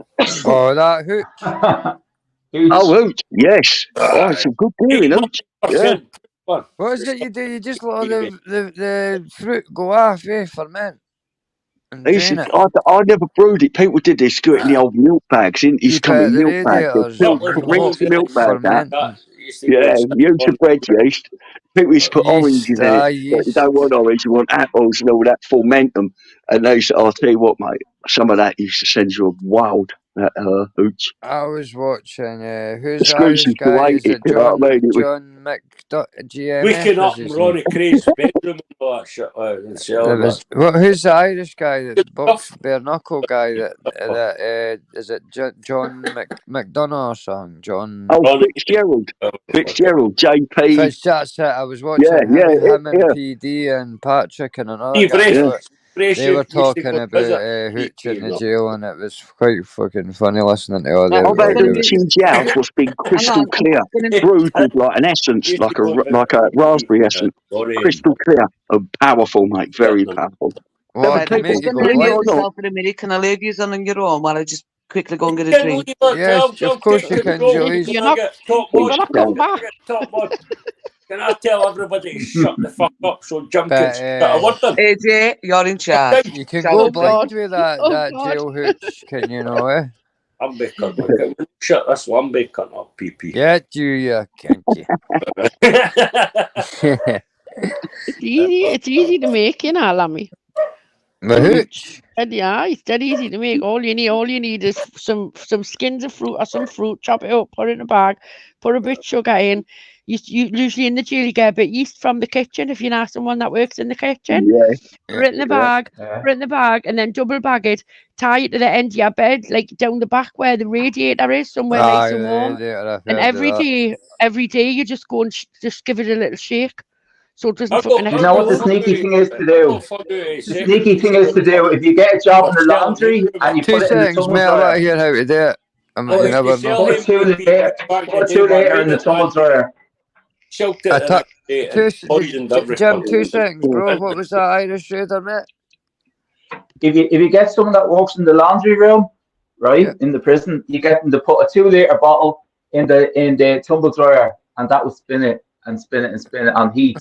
Oh, that Hooch. Hooch, yes. It's a good deal, Hooch. Yeah. What is it you do? You just let the fruit go off, ferment. I never brewed it. People did this, do it in the old milk bags. He's coming milk bags. Rinse the milk bag out. Yeah, use the bread yeast. People used to put oranges in it. You don't want orange, you want apples and all that, ferment them. And they said, I'll tell you what, mate, some of that used to send you a wild, Hooch. I was watching, who's the Irish guy? Is it John GMF? Waking up in Ronnie Craig's bedroom and all that shit. Who's the Irish guy, the bare knuckle guy that is it John McDonough or something? John Fitzgerald, JP. That's it. I was watching him and PD and Patrick and another guy. They were talking about Hooch in the jail, and it was quite fucking funny listening to all that. How about the Chinjiao was being crystal clear, brewed with like an essence, like a raspberry essence, crystal clear, powerful, mate, very powerful. Well, can I leave you on your own while I just quickly go and get a drink? Yes, of course you can, Julie. You're not going to come back. Can I tell everybody to shut the fuck up so Jim can shut a word in? AJ, you're in charge. You can go blind with that jail Hooch, can you know, I'm bacon. Like, shut this one bacon up, PP. Get you can't you? It's easy to make, you know, Lammy. The hooch. Yeah, it's dead easy to make. All you need is some skins of fruit or some fruit. Chop it up, put it in a bag, put a bit of sugar in. You usually in the jail you get a bit yeast from the kitchen if you're not someone that works in the kitchen. Yeah. Put it in the bag, put it in the bag, and then double bag it. Tie it to the end of your bed, like down the back where the radiator is, somewhere nice and warm. And every day you just go and just give it a little shake. So it doesn't fucking You know what the sneaky thing is to do? The sneaky thing is to do if you get a job in the laundry and you put it in the tumble dryer. Here how to do it. Put it 2 later in the tumble dryer. Jim, 2 seconds, bro. What was that Irish raider, mate? If you get someone that works in the laundry room, right, in the prison, you get them to put a 2 liter bottle in the tumble dryer, and that will spin it and spin it and spin it on heat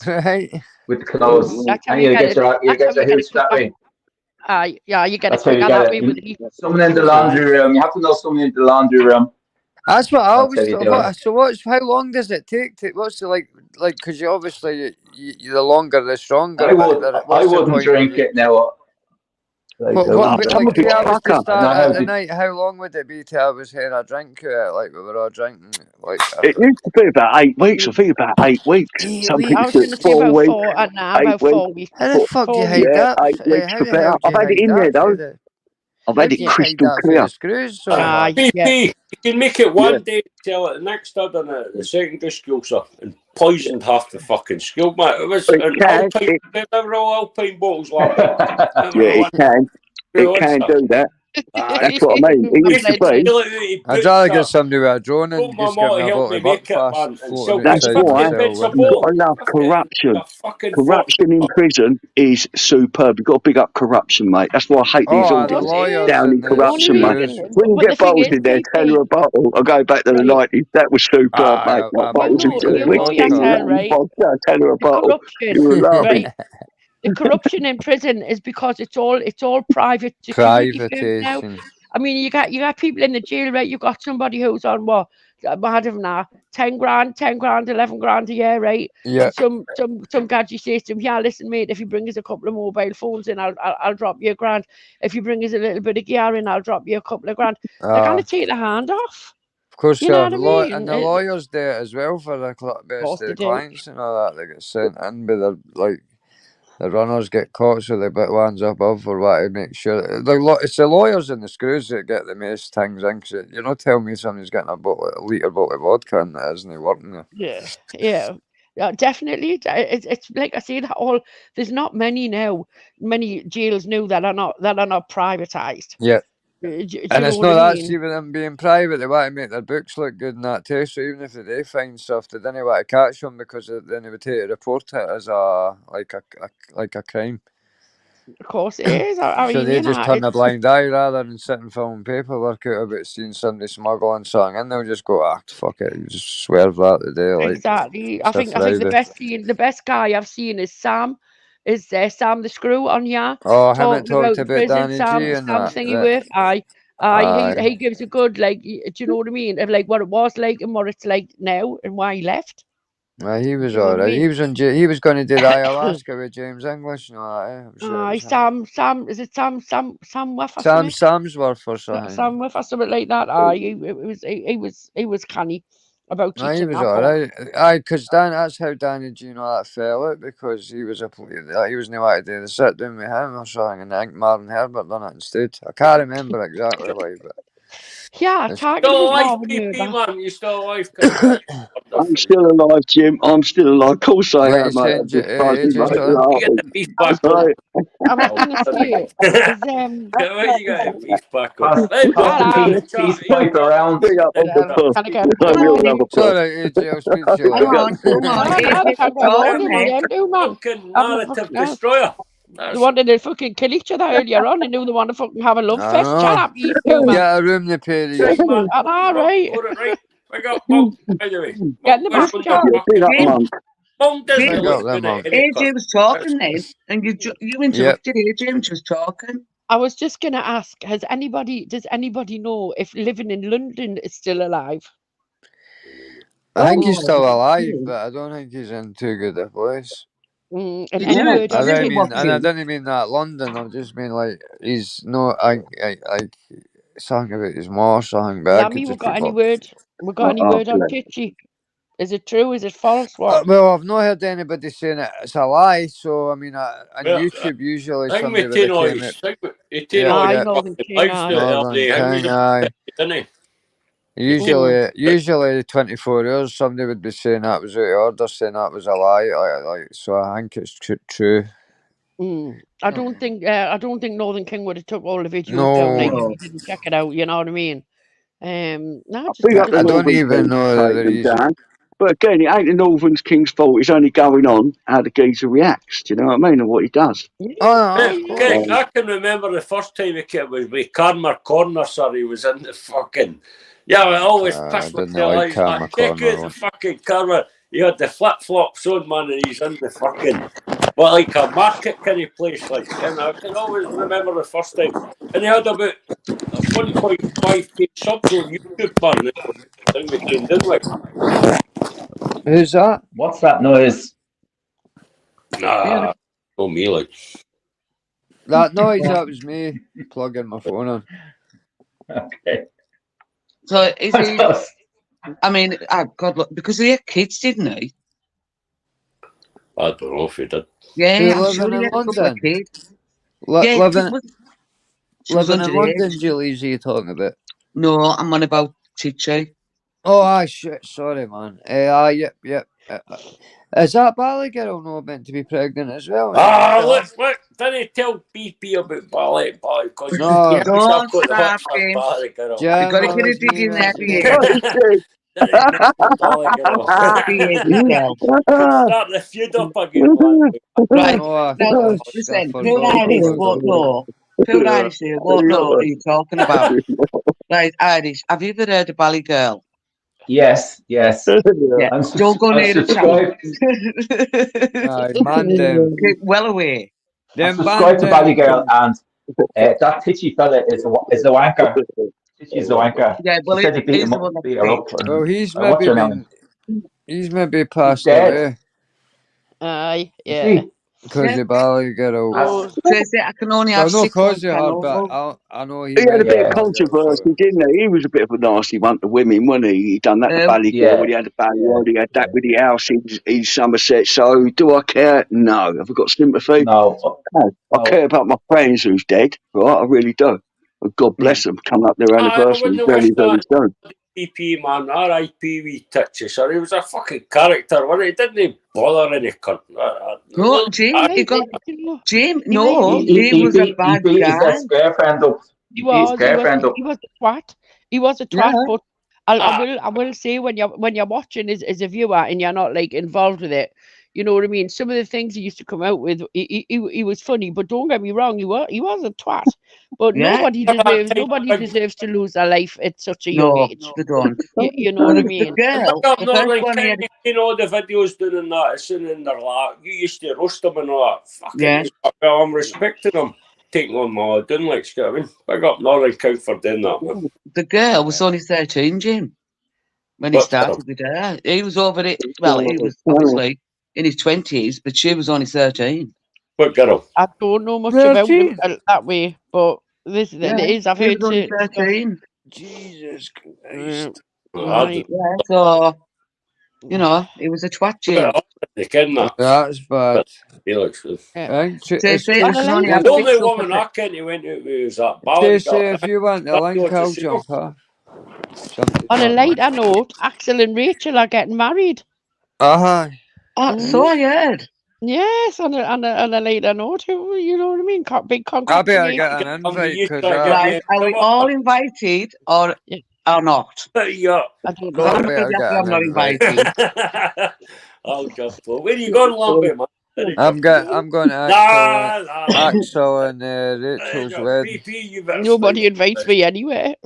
with the clothes, and you get your hooch that way. Yeah, you get That's it how quicker you that way. Someone in the laundry room. You have to know someone in the laundry room. That's what I always thought. So how long does it take to? What's the like? Because you obviously the longer the stronger. I wouldn't drink it now. Like if I was to start at the night, how long would it be till I was having a drink? Like we were all drinking. Like it used to be about 8 weeks. I think about 8 weeks. Some people say 4 weeks. 8 weeks. How the fuck do you hide that? 8 weeks for better. I've had it in there though. I've had it crystal clear. PP, you can make it one day, tell it the next stud in the secondary school, sir, and poisoned half the fucking school, mate. It was Alpine, they were all Alpine bottles last it can. It can do that. That's what I mean. It used to be. I'd rather get somebody with a drone and just give me a bottle of buckfast. That's why you've got enough corruption. Corruption in prison is superb. You've got to big up corruption, mate. That's why I hate these audits down in corruption, mate. When you get bottles in there, tell you a bottle. I go back to the 90s. That was superb, mate. Bottles of vodka, tell her a bottle. You were laughing. The corruption in prison is because it's all private security firms now. I mean, you got people in the jail, right? You got somebody who's on what? I don't know, 10 grand, 11 grand a year, right? Yeah. And some gadget says to him, yeah, listen, mate, if you bring us a couple of mobile phones in, I'll drop you $1,000. If you bring us a little bit of gear in, I'll drop you a couple of grand. They're gonna take the hand off. Of course, you know what I mean? And the lawyers do it as well for the clients and all that. They get sent in by the runners get caught, so they put ones above or what to make sure. It's the lawyers and the screws that get the most things in. Cause you're not telling me somebody's getting a litre bottle of vodka and that isn't working there. Yeah, definitely. It's like I said, there's not many jails now that are not privatised. Yeah. And it's not that even them being private, they want to make their books look good and that too. So even if they find stuff, they don't want to catch them because then they would take to report it as a crime. Of course it is. So they just turn a blind eye rather than sit and film paperwork out about seeing somebody smuggling something, and they'll just go, fuck it, you just swerve that today. Exactly. I think the best guy I've seen is Sam. Is Sam the Screw on here? Oh, I haven't talked about Danny G and that. He gives a good, do you know what I mean? Of what it was like and what it's like now and why he left. He was alright. He was he was going to do the ayahuasca with James English and all that. Sam, is it Samworth or something? Samsworth or something. Samworth or something like that. He was canny about teaching. He was alright. Because that's how Danny G that fell out, because he was he was no way to do the sit down with him or something, and I think Martin Herbert done it instead. I can't remember exactly why, but yeah, still alive, PP, man. You still alive? I'm still alive, Jim. I'm still alive. Of course I am, mate. You get the beef back on. I'm going to say, you got the beef back on. Peace pipe around. Big up on the pub. Sorry, AJ, I'll speak to you later. Fucking narrative destroyer. They wanted to fucking kill each other earlier on, and now they want to fucking have a love fest. Shut up, you two, man. Get a room to pay these. All right. We got Monk, by the way. Get the back Monk doesn't AJ was talking then, and you interrupted AJ was talking. I was just going to ask, does anybody know if Living in London is still alive? I think he's still alive, but I don't think he's in too good a place. And any word on and I didn't mean that London. I just mean like he's no, I something about his mom, something. But Lammy, we got any word? We got any word on Titchy? Is it true? Is it false? What? Well, I've not heard anybody saying it's a lie. So I mean, on YouTube usually somebody would have came out. Northern King, aye. Usually 24 hours, somebody would be saying that was out of order, saying that was a lie. So I think it's true. I don't think Northern King would have took all the videos down like if he didn't check it out. You know what I mean? I don't even know the reason. But again, it ain't the Northern King's fault. It's only going on how the geezer reacts. Do you know what I mean? And what he does. I can remember the first time he came with Karma Corner, sir. He was in the fucking. Yeah, I always pissed with the eyes. Check out the fucking Karma. He had the flip flops on, man, and he's in the fucking. Well, like a market kind of place, like. And I can always remember the first time. And he had about 1.5k subs on YouTube, man. We came in with. Who's that? What's that noise? Nah, oh me like. That noise, that was me plugging my phone on. Okay. So is he? I mean, God, look, because he had kids, didn't he? I don't know if he did. Yeah, I'm sure he had a couple of kids. Living in London, Julie's you talking about? No, I'm on about Chichi. Oh, shit, sorry, man. Yep. Is that Ballet Girl not meant to be pregnant as well? Look, didn't tell BP about Ballet Boy, because don't stop him. You've got to get a dig in there, Start the feud up again, right? Now, listen, Phil Irish won't know. Phil Irish here won't know what you're talking about. Right, Irish, have you ever heard of Ballet Girl? Yes. Yeah. Don't go near the channel. Get well away. I'm subscribed to Ballet Girl, and that Titchy fella is a wanker. Titchy's a wanker. Yeah, well, he beat her up. Well, he's maybe passed away. Aye, yeah. Because the Ballet Girl. Tracy, I can only have 6 but I know he had a bit of controversy, didn't he? He was a bit of a nasty one to women, wasn't he? He done that to Ballet Girl when he had the Ballet Girl. He had that with the house in Somerset. So, do I care? No. Have I got sympathy? No. I care about my friends who's dead, right? I really do. God bless them. Coming up their anniversary very, very soon. PP, man, RIP wee Titchy, sir. He was a fucking character, wasn't he? Didn't he bother any cunt? No, Jim, he was a bad guy. His ex-girlfriend up. He was a twat. He was a twat, but I will say when you're watching as a viewer and you're not like involved with it, you know what I mean? Some of the things he used to come out with, he was funny, but don't get me wrong, he was a twat. But nobody deserves to lose their life at such a young age. They don't. You know what I mean? The the videos doing that, it's in their lap. You used to roast them and all that. Well, I'm respecting them. Taking on my doing like Scotland. Big up Northern King for doing that. Man. The girl was only 13, Jim, when he started with her. He was over it. Well, he was obviously in his 20s, but she was only 13. What girl? I don't know much about him that way, but this is. I've heard it. 13. Jesus Christ. So, you know, it was a twat, Jim. That's bad. The only woman I can't went out with was that Ballet Girl. If you want the link, I'll jump off. On a lighter note, Axel and Rachel are getting married. So I heard. Yes, on a later note, you know what I mean? Big I better get an invite. Are we all invited or not? Yeah. I don't know. I'm not invited. Oh God! Where are you going, Lambie, man? I'm going to Axel and Rachel's wedding. Nobody invites me anywhere.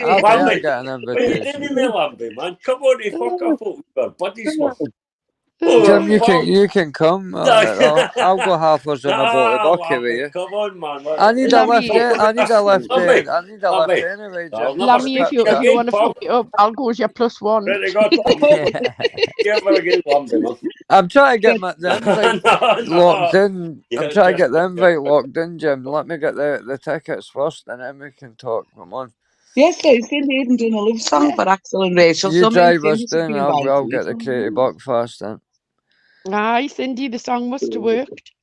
I'll get an invitation. What are you doing, Lambie, man? Come on, you fuck up with our buddies, man. Jim, you can come. I'll go half-hours on a boat bucket with you. Come on, man. I need a lift. Lammy, I need a lift. I need a lift anyway, Jim. Lammy, if you want to fuck it up, I'll go as your +1. Ready, go. Give her again, Lumpy, man. I'm trying to get the invite locked in. I'm trying to get the invite locked in, Jim. Let me get the tickets first, and then we can talk. Come on. Yes, so Cindy even doing a love song for Axel and Rachel. You so drive us down, I'll get the Katie Buckfast then. Aye, Cindy, the song must have worked.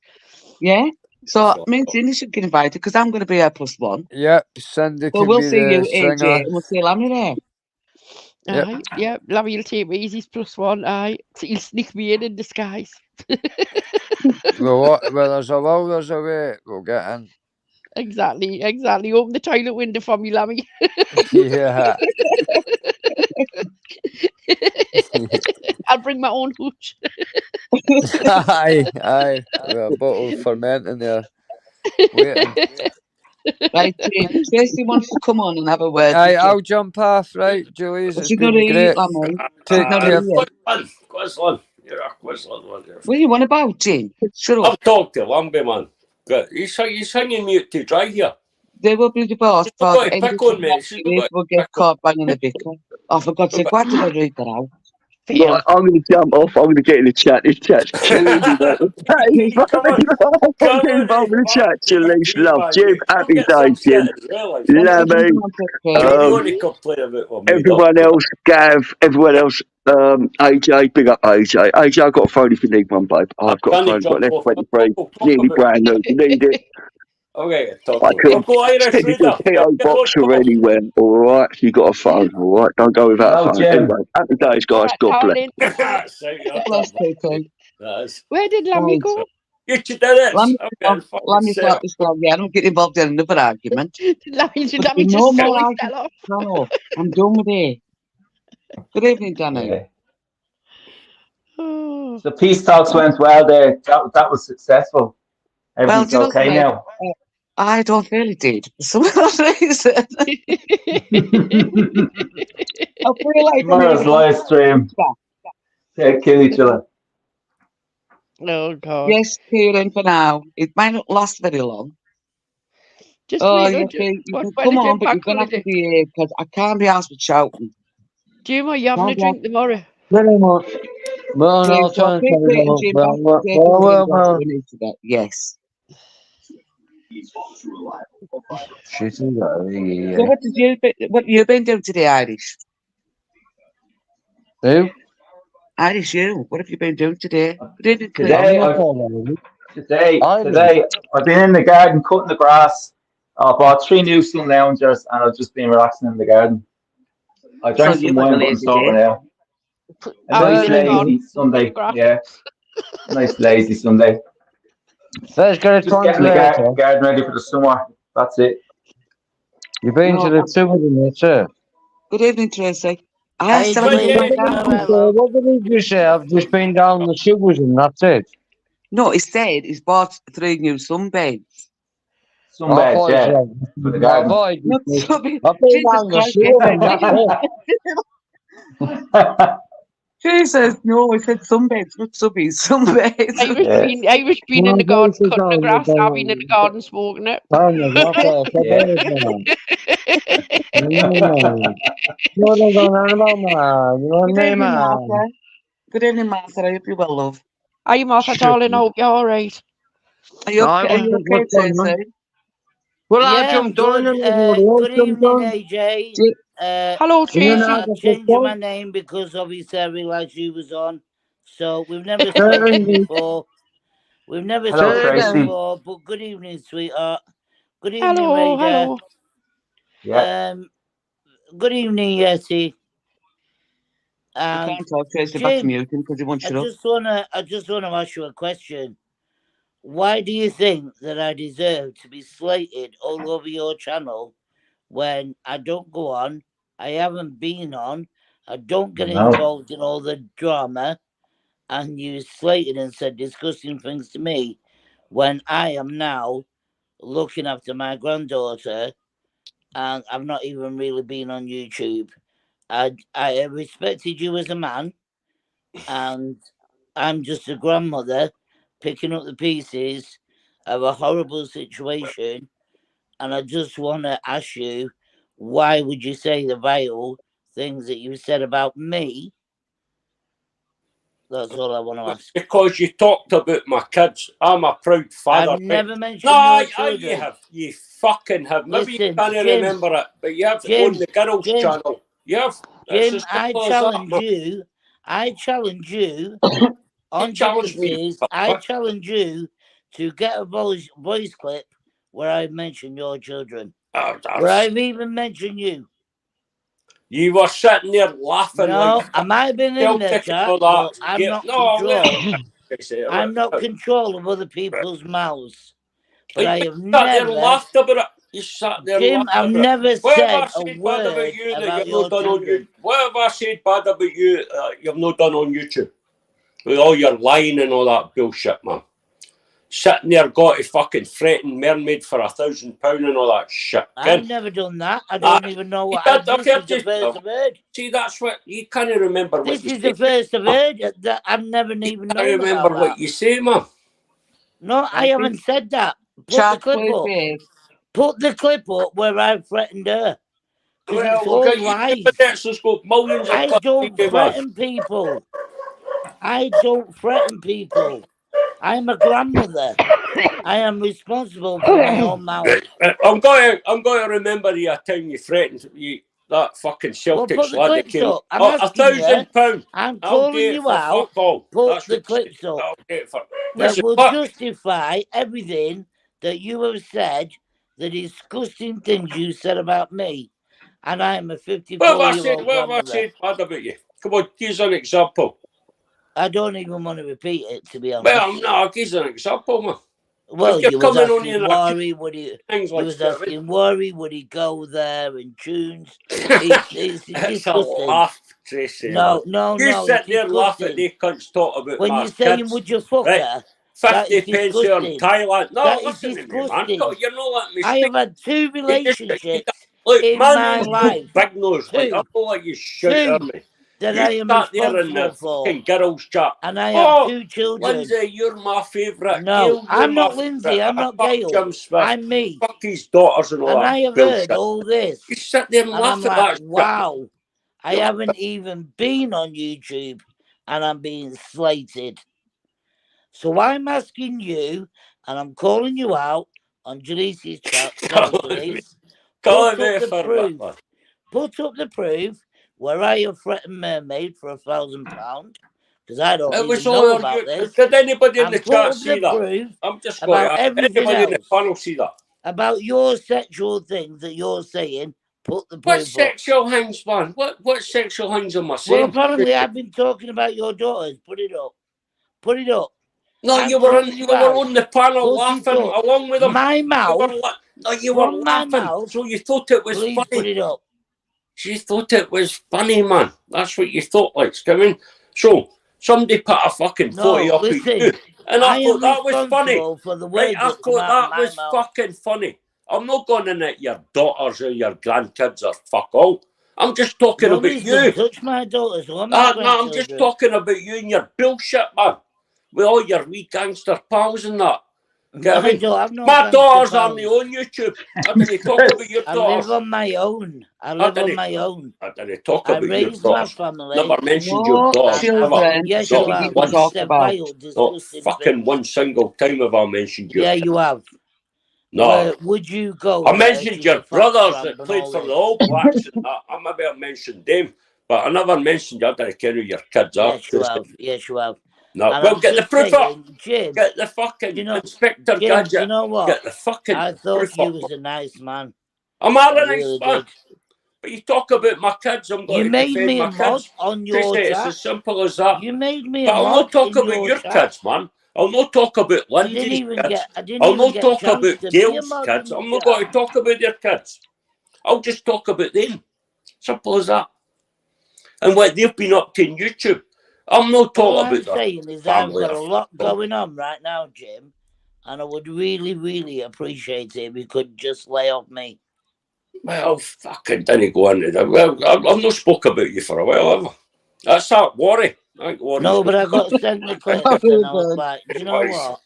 Yeah, so me and Cindy should get invited because I'm going to be her +1. Yep, Cindy So can we'll be see you, the AJ, singer. and we'll see Lammy there. Yep. Aye, yep, Lammy will take me. He's +1. Aye, so he'll sneak me in disguise. Well, there's a will, there's a way. We'll get in. Exactly. Open the toilet window for me, Lammy. Yeah. I'll bring my own hooch. Aye. With a bottle of fermenting there. Waiting. Right, Tracy wants to come on and have a word. Aye, I'll jump off, right, Julie's. It's been great. Take care. Quizlin. You're a Quizlin one. What do you want about, Jim? Shut up. I've talked to Lumpy, man. He's hanging me out to dry here. They will be divorced for the end of pick on me. we'll get caught banging the vicar. Oh, for God's sake, why did I read that out? Right, I'm going to jump off. I'm going to get in the chat. This chat's killing me, mate. I'm getting involved in the chat. Julie's love. Jim, happy day, Jim. Lammy. Everyone else, Gav, everyone else. AJ, big up AJ. AJ, I've got a phone if you need one, babe. I've got a phone. Got an F23. Nearly brand new. You need it. Okay, I can stick it to a PO box or anywhere. All right, you got a phone. All right, don't go without a phone. Anyway, happy days, guys. God bless. Where did Lammy go? You did it. Lammy's like this one. Yeah, I don't get involved in another argument. Lammy just no more arguments. No, I'm done with it. Good evening, Danny. Yeah. The peace talks went well there. That was successful. Everything's okay now. I don't feel it did for some reason. I feel like tomorrow's live stream. Yeah, kill each other. Oh God. Yes, Kieran, for now. It might not last very long. Just you can come on, but you're going to have to be here because I can't be asked with shouting. Jim, are you having a drink tomorrow? Very much. Yes. Shit, so what you been doing today, Irish? Who? Irish, you. What have you been doing today? Today, I've been in the garden cutting the grass. I bought 3 new sun loungers and I've just been relaxing in the garden. I drank some wine, but I'm sober now. A nice lazy Sunday. Yeah. Nice lazy Sunday. Let's get just getting the garden ready for the summer. That's it. You've been to the supermarket, sir. Good evening, Tracy. What did you say? I've just been down the sugars and that's it. No, he said he's bought 3 new sunbeds. Sunbeds, yeah. For the garden. I've been down the sugars. Jesus, no, I said sunbeds, not subbies, sunbeds. I was been in the garden cutting the grass, I've been in the garden smoking it. Good evening, Martha. I hope you're well, love. Are you, Martha, darling? I hope you're all right. Are you okay, Tracy? Well, I jumped on and good evening, AJ. Hello, Tracy. I changed my name because obviously I realised you was on. So we've never spoken before. We've never spoken before, but good evening, sweetheart. Good evening, Raider. Hello. Yeah. Good evening, Yeti. I can't talk Tracy back to muting because he won't shut up. I just wanna ask you a question. Why do you think that I deserve to be slated all over your channel when I don't go on, I haven't been on, I don't get involved in all the drama, and you slated and said disgusting things to me when I am now looking after my granddaughter and I've not even really been on YouTube? I respected you as a man, and I'm just a grandmother picking up the pieces of a horrible situation, and I just want to ask you, why would you say the vile things that you said about me? That's all I want to ask. Because you talked about my kids. I'm a proud father. I've never mentioned no, your children. you have. You fucking have. Maybe Listen, you can't Jim, remember it, but you have Jim, on the girls' Jim, channel. You have. Jim, I challenge you. I challenge you on Deletes. I challenge you to get a voice clip where I mention your children. Where I've even mentioned you. You were sitting there laughing. No, like I might have been in there, chat, but I'm not control. I'm not control of other people's mouths. But I have never laughed about it. You sat there Jim, I've never said a word about you that about you've not done on children. YouTube? What have I said bad about you you've not done on YouTube? With all your lying and all that bullshit, man. Sitting there got to fucking threaten mermaid for £1,000 and all that shit. I've never done that. I don't even know what this is the first I've heard. See, that's what you can't remember. This is the first I've heard. That I've never even known. I remember about what that. you say, man. No, I haven't said that. Put the clip up. Put the clip up where I threatened her. Because it's all lies. I don't threaten people. I don't threaten people. I'm a grandmother. I am responsible for my own mouth. I'm going to remember the time you threatened that fucking Celtics lad that came. £1,000. I'm calling you out. Put the clips up. That will justify everything that you have said, the disgusting things you said about me. And I am a 54-year-old What have I said bad about you? Come on, give an example. I don't even want to repeat it, to be honest. Well, no, give an example, man. Well, you was asking Worry, would he? Would he go there in tunes? It's a laugh, Tracy. No. You sit there and laugh at the cunts talk about when you're saying, would you fuck her? 50 pence here in Thailand. No, listen to me, man. You're not letting me speak. I have had 2 relationships in my life. Big nose, like, I don't let you shout at me. That I am responsible for. Girls chat. And I have 2 children. Lindsay, you're my favourite. No, Gail, I'm not Lindsay. I'm not Gail. I'm me. Fuck his daughters and all that. And I have heard all this. You sit there and laugh at that. Wow. I haven't even been on YouTube and I'm being slated. So I'm asking you, and I'm calling you out on Jaleese's chat. Put up the proof where I have threatened Mermaid for £1,000. Because I don't even know about this. Did anybody in the chat see that? I'm just going to anybody in the panel see that? About your sexual things that you're saying. Put the proof what sexual things, man? What sexual things am I saying? Well, apparently I've been talking about your daughters. Put it up. Put it up. No, you were on the panel laughing along with them. My mouth. You were laughing. So you thought it was funny. Put it up. She thought it was funny, man. That's what you thought, like, I mean, so somebody put a fucking photo up of you, and I thought that was funny. Right, I thought that was fucking funny. I'm not going in at your daughters or your grandkids or fuck all. I'm just talking about you. Touch my daughters. No, I'm just talking about you and your bullshit, man. With all your wee gangster pals and that. My daughters aren't on YouTube. I didn't talk about your daughters. I live on my own. I didn't talk about your daughters. My family. Never mentioned your daughters. Yes, you have. Not fucking one single time have I mentioned you. Yeah, you have. No. Would you go? I mentioned your brothers that played for the All Blacks and that. I maybe have mentioned them, but I never mentioned you. I didn't care who your kids are. Yes, you have. No, well, get the proof up. Jim, get the fucking Inspector Gadget. You know what? Get the fucking I thought you was a nice man. I'm a nice man. But you talk about my kids, I'm going to defend my kids. On your chat. It's as simple as that. You made me but I'll not talk about your kids, man. I'll not talk about Lindsay's kids. I'll not talk about Gail's kids. I'm not going to talk about their kids. I'll just talk about them. Simple as that. And what they've been up to on YouTube. I'm not talking about that. What I'm saying is I've got a lot going on right now, Jim, and I would really, really appreciate it if you could just lay off me. Well, fucking didn't go into that. Well, I've not spoke about you for a while, have I? That's that Worry. No, but I got sent the clips and I was like, do you know what?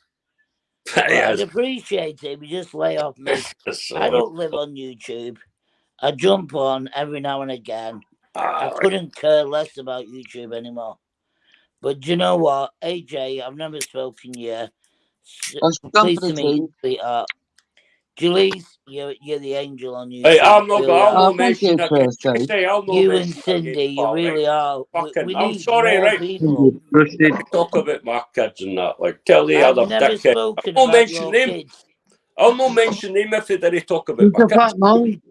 Well, I'd appreciate it if you just lay off me. I don't live on YouTube. I jump on every now and again. I couldn't care less about YouTube anymore. But do you know what? AJ, I've never spoken to you. Pleased to meet you, sweetheart. Julie's, you're the angel on YouTube. Hey, I'm not really going to mention that. You and Cindy, you really are. We I'm need sorry, more right? people. Talk about my kids and that. Like, tell the I've other never dickhead. spoken I'll about mention your them. kids. I'll not mention them if they didn't talk about my kids.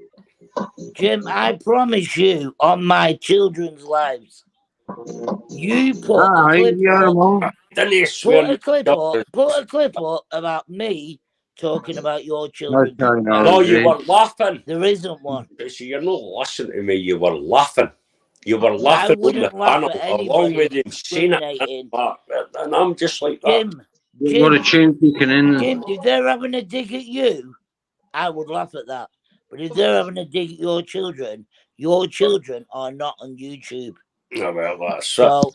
Jim, I promise you, on my children's lives, you put a clip up. Put a clip up about me talking about your children. No, you were laughing. There isn't one. So you're not listening to me. You were laughing. You were laughing. I wouldn't laugh at anybody discriminating. And I'm just like that. Jim, if they're having a dig at you, I would laugh at that. But if they're having a dig at your children are not on YouTube. Oh, well, that's so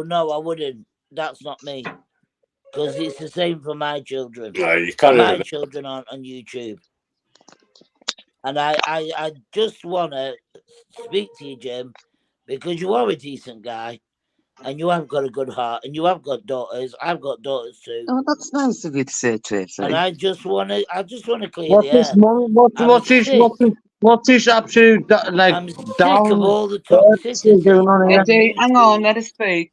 no, I wouldn't. That's not me. Because it's the same for my children. No, you can't. My children aren't on YouTube. And I just want to speak to you, Jim, because you are a decent guy. And you have got a good heart, and you have got daughters. I've got daughters too. Oh, that's nice of you to say, Tracy. And I just want to clear the air. What's this up to? Like, I'm sick of all the toxicity. Hang on, let us speak.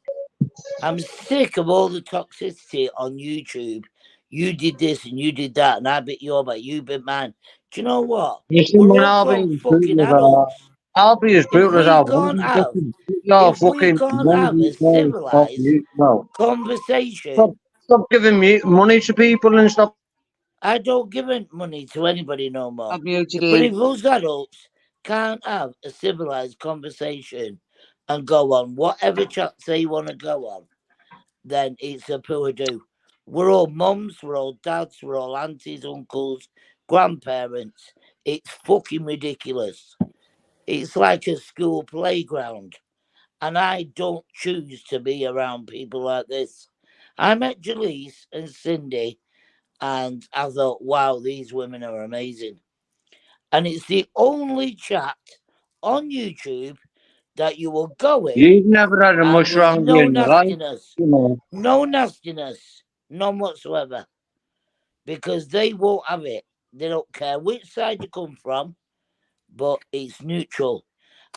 I'm sick of all the toxicity on YouTube. You did this and you did that, and I bit your back, you bit mine. Do you know what? We're all grown fucking adults. I'll be as brutal as I want. If we can't have a civilized conversation. Stop giving me money to people and stuff. I don't give money to anybody no more. I've muted But if those adults can't have a civilized conversation and go on whatever chats they want to go on, then it's a poor do. We're all mums, we're all dads, we're all aunties, uncles, grandparents. It's fucking ridiculous. It's like a school playground. And I don't choose to be around people like this. I met Jaleese and Cindy, and I thought, wow, these women are amazing. And it's the only chat on YouTube that you will go in. You've never had a much wrong no in your life. No nastiness. None whatsoever. Because they won't have it. They don't care which side you come from, but it's neutral.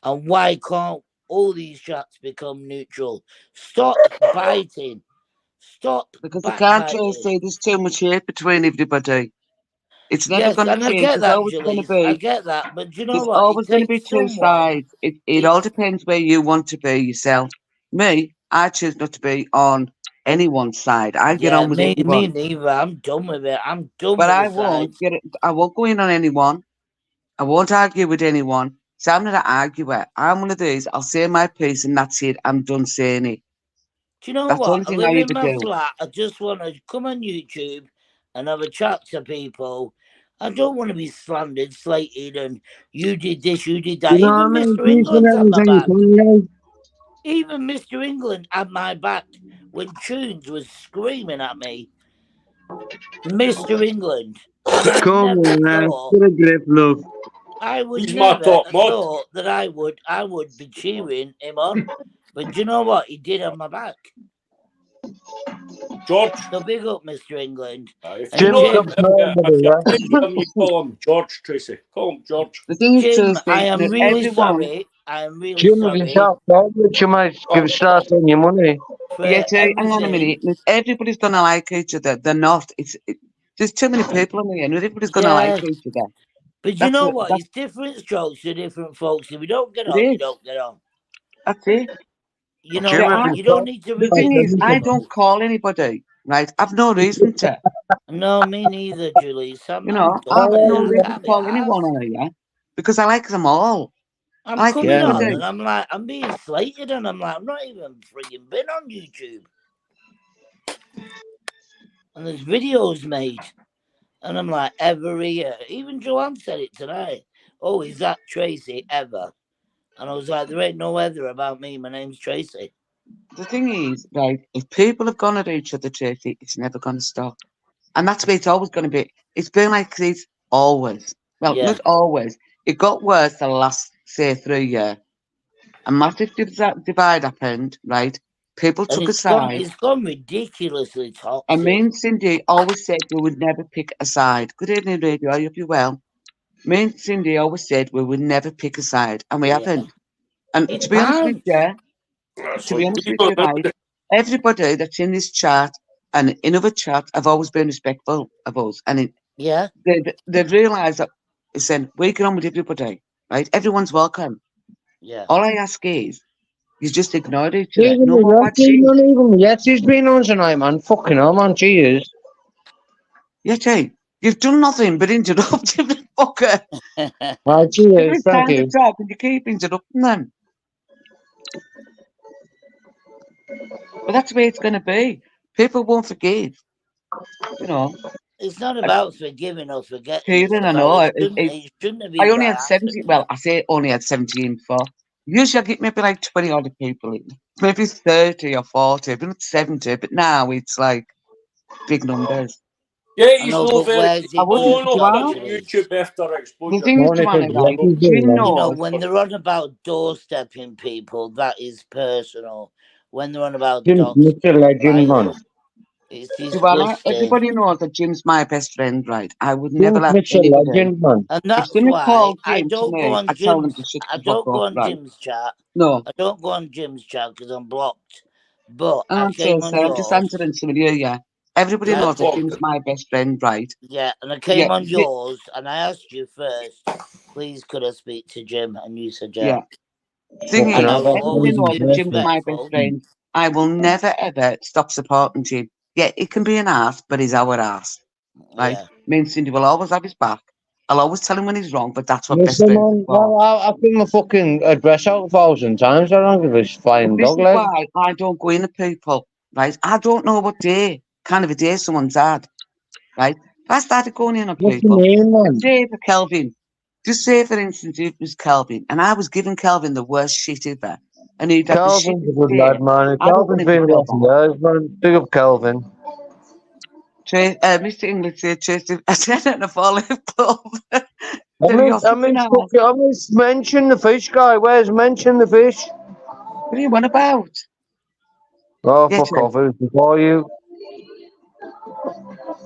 And why can't all these chats become neutral? Stop biting. Stop. Because I can't say there's too much hate between everybody. It's never going to change. It's always going to be. I get that, but you know there's what? always going to be two sides. It all depends where you want to be yourself. Me, I choose not to be on anyone's side. I get on with everyone. Me neither. I'm done with it. I'm done but with I won't sides. I won't go in on anyone. I won't argue with anyone. So I'm not an arguer. I'm one of these. I'll say my piece and that's it. I'm done saying it. Do you know what? I live in my flat. I just want to come on YouTube and have a chat to people. I don't want to be slandered, slated, and you did this, you did that. Even Mr. England's at my back. Even Mr. England had my back when Tunes was screaming at me. Mr. England. And I Get a grip, love. I would never have thought that I would be cheering him on. But do you know what? He did have my back. George. So big up, Mr. England. You call him George, Tracy. Call him George. The thing is, Jim, I am really sorry. I am really sorry. You might start on your money. Hang on a minute. Everybody's going to like each other. They're not. There's too many people on the end. Everybody's going to like each other. But you know what? It's different strokes for different folks. If we don't get on, we don't get on. That's it. You know, you don't need to. The thing is, I don't call anybody, right? I've no reason to. No, me neither, Julie. I've no reason to call anyone on here because I like them all. I'm coming on and I'm like, I'm being slated and I'm like, I'm not even frigging been on YouTube. And there's videos made. And I'm like, every year. Even Joanne said it tonight. Oh, is that Tracy ever? And I was like, there ain't no other about me. My name's Tracy. The thing is, right, if people have gone at each other, Tracy, it's never going to stop. And that's the way it's always going to be. It's been like this always. Well, Yeah. not always. It got worse the last, say, 3 years. A massive divide happened, right? People And took a side. it's gone ridiculously toxic. And me and Cindy always said we would never pick a side. Good evening, radio. I hope you're well. Me and Cindy always said we would never pick a side, and we haven't. And You to be honest with can't. you, That's to be like honest me, with you, right, everybody that's in this chat and in other chats have always been respectful of us. And Yeah. they've realised that it's saying we get on with everybody, right? Everyone's welcome. Yeah. All I ask is you just ignore each other. Even No more bad shit. even Yeti's been on tonight, man. Fucking hell, man. Jesus. Yeti, you've done nothing but interrupt every fucker. Cheers. Every Thank time you. they talk and you keep interrupting them. But that's the way it's going to be. People won't forgive. You know. It's not about forgiving or forgetting. Kieran, I know. It shouldn't have been I only right had 70. Well, I say only had 17 before. Usually I get maybe like 20 other people in. Maybe 30 or 40, but not 70. But now it's like big numbers. Yeah, he's no very. I wouldn't, Oh, Joanna. on YouTube after exposure. The thing is, Joanna, right? You know, when they're on about doorstepping people, that is personal. When they're on about Jim's Mr. Legend, man. it's Joanna, disgusting. everybody knows that Jim's my best friend, right? I would Jim's never let Mr. anybody. Legend, man. And If that's someone why called I Jim to don't go me, on I tell them Jim's. to shut I the fuck don't go up, on right? Jim's chat. No. I don't go on Jim's chat because I'm blocked. But And I I'm came so on I'm just yours. answering somebody here, yeah. Everybody knows that Jim's my best friend, right? Yeah, and I came on yours, and I asked you first, please could I speak to Jim? And you said yeah. Thing is, And I will everybody always knows be that Jim's my best respectful. friend. I will never ever stop supporting Jim. Yeah, it can be an arse, but he's our arse, right? Yeah. Me and Cindy will always have his back. I'll always tell him when he's wrong, but that's what best Listen, friends man. are for. I've been my fucking address out 1,000 times. I don't give a flying This dog is leg. why I don't go in at people, right? I don't know what kind of a day someone's had, right? If I started going in on What's people, your name, man? say for Kelvin, just say for instance it was Kelvin, and I was giving Kelvin the worst shit ever, and he'd have the Calvin's a shittest good day. lad, man. I don't want Calvin's him to been feel there for years, man. Big up Calvin. Mr. English said, Tracy, I said it in a fall club. I miss mention the fish guy. Where's mention the fish? What do you want about? Oh, fuck off. It was before you.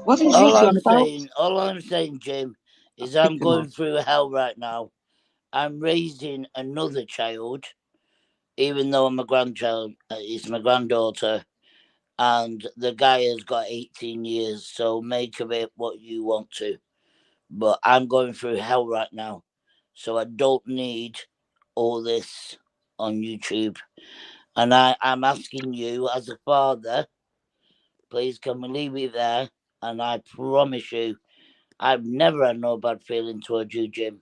What is All you on about? All I'm saying, Jim, is I'm going through hell right now. I'm raising another child, even though I'm a grandchild. It's my granddaughter. And the guy has got 18 years, so make of it what you want to. But I'm going through hell right now. So I don't need all this on YouTube. And I'm asking you, as a father, please can we leave it there? And I promise you, I've never had no bad feeling towards you, Jim.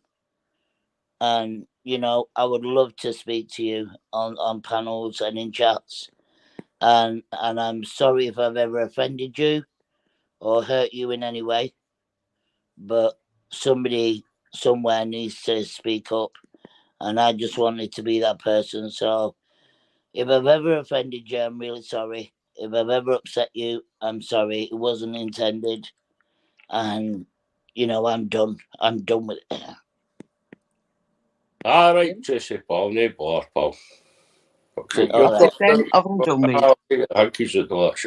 And, you know, I would love to speak to you on panels and in chats. And I'm sorry if I've ever offended you or hurt you in any way. But somebody somewhere needs to speak up. And I just wanted to be that person. So if I've ever offended you, I'm really sorry. If I've ever upset you, I'm sorry. It wasn't intended. And, you know, I'm done. I'm done with it. All right, Tracy, pal. No bother, pal.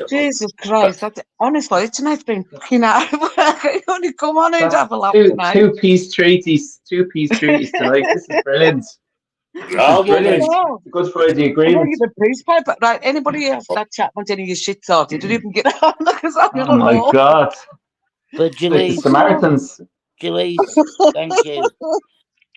Jesus Christ, honestly, tonight's been fucking hard work. I only come on and have a laugh tonight. Two-piece treaties tonight. This is brilliant. Brilliant. Good Friday agreement. The peace pipe, right? Anybody else that chat wants any of your shit sorted? Did you even get on? Oh my God. But Like the Samaritans. Jaleese, thank you.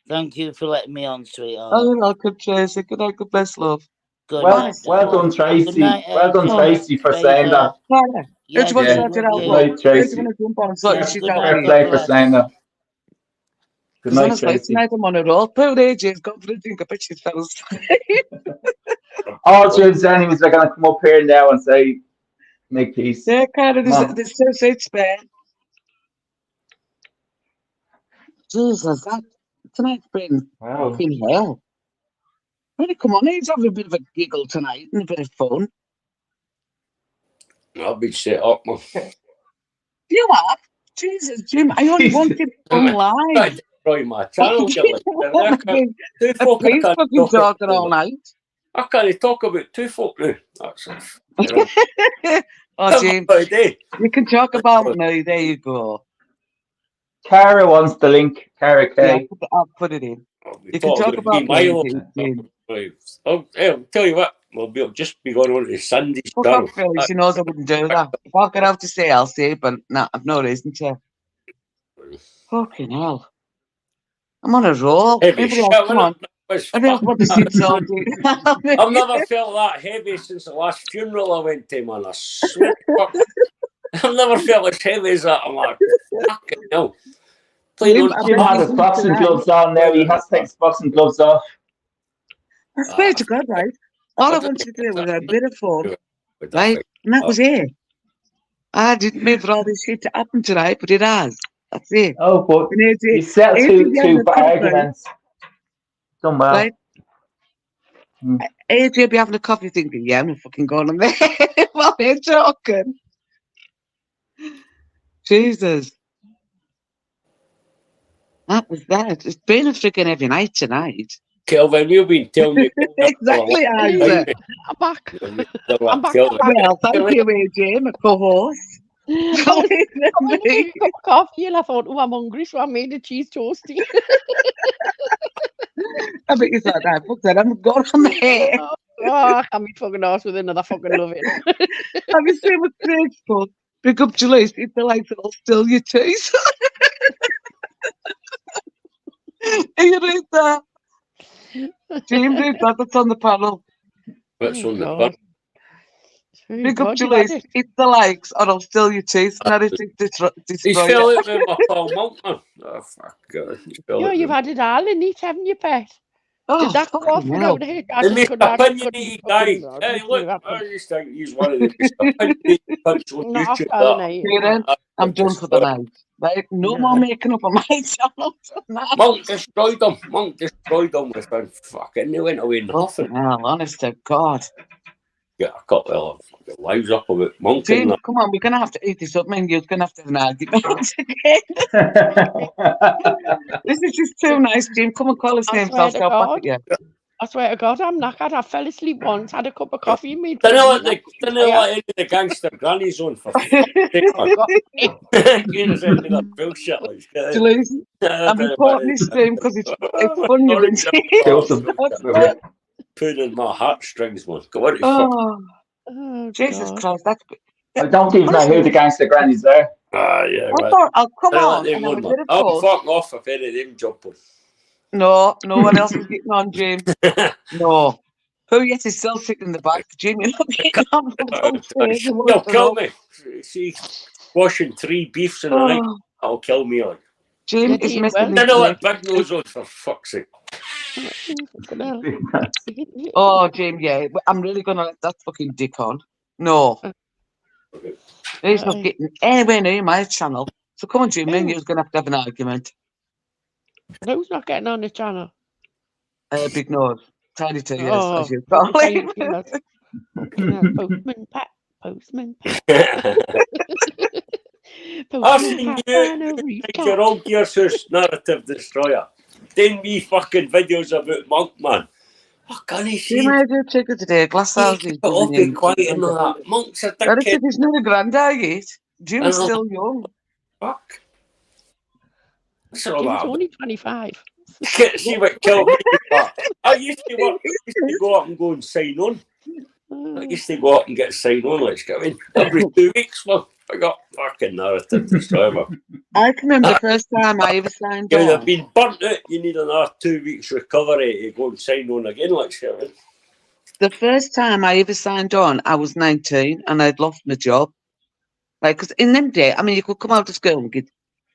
Thank you for letting me on, sweetheart. Oh, you're welcome, Tracy. Good night, good best love. Well done, Tracy. Well done, Tracy, for saying that. Good one, sorted out. Good night, Tracy. Fair play for saying that. Good night, Tracy. Tonight I'm on a roll. Poor AJ's gone for a drink. I bet she fell asleep. All Jim's anyways, they're going to come up here now and say, make peace. Yeah, kind of. There's so safe spare. Jesus, tonight's been fucking hell. Really, come on, he's having a bit of a giggle tonight and a bit of fun. I've been set up, man. You have? Jesus, Jim, I only wanted fun live. Destroy my channel. Please fucking talking all night. I can't talk about two folk now. That's Oh, Jim, you can talk about me. There you go. Cara wants the link. Cara K. Yeah, I'll put it in. You can talk about me, Jim. I'll tell you what, we'll just be going on to Sunday's Fuck off, Philly. She knows I wouldn't do that. If I could have to say, I'll say, but no, I've no reason to. Fucking hell. I'm on a roll. Come on. I don't want to sit so deep. I've never felt that heavy since the last funeral I went to, man. I swear. I've never felt as heavy as that. I'm like, fucking hell. Jim has his boxing gloves on now. He has to take his boxing gloves off. I swear to God, right? All I wanted to do was a bit of fun, right? And that was it. I didn't mean for all this shit to happen tonight, but it has. That's it. Oh, but you settled two arguments. Done well. Right? AJ be having a coffee thinking, yeah, I'm not fucking going on there while they're talking. Jesus. That was that. It's been a freaking heavy night tonight. Kelvin, you've been telling me. Exactly, Isaac. I'm back. I'm back. Well, thank you, AJ, my co-host. I made a cup of coffee and I thought, oh, I'm hungry, so I made a cheese toasty. I bet you thought, I fucked that, I'm going on there. Oh, I can't be fucking arse with another fucking loving. Have you seen what Craig's put? Pick up Julie, it's the lights that'll steal your teeth. You read that? James, read that, that's on the panel. What's on the panel? Pick up Julie, hit the likes or I'll steal your teeth. Not if it destroy He's fell out with my pal Mountain. Oh, fuck God. Yeah, you've had it all in it, haven't you, Pet? Oh, did that go off without a hit? Mr. Opinionated guy. Hey, look, I just think he's one of the Mr. Opinionated punch on YouTube. I'm done for the night. Right? No more making up on my channel tonight. Monk destroyed them within fucking, they went away nothing. Well, honest to God. Get a couple of lives up of it. Monk. Jim, come on, we're going to have to eat this up, man. You're going to have to have an argument again. This is just too nice, Jim. Come and call his name, so I'll start back at you. I swear to God, I'm knackered. I fell asleep once, had a cup of coffee, and made. Don't know what any of the gangster grannies on for. I'm reporting this stream because it's funny. Putting my heartstrings, man. Go on, oh, Jesus Christ, that's. I don't even know who the gangster grannies are. Ah, yeah. I'll come on. I'll fuck off if any of them jump on. No one else is getting on, Jim. No. Who yet is still sitting in the back? Jim, you're not getting on. You'll kill me. See, washing 3 beefs in a night. That'll kill me. Like. Jim is missing. I know what big nose on, for fuck's sake. Oh, Jim, yeah. I'm really going to let that fucking dick on. No. He's not getting anywhere near my channel. So come on, Jim, me and you're going to have an argument. Who's not getting on the channel? Big nose. Tiny 2 years, as you call him. Postman Pat. Postman Pat. Asking you, your old Gear's narrative destroyer. Then me fucking videos about Monk, man. What can he see? You might do chicken today, glass houses. I'll be quiet in that. Monk's a dickhead. He's not a granddad yet. Jim's still young. Fuck. Jim's only 25. See what killed me. I used to go up and go and sign on. I used to go up and get signed on. Let's go in every 2 weeks. Well, I got fucking narrative destroyer. I can remember the first time I ever signed on. You've been burnt out. You need another 2 weeks recovery to go and sign on again. Let's go in. The first time I ever signed on, I was 19 and I'd lost my job. Like, because in them days, I mean, you could come out of school and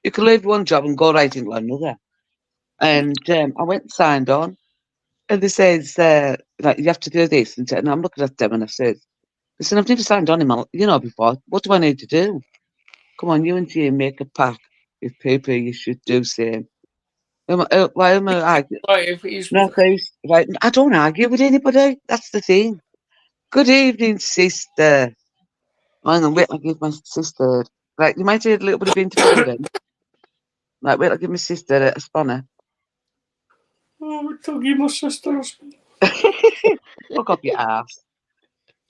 you could leave one job and go right into another. And I went and signed on. And they says, like, you have to do this. And I'm looking at them and I said, listen, I've never signed on before. What do I need to do? Come on, you and Jim make a pack with people. You should do same. Why am I arguing? Right, I don't argue with anybody. That's the thing. Good evening, sister. Hang on, wait, I'll give my sister. Right, you might hear a little bit of interfering. Right, wait, I'll give my sister a spanner. Oh, we'll give my sister a spanner. Fuck up your ass.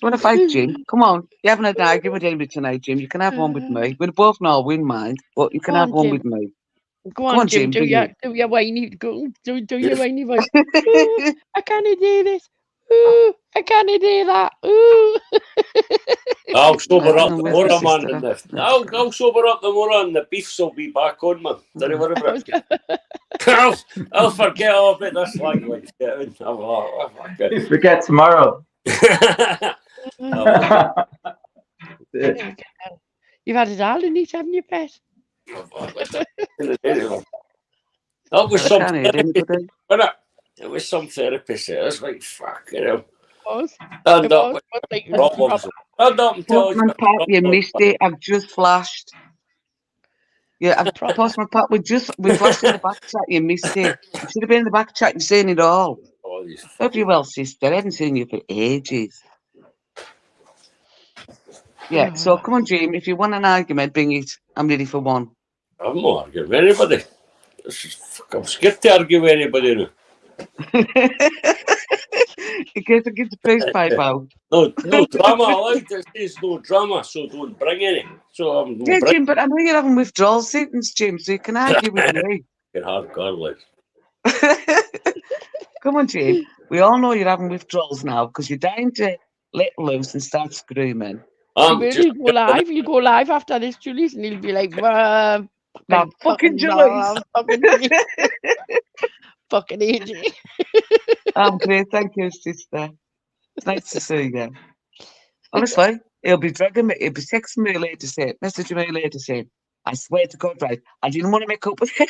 You want to fight, Jim? Come on. You haven't had an argument with anybody tonight, Jim. You can have one with me. We both know I'll win mine, but you can have one with me. Go on, Jim. Do your whiny. Do your whiny voice. Ooh, I can't do this. Ooh, I can't do that. Ooh. I'll sober up the more, man. I'll sober up the more, and the beefs will be back on, man. Don't you worry about it. I'll forget all about this language. You forget tomorrow. You've had it all in each, haven't you, Pet? That was some therapy. It was some therapist. It was like, fuck, you know. Postman Pat, you missed it. I've just flashed. Yeah, Postman Pat, we flashed in the back chat. You missed it. You should have been in the back chat and seen it all. Hope you well, sister. I haven't seen you for ages. Yeah, so come on, Jim. If you want an argument, bring it. I'm ready for one. I'm not arguing with anybody. I'm scared to argue with anybody now. In case I get the face pipe out. No drama. I like to say no drama, so don't bring any. So yeah, Jim, but I know you're having withdrawal symptoms, Jim, so you can argue with me. Get hardcore, like. Come on, Jim. We all know you're having withdrawals now because you're dying to let loose and start screaming. You go live after this, Julius, and he'll be like, fucking Julius. Fucking AJ. I'm great, thank you, sister. It's nice to see you. Honestly, he'll be dragging me, he'll be texting me later saying, messaging me later saying, I swear to God, right, I didn't want to make up with him.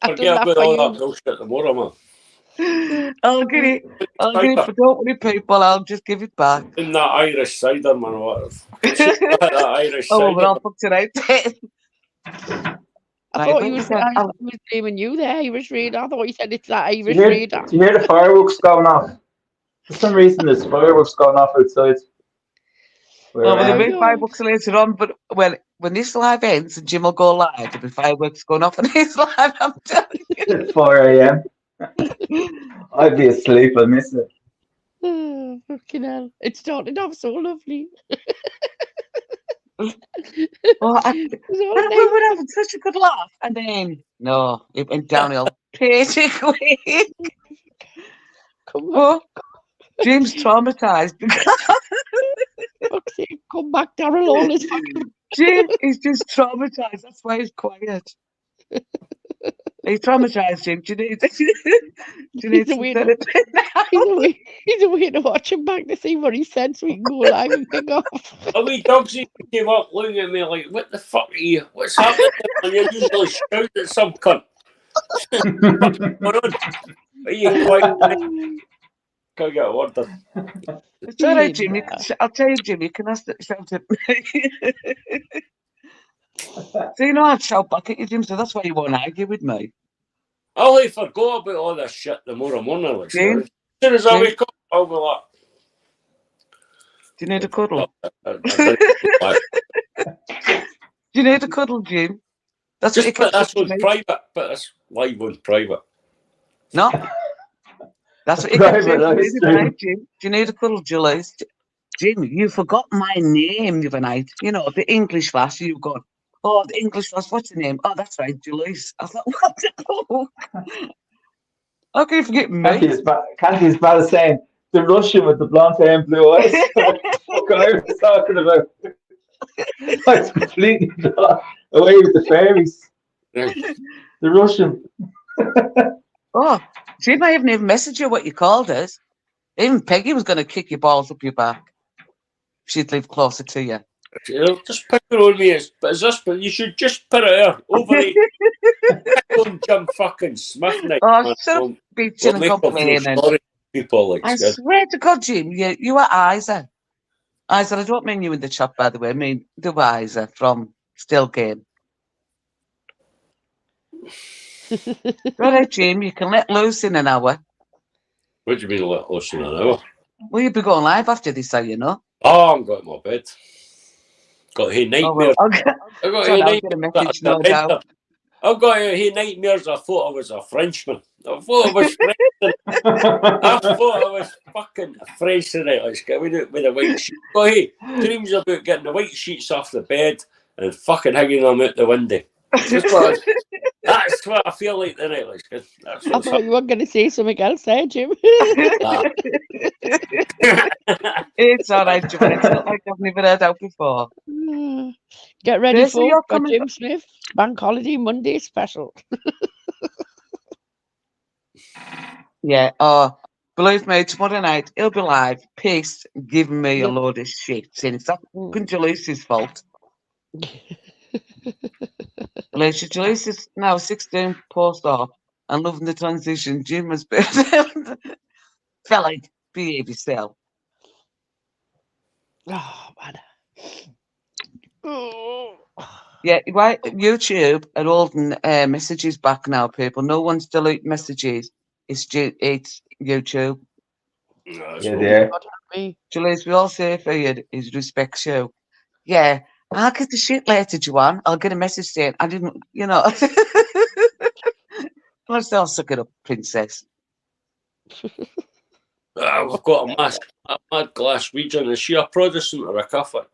Forget about all that bullshit tomorrow, man. I'll get it, but don't worry, people, I'll just give it back. In that Irish cider, man. That Irish cider. We're all fucked tonight. I thought he was blaming you, the Irish Raider. I thought he said it's that Irish Raider. Do you hear the fireworks going off? For some reason, there's fireworks going off outside. There'll be fireworks later on, but when this live ends and Jim will go live, there'll be fireworks going off on his live, I'm telling you. At 4 a.m. I'd be asleep, I miss it. Oh, fucking hell. It started off so lovely. We were having such a good laugh, and then no, it went downhill pretty quick. Jim's traumatized because come back, Daryl. All his fucking Jim is just traumatized. That's why he's quiet. He's traumatized, Jim. Do you need some therapy now? He's a way to watch him back to see what he said so he can go live and pick off. A wee Dogsy came up looking at me like, what the fuck are you? What's happening? And you usually shout at some cunt. What's going on? Are you quiet? Can't get a word done. It's all right, Jim. I'll tell you, Jim, you can ask that shout at me. So you know I'd shout back at you, Jim, so that's why you won't argue with me. I forgot about all this shit tomorrow morning. Like, as soon as I wake up, I'll be like, do you need a cuddle? Do you need a cuddle, Jim? That's just what you that's on private, but that's live on private. No. That's what you can say tonight, Jim. Do you need a cuddle, Julius? Jim, you forgot my name the other night. You know, the English lass, you got. Oh, the English lass, what's your name? Oh, that's right, Julius. I thought, what the fuck? How can you forget me? Can't as bad as saying the Russian with the blonde hair and blue eyes. What the fuck I was talking about? I was completely away with the fairies. The Russian. Oh, Jim, I haven't even messaged you what you called us. Even Peggy was going to kick your balls up your back. She'd live closer to you. Just pick it on me, but you should just put it there. Over it. Don't jump fucking Smith night. Oh, stop bitching and complaining. People like I swear to God, Jim, you are Isa. Isa, I don't mean you in the chat, by the way. I mean the Isa from Still Game. Right, Jim, you can let loose in an hour. What do you mean let loose in an hour? Well, you'll be going live after this, so you know. Oh, I'm going to my bed. Got to nightmares. I'll get a message, no doubt. I've got nightmares. I thought I was a Frenchman. I thought I was French. I thought I was fucking French tonight. Let's get with a white sheet. Dreams about getting the white sheets off the bed and fucking hanging them out the window. That's what I feel like tonight. I thought you were going to say something else there, Jim. It's all right, Jim. It's not like I've never heard out before. Get ready for Jim Smith Bank Holiday Monday special. Yeah. Believe me, tomorrow night he'll be live, pissed, giving me a load of shit, saying it's that fucking Jaleesa's fault. Jalise is now 16 post off and loving the transition. Jim has been fella, behave yourself. Oh man. Yeah, right. YouTube are holding messages back now, people. No one's deleting messages. It's YouTube. Yeah. Jalise, we all say for you is respect you. Yeah, I'll get the shit later, Joanne. I'll get a message saying I didn't, you know. Let's suck it up, princess. We've got a mad glass region. Is she a Protestant or a Catholic?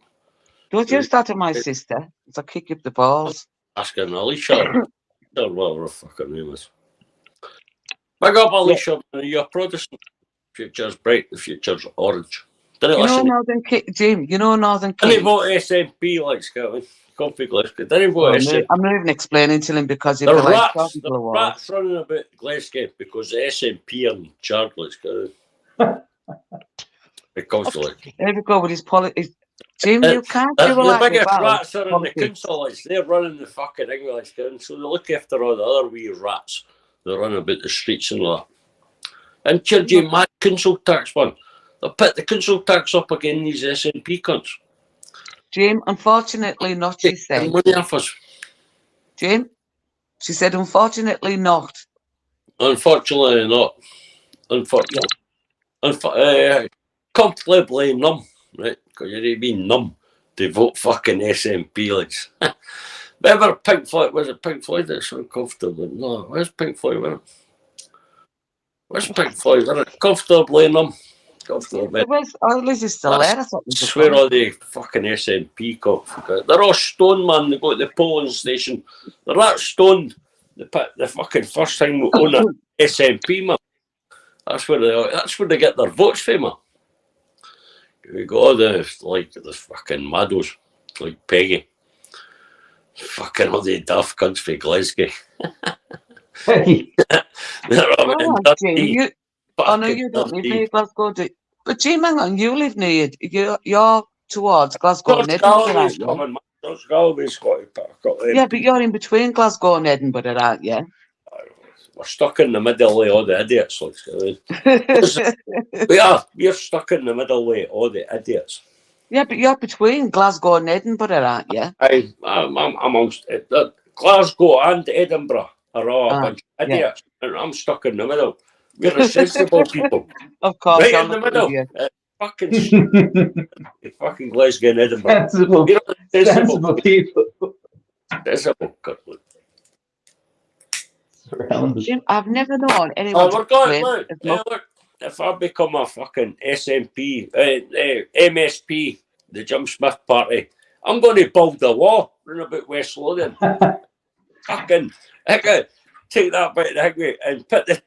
Don't you start at my sister. I'll kick up the balls. Asking Alicia. Whatever her fucking name is. Big up, Alicia. Yeah. You're a Protestant. Future's bright, the future's orange. Didn't listen. Jim, you know Northern Kings. Didn't vote SNP like Scotland. Comfy Glasgow. Didn't vote SNP. I'm not even explaining to him because he'd the be like, rats running about Glasgow because the SNP are in charge like Scotland. Because like. There we go with his politics. Jim, you can't do the like biggest rats are politics. in the council. They're running the fucking English Scotland, so they look after all the other wee rats that run about the streets and all that. And Jim, mad council tax one. They'll put the council tax up again, these SNP cunts. Jim, unfortunately not, she said. Jim, she said, unfortunately not. Unfortunately not. Unfortunately. Comfortably numb, right? Because you've been numb to vote fucking SNP, like. Remember Pink Floyd? Was it Pink Floyd that's uncomfortable? No, where's Pink Floyd with it? Where's Pink Floyd with it? Comfortably numb. Comfortably. At least it's still there. I swear all the fucking SNP cops. They're all stoned, man. They go to the polling station. They're that stoned. The fucking first thing we own an SNP, man. That's where they get their votes from, man. We got all the fucking maddos, like Peggy. Fucking all the daft cunts for Glasgow. No, you don't live near Glasgow, but Jim, hang on, you live near you're towards Glasgow and Edinburgh, yeah, but you're in between Glasgow and Edinburgh, aren't you? We're stuck in the middle of all the idiots. We're stuck in the middle of all the idiots. Yeah, but you're between Glasgow and Edinburgh, aren't you? I'm amongst Glasgow and Edinburgh are all a bunch of idiots, and I'm stuck in the middle. We're the sensible people. Of course, right in the middle. Fucking Glasgow and Edinburgh. Sensible people. Sensible. Jim, I've never known anyone. Look, if I become a fucking SNP, MSP, the Jim Smith Party, I'm going to build a wall round about West Lothian. Fucking, take that bit of the highway and put a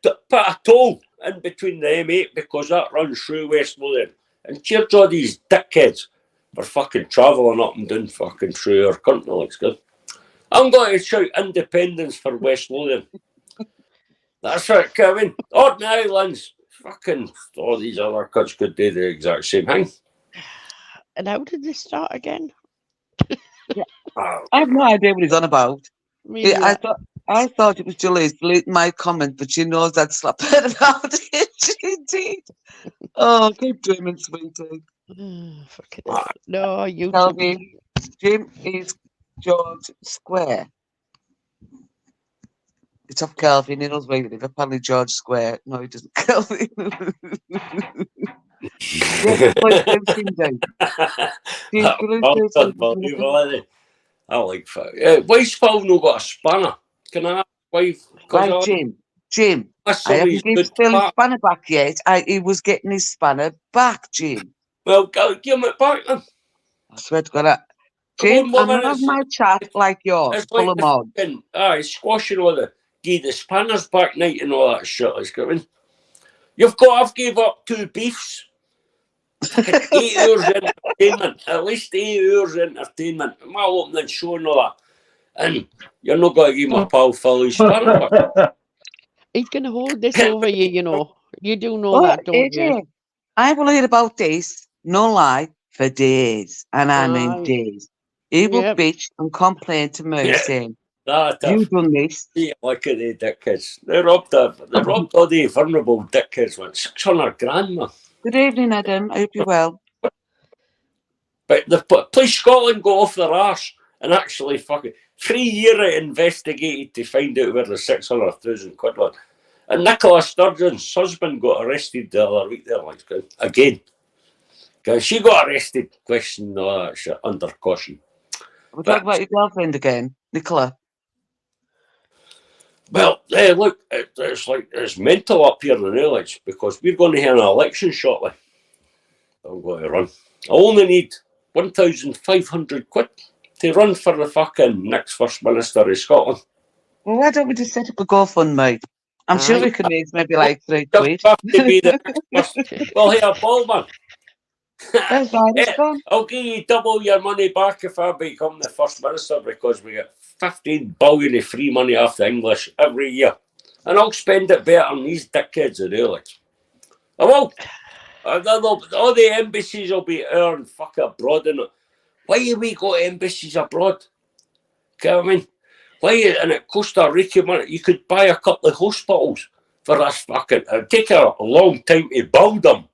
toll in between the M8 because that runs through West Lothian. And cheers all these dickheads for fucking travelling up and down fucking through our country. Looks good. I'm going to shout independence for West Lothian. That's right, Kevin. Ordinary Islands. Fucking all these other cunts could do the exact same thing. And how did this start again? Yeah. I have no idea what he's on about. I thought it was Julie's deleting my comment, but she knows I'd slap her about it. She did. Oh, keep dreaming, sweetie. No, you tell me. Jim is George Square. It's up Kelvin, he knows where you live, apparently George Square. No, he doesn't, Kelvin. Yes, like Cindy. Unbelievable. I like that. Why's Phil not got a spanner? Can I ask why? Right, Jim. I haven't given Phil his spanner back yet. He was getting his spanner back, Jim. Well, give him it back then. I swear to God. Jim, I'm not having my chat like yours. Pull them on. Squashing all give the spanners back night and all that shit is going. I've gave up 2 beefs. 8 hours entertainment. At least 8 hours entertainment. My opening show and all that. And you're not going to give my pal Phil his spanner back. He's going to hold this over you, you know. You do know that, don't you? I will hear about this, no lie, for days. And I mean days. He will bitch and complain to me saying, you've done this. Yeah, look at the dickheads. They robbed all the vulnerable dickheads with 600 grand, man. Good evening, Adam. I hope you're well. But the police Scotland go off their arse and actually fucking 3 years investigated to find out where the 600,000 quid was. And Nicola Sturgeon's husband got arrested the other week there, like, again. Because she got arrested, questioned all that shit, under caution. We'll talk about your girlfriend again, Nicola. Well, look, it's mental up here in the village because we're going to have an election shortly. I'm going to run. I only need 1,500 quid to run for the fucking next First Minister of Scotland. Well, why don't we just set up a GoFundMe? I'm sure we can raise maybe like 3 quid. Have to be the next first. Well, here, Baldwin. I'll give you double your money back if I become the First Minister because we get 15 billion of free money off the English every year. And I'll spend it better on these dickheads of Alex. I will. All the embassies will be earned fuck abroad. Why have we got embassies abroad? You know what I mean? Why? And it Costa Rica money. You could buy a couple of hospitals for this fucking. It'd take a long time to build them.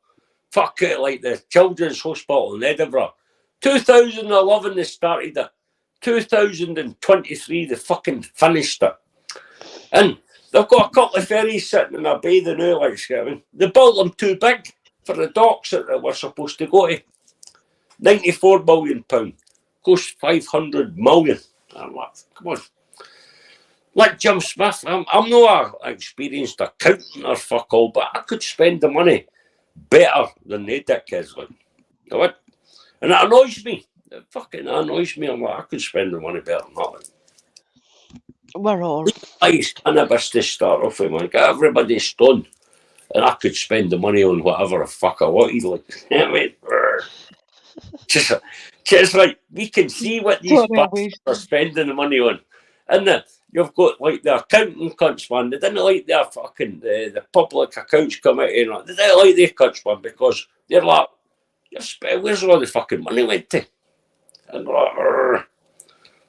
Fuck it, like the Children's Hospital in Edinburgh. 2011 they started it. 2023 they fucking finished it. And they've got a couple of ferries sitting in a bay the now, like, they built them too big for the docks that they were supposed to go to. £94 million. Cost 500 million. I'm like, come on. Like Jim Smith, I'm not an experienced accountant or fuck all, but I could spend the money better than they dickheads like. You know what? And it annoys me. It fucking annoys me. I'm like, I could spend the money better than that. We're all. Ice cannabis to start off with, man. Get everybody stoned. And I could spend the money on whatever the fuck I wanted. Like, I mean, just like, we can see what these bastards are spending the money on. And then you've got like the accounting cunts, man. They didn't like their fucking the public accounts committee. You know, they didn't like their cunts, man, because they're like, where's all the fucking money went to? And like,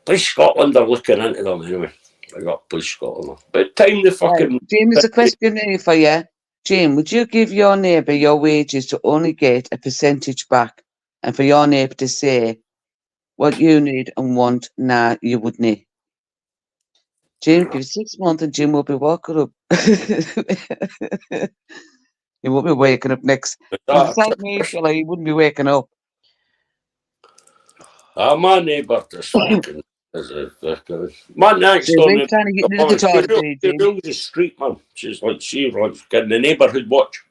Police Scotland are looking into them anyway. I got Police Scotland. But time the fucking. Jim, there's a question here for you. Jim, would you give your neighbour your wages to only get a percentage back, and for your neighbour to say what you need and want? Nah, you wouldn't. Jim, give it 6 months and Jim will be walking up. He won't be waking up next. It's like me, Phil, he wouldn't be waking up. My neighbour just fucking my next door the street, man. She's like, she runs getting the neighbourhood watch.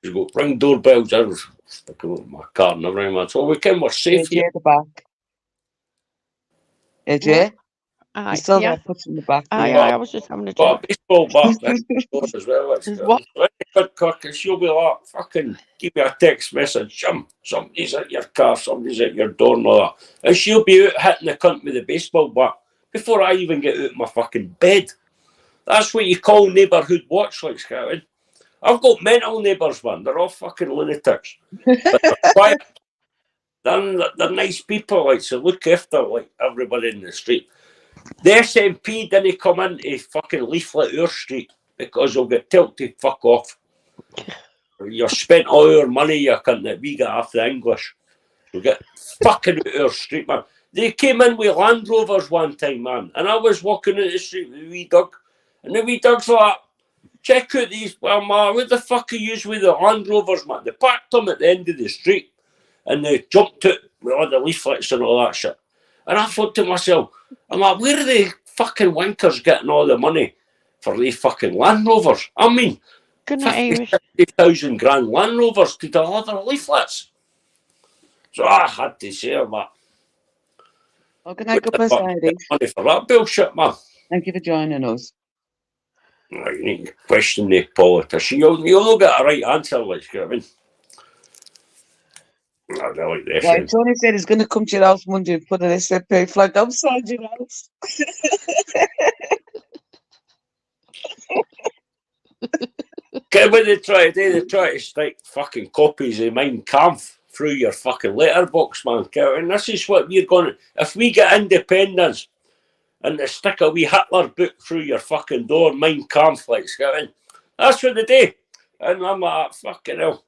She's got ring doorbells. I was sticking with my car and everything, man. So we we're safe here. At the back. AJ? You still there, put in the back. I was just having a chat. Baseball bat as well. What? She'll be like, fucking give me a text message. Somebody's at your car, somebody's at your door and all that. And she'll be out hitting the cunt with the baseball bat before I even get out of my fucking bed. That's what you call neighbourhood watch, like, Scotland. I've got mental neighbours, man. They're all fucking lunatics. But they're quiet. They're nice people, like, so look after, like, everybody in the street. The SNP didn't come into fucking leaflet our street because they'll get told to fuck off. You spent all your money, you cunt, that we got after the English. We'll get fucking out our street, man. They came in with Land Rovers one time, man, and I was walking in the street with a wee dog, And the wee dog's like, check out these, well, ma, what the fuck are you with the Land Rovers, man? They parked them at the end of the street and they jumped out with all the leaflets and all that shit. And I thought to myself, I'm like, where are the fucking wankers getting all the money for these fucking Land Rovers? I mean, 50,000 grand Land Rovers to deliver leaflets. So I had to say, man. Oh, good night, good person, Heidi. Money for that bullshit, man. Thank you for joining us. No, you need to question the politician. You'll not get a right answer, like, you know what I mean? I don't like this. Right, Tony said he's going to come to your house Monday and put an SFP flag outside your house. What they try to do, they try to stick fucking copies of Mein Kampf through your fucking letterbox, man. And this is what we're going to... If we get independence and they stick a wee Hitler book through your fucking door, Mein Kampf, like, that's what they do. And I'm like, fucking hell.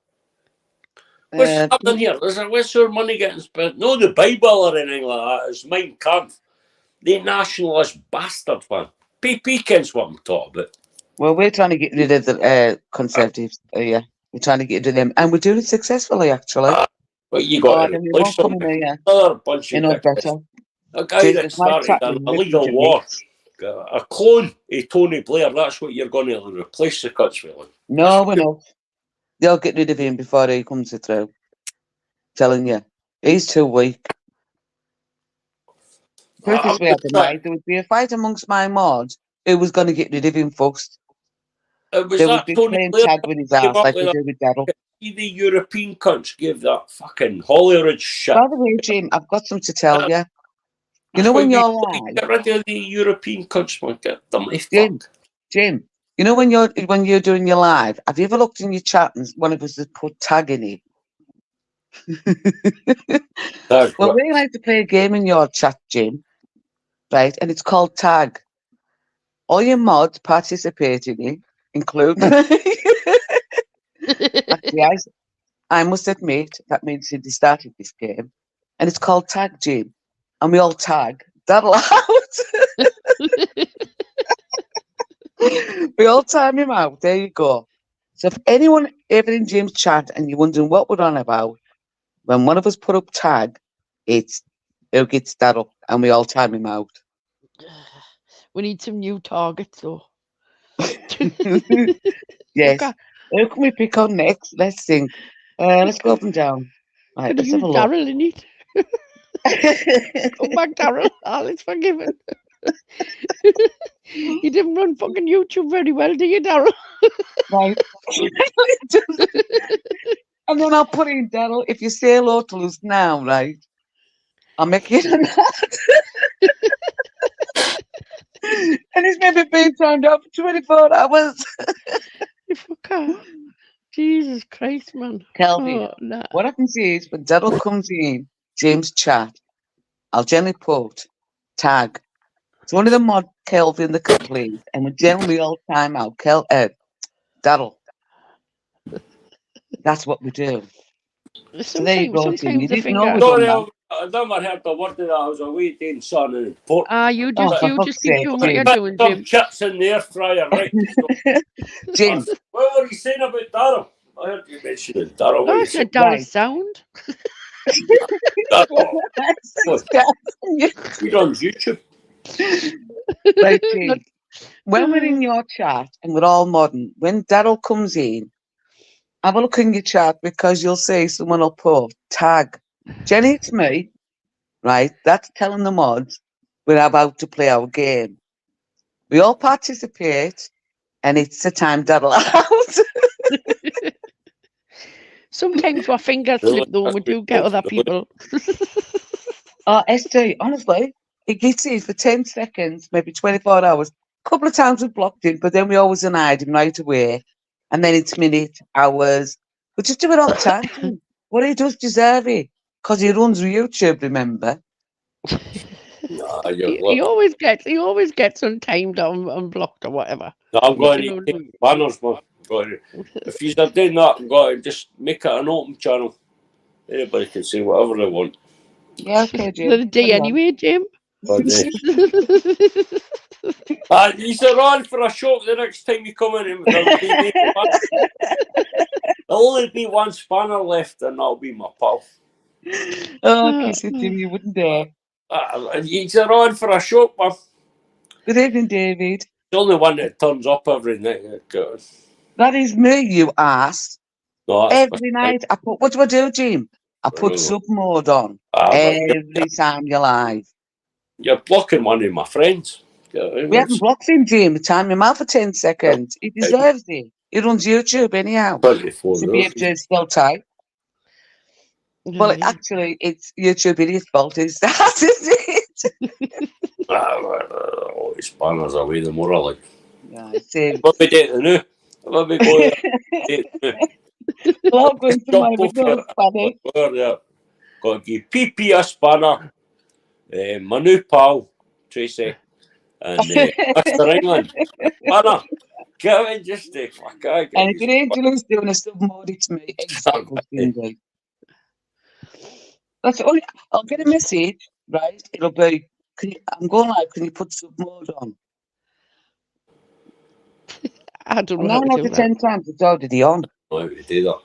What's happening here? Where's your money getting spent? No, the Bible or anything like that. It's Mein Kampf. The nationalist bastard, man. PP kens what I'm talking about. Well, we're trying to get rid of the Conservatives. Yeah, we're trying to get rid of them. And we're doing it successfully, actually. But you got another bunch of better. A guy that started an illegal war. A clone of Tony Blair. That's what you're going to replace the cuts with. No, we're not. They'll get rid of him before he comes through. Telling you. He's too weak. Put it this way, there would be a fight amongst my mods who was going to get rid of him first. It was they that would be Tony playing Blair tag with his ass like they do with Daryl. The European cunts give that fucking Hollywood shit. By the way, Jim, I've got something to tell you. You know when you're live, get rid of the European cunts, man. Get them Jim. You know when you're doing your live, have you ever looked in your chat and one of us has put tag in it? Well, we like to play a game in your chat, Jim, right? And it's called tag. All your mods participate in it, including Actually, I must admit that means they started this game, and it's called tag, Jim, and we all tag. That'll out. We all time him out. There you go. So if anyone ever in Jim's chat and you're wondering what we're on about, when one of us put up tag, it's who gets that up, and we all time him out. We need some new targets, though. Yes. Okay. Who can we pick on next? Let's think. Let's go up and down. Right, let's have a look. Daryl in it. Come back, Daryl. All is forgiven. You didn't run fucking YouTube very well, do you, Daryl? Right. And then I'll put in Daryl. If you say hello to us now, right? I'll make it an ad. And it's maybe being timed out for 24 hours. Jesus Christ, man. Kelvin, what happens is when Daryl comes in, James chat, I'll generally put tag. It's one of the mod Kelvin the complete, and we generally all time out Daryl. That's what we do. So there you go, Jim. You didn't know that. I never heard the word of that. I was away doing sun and port. You just keep doing what you're doing, Jim. Some chips in the air fryer, right? Jim. What were you saying about Daryl? I heard you mentioning Daryl. I said Daryl's sound. We're on YouTube. Right, Jim. When we're in your chat and we're all modern, when Daryl comes in, have a look in your chat because you'll see someone will put tag. Jenny, it's me, right? That's telling the mods we're about to play our game. We all participate, and it's the time Daryl out. Sometimes our fingers slip though, and we do get other people. ST, honestly, it gets in for 10 seconds, maybe 24 hours. A couple of times we've blocked him, but then we always denied him right away. And then it's minutes, hours. We just do it all the time. What he does deserve it. Because he runs YouTube, remember? He always gets untimed or unblocked or whatever. No, I'm going to take banners, man. If you're doing that, I'm going to just make it an open channel. Anybody can say whatever they want. Yeah, okay, Jim. Another day anyway, Jim. He's on for a shock the next time you come in. There'll only be one spanner left, and that'll be my pal. Oh, kiss it, Jimmy, you wouldn't dare. He's on for a shock, man. Good evening, David. The only one that turns up every night. That is me, you ass. No, every night. What do I do, Jim? I put sub mode on every time you're live. You're blocking one of my friends. We haven't blocked him, Jim. Time him out for 10 seconds. He deserves it. He runs YouTube anyhow. Should be able to still type. Well, actually, it's YouTube idiot's fault. Is that, isn't it? Oh, his spanners away, the more I like. Yeah, what we do now? What we go well, I'm going to my windows, buddy. Yeah. Got to give PP a spanner. My new pal, Tracy, and Mr. England. Spanner. Get in just the fuck out. And if it ain't Julius doing a sub mode, it's me. Exactly. That's all. I'll get a message, right? It'll be, I'm going live, can you put sub mode on? I don't know. 9 out of 10 times it's already on. No, we do that.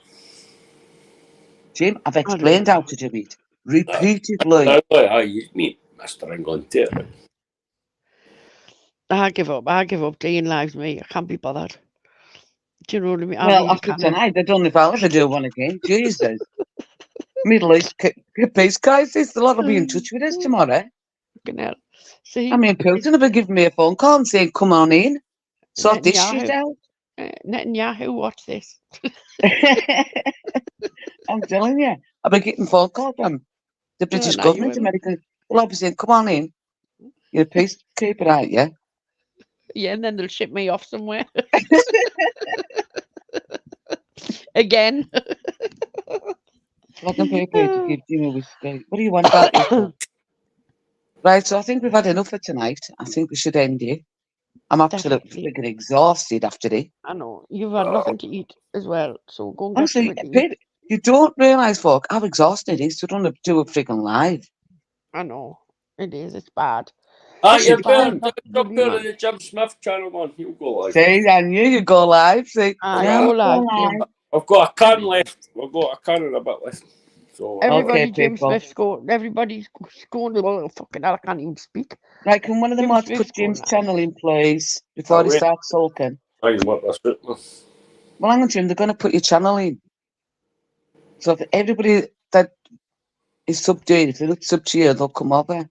Jim, I've explained how to do it repeatedly. I use me, Mr. England, too. I give up. Day in lives, me. I can't be bothered. Do you know what I mean? Well, after tonight, I don't know if I'll ever do one again. Jesus. Middle East peace crisis. A lot will be in touch with us tomorrow. See? I mean, Putin will be giving me a phone call and saying, come on in. Sort this shit out. Netanyahu, watch this. I'm telling you. I've been getting phone calls from the British government. American. Well, I'll be saying, come on in. You're a peacekeeper, aren't you? Yeah, and then they'll ship me off somewhere. Again. Like I'm prepared to give Jimmy whiskey. What do you want about this? Right, so I think we've had enough for tonight. I think we should end it. I'm absolutely freaking exhausted after it. I know. You've had nothing to eat as well, so go and get honestly, something to eat. You don't realise, folk, how exhausted it is to do a freaking live. I know. It is. It's bad. You're better than the Jim Smith channel, man. He'll go live. See, I knew you'd go live. See, go live. I've got a can left. We've got a can and a bit left. So everybody, Jim Smith's going. Everybody's going to the fucking hell. I can't even speak. Right, can one of them mods put Jim's channel in, please, before they start sulking? I can work this bit, man. Well, hang on, Jim. They're going to put your channel in. So if everybody that is subdued, if they look sub to you, they'll come over.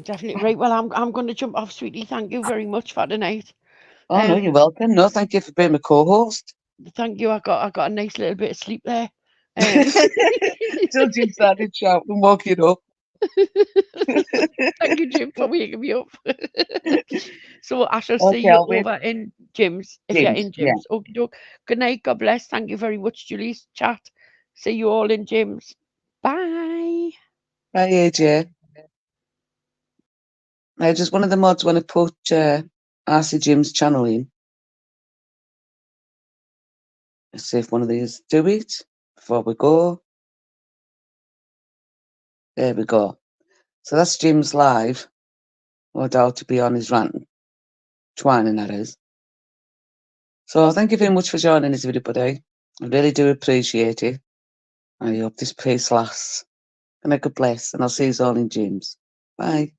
Definitely. Right, well, I'm going to jump off, sweetie. Thank you very much for tonight. Oh, no, you're welcome. No, thank you for being my co-host. Thank you. I got a nice little bit of sleep there. Till Jim started shouting and walking up. Thank you, Jim, for waking me up. So I shall see you over in Jim's, if you're in Jim's. Yeah. Okay, doke. Good night. God bless. Thank you very much, Julie's chat. See you all in Jim's. Bye. Bye, AJ. Now, just one of the mods want to put RC Jim's channel in. Let's see if one of these do it before we go. There we go. So that's Jim's live. No doubt to be on his rant. Twining at us. So thank you very much for joining us, everybody. I really do appreciate it. I hope this peace lasts. And God bless. And I'll see you all in Jim's. Bye.